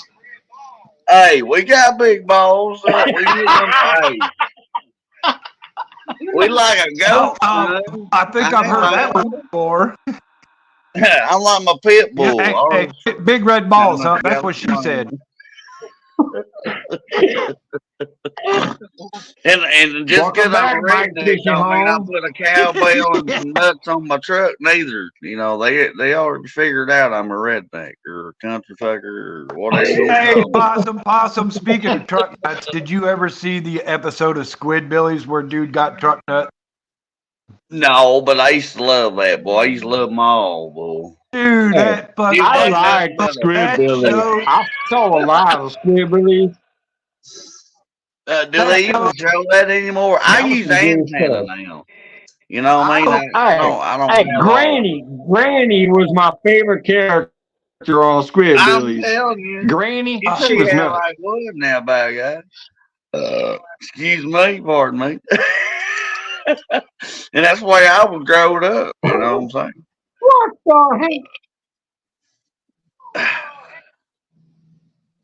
Hey, we got big balls. We like a goat. I think I've heard that one before. I'm like my pit bull. Hey, big red balls, huh? That's what she said. And just because I'm a redneck don't mean I put a cowbell and some nuts on my truck neither. You know, they already figured out I'm a redneck or a country fucker or whatever. Hey, possum. Speaking of truck nuts, did you ever see the episode of Squidbillies where dude got truck nut? No, but I used to love that, boy. I used to love them all, boy. Dude, that fucking I like Squidbillies. I saw a lot of Squidbillies. Do they even show that anymore? I use antenna now. You know what I mean? I don't. Hey, Granny was my favorite character on Squidbillies. I'm telling you, Granny, you she see was how nuts. I was now, by God. Excuse me, pardon me. And that's the way I was growing up. You know what I'm saying? What the heck?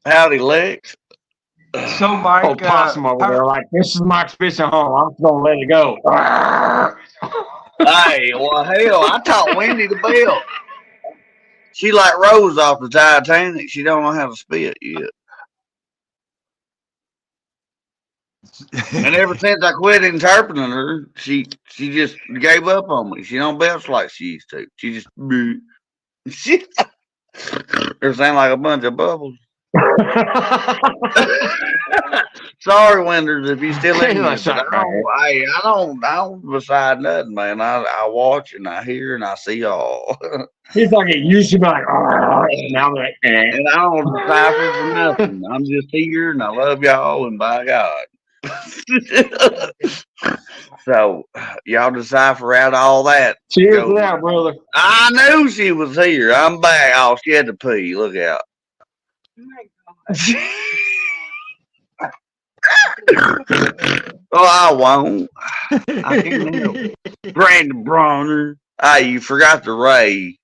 Howdy, Lex. So, Mike, Oh, possum over there, like, this is Mike's fishing home. I'm just gonna let it go. Hey, well, hell, I taught Wendy the belt. She like Rose off the Titanic. She don't know how to spit yet. And ever since I quit interpreting her, she just gave up on me. She don't belch like she used to. She just her sound like a bunch of bubbles. Sorry, Wenders, if you still in here. I don't decide nothing, man. I watch and I hear and I see all. He's like, it used to be like, now like, and I don't decipher for nothing. I'm just here and I love y'all and by God. So y'all decipher out all that. Cheers to that, brother. I knew she was here. I'm back. Oh, she had to pee. Look out. Oh my God. Oh, I won't. I can't help. Brandon Bronner. Hey, you forgot the Ray.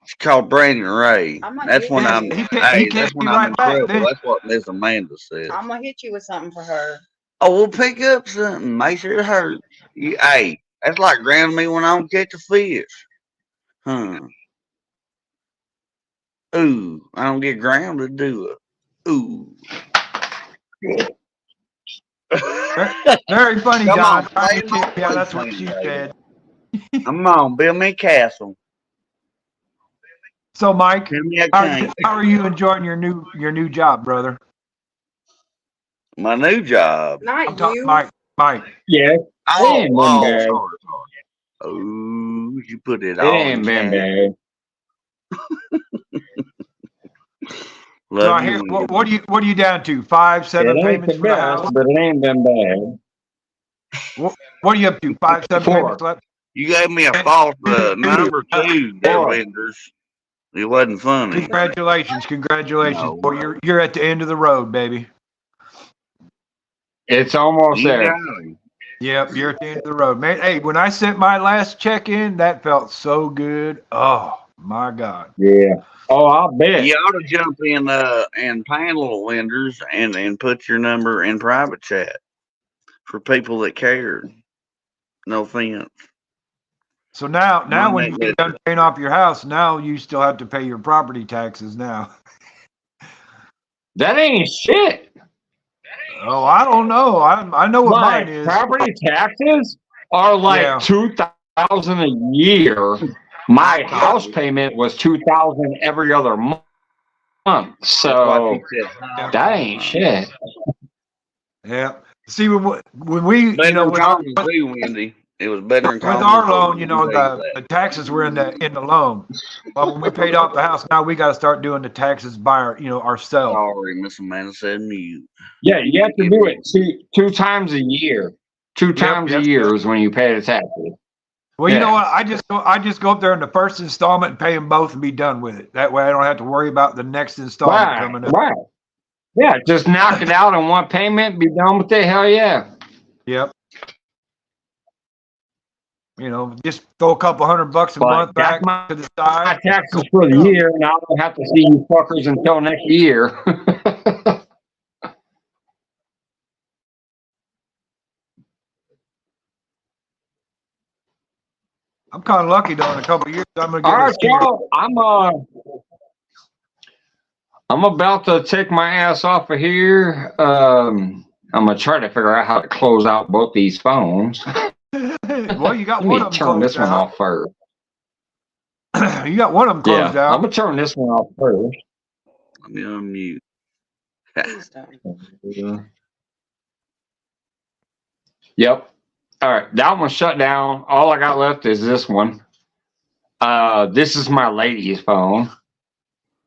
It's called Brandon Ray. That's when I'm. That's when I'm in trouble. That's what Miss Amanda said. I'm gonna hit you with something for her. Oh, we'll pick up something. Make sure it hurts. Hey, that's like grounding me when I don't catch a fish. Ooh, I don't get grounded, do it. Ooh. Very funny, Come John. on, Yeah, that's what she said. Come on, build me a castle. So, Mike, how are you enjoying your new job, brother? My new job. Not you, Mike. Yeah. Sorry. Oh, you put it all. It ain't been bad. So I hear, what are you down to? 5, 7 payments for the house? But it ain't been bad. What are you up to? 5, 7 payments left? You gave me a false number 2, Wenders. It wasn't funny. Congratulations. No. Boy, you're at the end of the road, baby. It's almost there. Yep, you're at the end of the road, man. Hey, when I sent my last check in, that felt so good. Oh my God. Yeah. Oh, I'll bet. You ought to jump in and panel Wenders and put your number in private chat for people that care. No offense. So now when you get done paying off your house, now you still have to pay your property taxes now. That ain't shit. Oh, I don't know. I know what My mine is. property taxes are like Yeah. $2,000 a year. My house payment was $2,000 every other month. So that ain't shit. Yeah. See, when we, Better you know, than with common too, Wendy. It was better than with common. our loan, you know, the taxes were in the loan. But when we paid off the house, now we got to start doing the taxes by ourselves. Sorry, Miss Amanda said mute. Yeah, you have to do it two times a year. Two times a year is when you pay the taxes. Well, you know what? I just go up there in the first installment and pay them both and be done with it. That way, I don't have to worry about the next installment coming up. Right. Yeah, just knock it out in one payment, be done with it. Hell yeah. Yep. You know, just throw a couple $100 a month back to the side. My taxes for the year, and I don't have to see you fuckers until next year. I'm kind of lucky though. In a couple of years, I'm gonna get All right, y'all. I'm about to take my ass off of here. I'm gonna try to figure out how to close out both these phones. Well, you got Let one me of them turn closed this one out. off first. You got one of them closed Yeah, out. I'm gonna turn this one off first. Let me unmute. Yep. All right, that one's shut down. All I got left is this one. This is my lady's phone.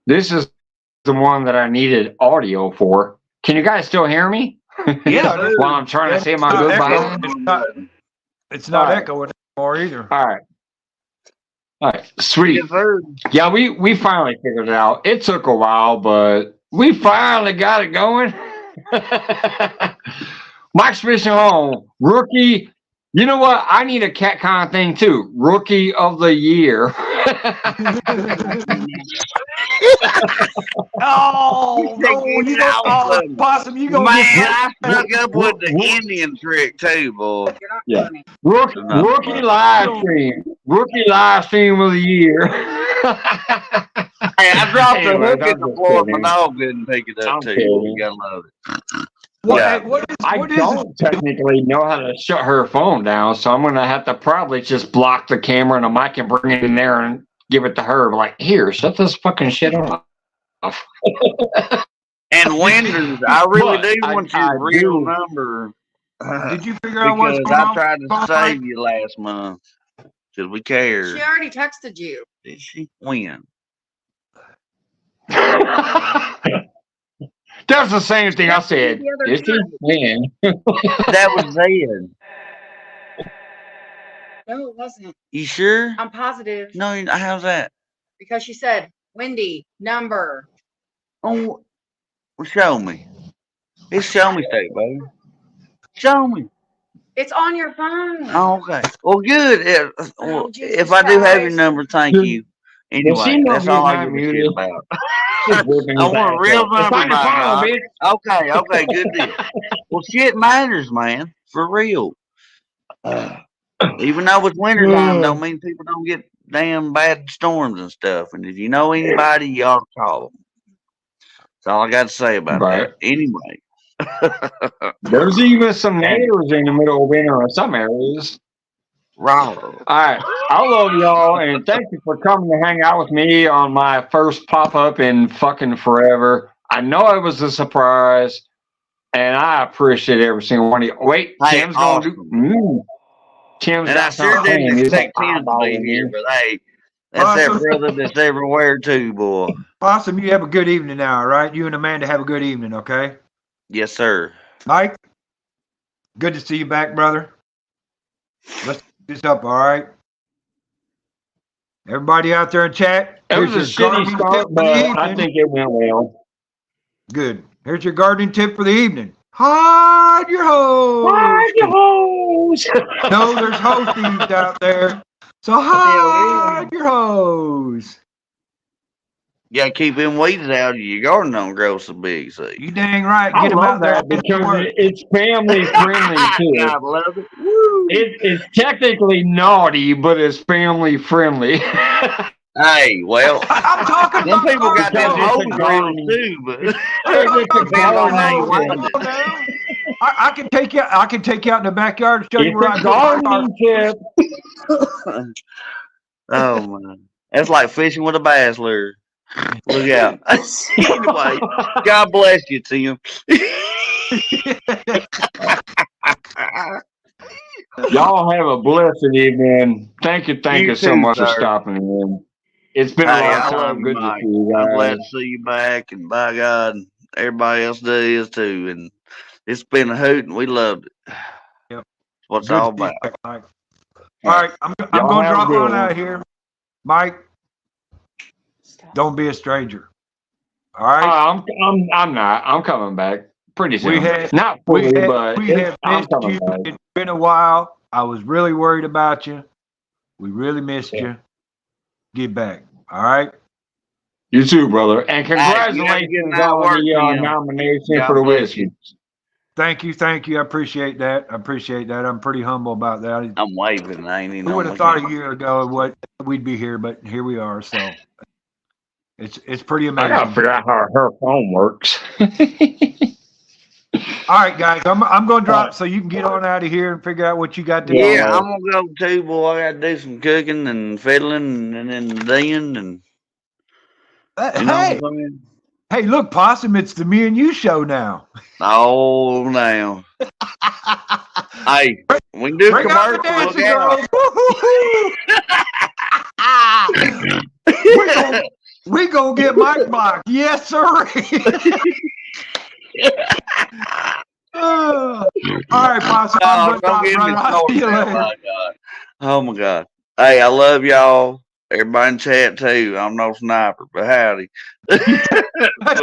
This is the one that I needed audio for. Can you guys still hear me? Yeah. While I'm trying to say my goodbye. It's not echoing anymore either. All right, sweet. Yeah, we finally figured it out. It took a while, but we finally got it going. Mike's Fishing Home, rookie. You know what? I need a cat kind of thing too. Rookie of the year. Oh, no, you don't. Possum, you gonna I stuck up with the Indian trick too, boy. Yeah. Rookie live stream. Rookie live stream of the year. Hey, I dropped the hook I'm in the just floor. kidding. My dog didn't pick it up too. You gotta love it. I don't technically know how to shut her phone down, so I'm gonna have to probably just block the camera and the mic and bring it in there and give it to her. Like, here, shut this fucking shit off. And Wenders, I really do want your real number. Did you figure out what's Because going on? I tried to save you last month because we cared. She already texted you. Did she? When? That's the same thing I said. Is he? Man. That was then. No, it wasn't. You sure? I'm positive. No, how's that? Because she said, Wendy, number. Oh, well, show me. It's show me state, baby. Show me. It's on your phone. Oh, okay. Well, good. Oh, Jesus if I do have your Christ. number, thank you. Anyway, that's all I give a shit about. I want a real number, my God. Okay, good deal. Well, shit matters, man. For real. Even though it's wintertime, don't mean people don't get damn bad storms and stuff. And if you know anybody, you ought to call them. That's all I got to say about that. Anyway. There's even some neighbors in the middle of winter in some areas. Right. All right. I love y'all, and thank you for coming to hang out with me on my first pop-up in fucking forever. I know it was a surprise, and I appreciate every single one of you. Wait, hey, Tim's awesome. going to do... Tim's and I sure didn't expect Tim to be here, but hey, that's that brother that's everywhere too, boy. Possum, you have a good evening now, all right? You and Amanda have a good evening, okay? Yes, sir. Mike, good to see you back, brother. Let's do this up, all right? Everybody out there in chat. It was a shitty start, but I think it went well. Good. Here's your gardening tip for the evening. Hide your hose. Hide your hose. No, there's hose thieves out there. So hide your hose. You gotta keep them weeds out of your garden, don't grow so big. See, you dang right. Get them out there because it's family friendly too. I love it. It's technically naughty, but it's family friendly. Hey, well, I'm talking them about people got them it's a hose garden. too, but It's a depends on how you garden. wind it. I can take you. I can take you out in the backyard and show you It's where I a go. gardening tip. Oh man, that's like fishing with a bass lure. Look out. Anyway, God bless you, Tim. Y'all have a blessed evening. Thank you You so too, much for sir. stopping in. It's been a Hey, long I love time. you, Good to Mike. see you I'm glad guys. to see you back, and by God, everybody else does too. And it's been a hoot, and we loved it. Yep. What's Good all to see you about. back, Mike. All right, I'm Y'all going to have a drop good on one. out of here. Mike, Stop. don't be a stranger. All right. I'm not. I'm coming back pretty soon. We had Not we fully, had but we have I'm missed coming you. back. It's been a while. I was really worried about you. We really missed you. Get back. All right. You too, brother. And Hey, you have a good congratulations night at on work, the Tim. nomination God for the bless you. whiskey. Thank you. I appreciate that. I'm pretty humble about that. I'm waving. I ain't even We on would my have thought a camera. year ago what we'd be here, but here we are. So it's pretty I gotta amazing. figure out how her phone works. All right, guys, I'm going to drop so you can get on out of here and figure out what you got to do. Yeah, I'm gonna go too, boy. I gotta do some cooking and fiddling and then then and you know Hey, what I'm saying? hey, look, Possum, it's the Me and You show now. Oh, now. Hey, we can do Bring out the commercial. Look dancing out. girls. we gonna get Mike blocked. Yes, sir. All right, Possum. Oh, I'm don't gonna get drop, me brother. I'll see you started. Oh later. my God. Oh my God. Hey, I love y'all. Everybody in chat too. I'm no sniper, but howdy.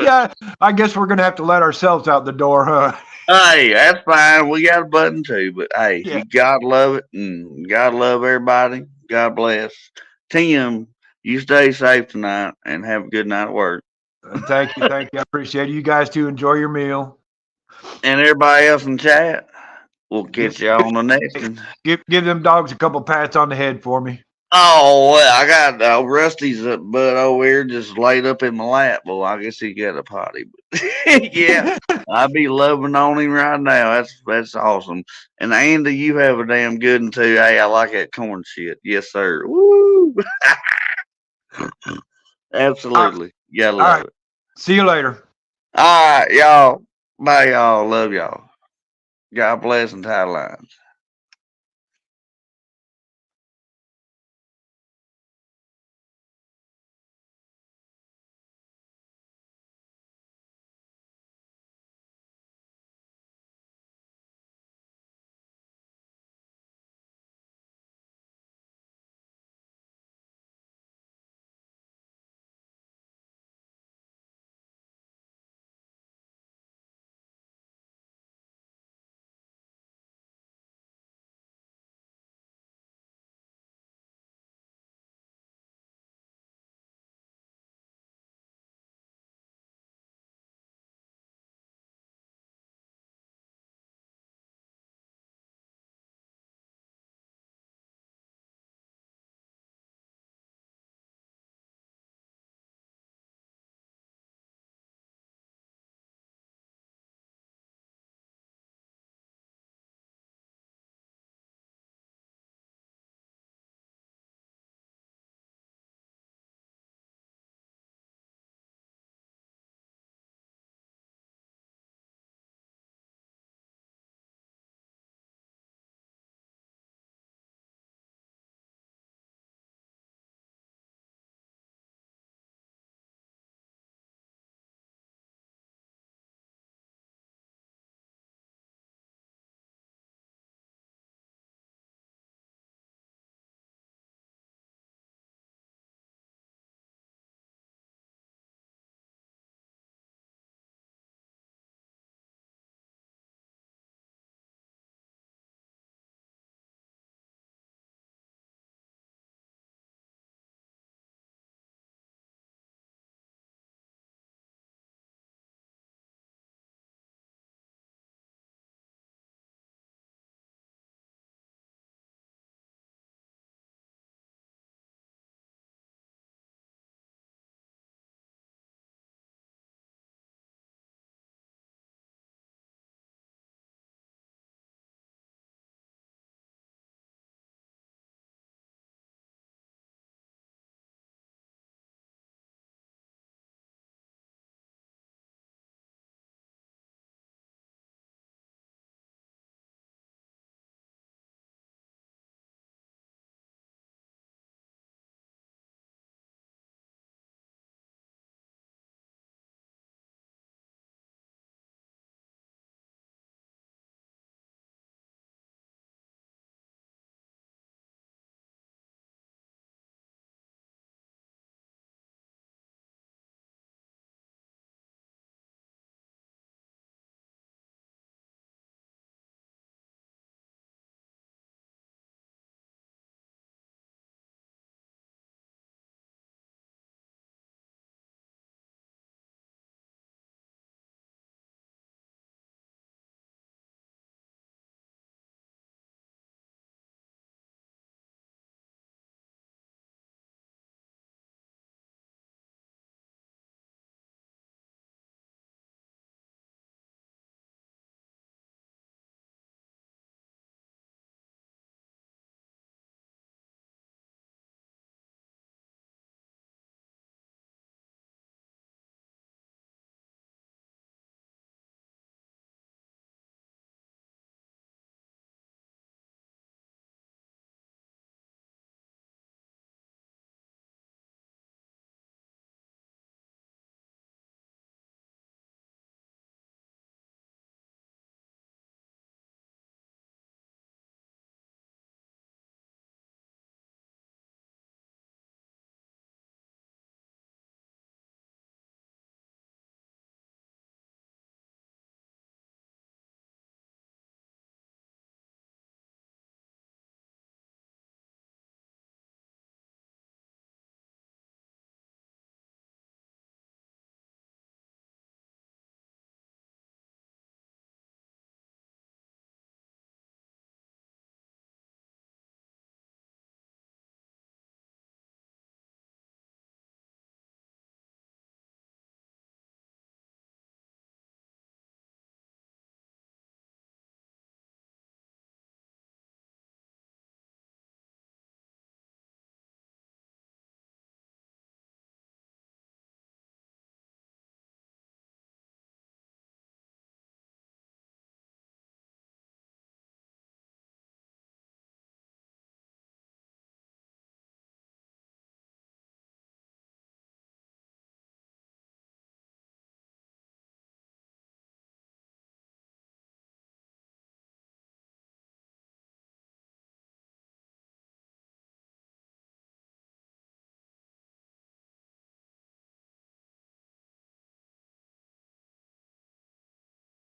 Yeah, I guess we're gonna have to let ourselves out the door, huh? Hey, that's fine. We got a button too, but hey, Yeah. you gotta love it and gotta love everybody. God bless. Tim, you stay safe tonight and have a good night at work. Thank you. I appreciate it. You guys too. Enjoy your meal. And everybody else in chat, we'll catch you on the next one. Give them dogs a couple pats on the head for me. Oh, well, I got Rusty's butt over here just laid up in my lap. Well, I guess he got a potty. But yeah, I'd be loving on him right now. That's awesome. And Andy, you have a damn good one too. Hey, I like that corn shit. Yes, sir. Woo! Absolutely. You gotta All love right. it. See you later. All right, y'all. Bye, y'all. Love y'all. God bless and tight lines.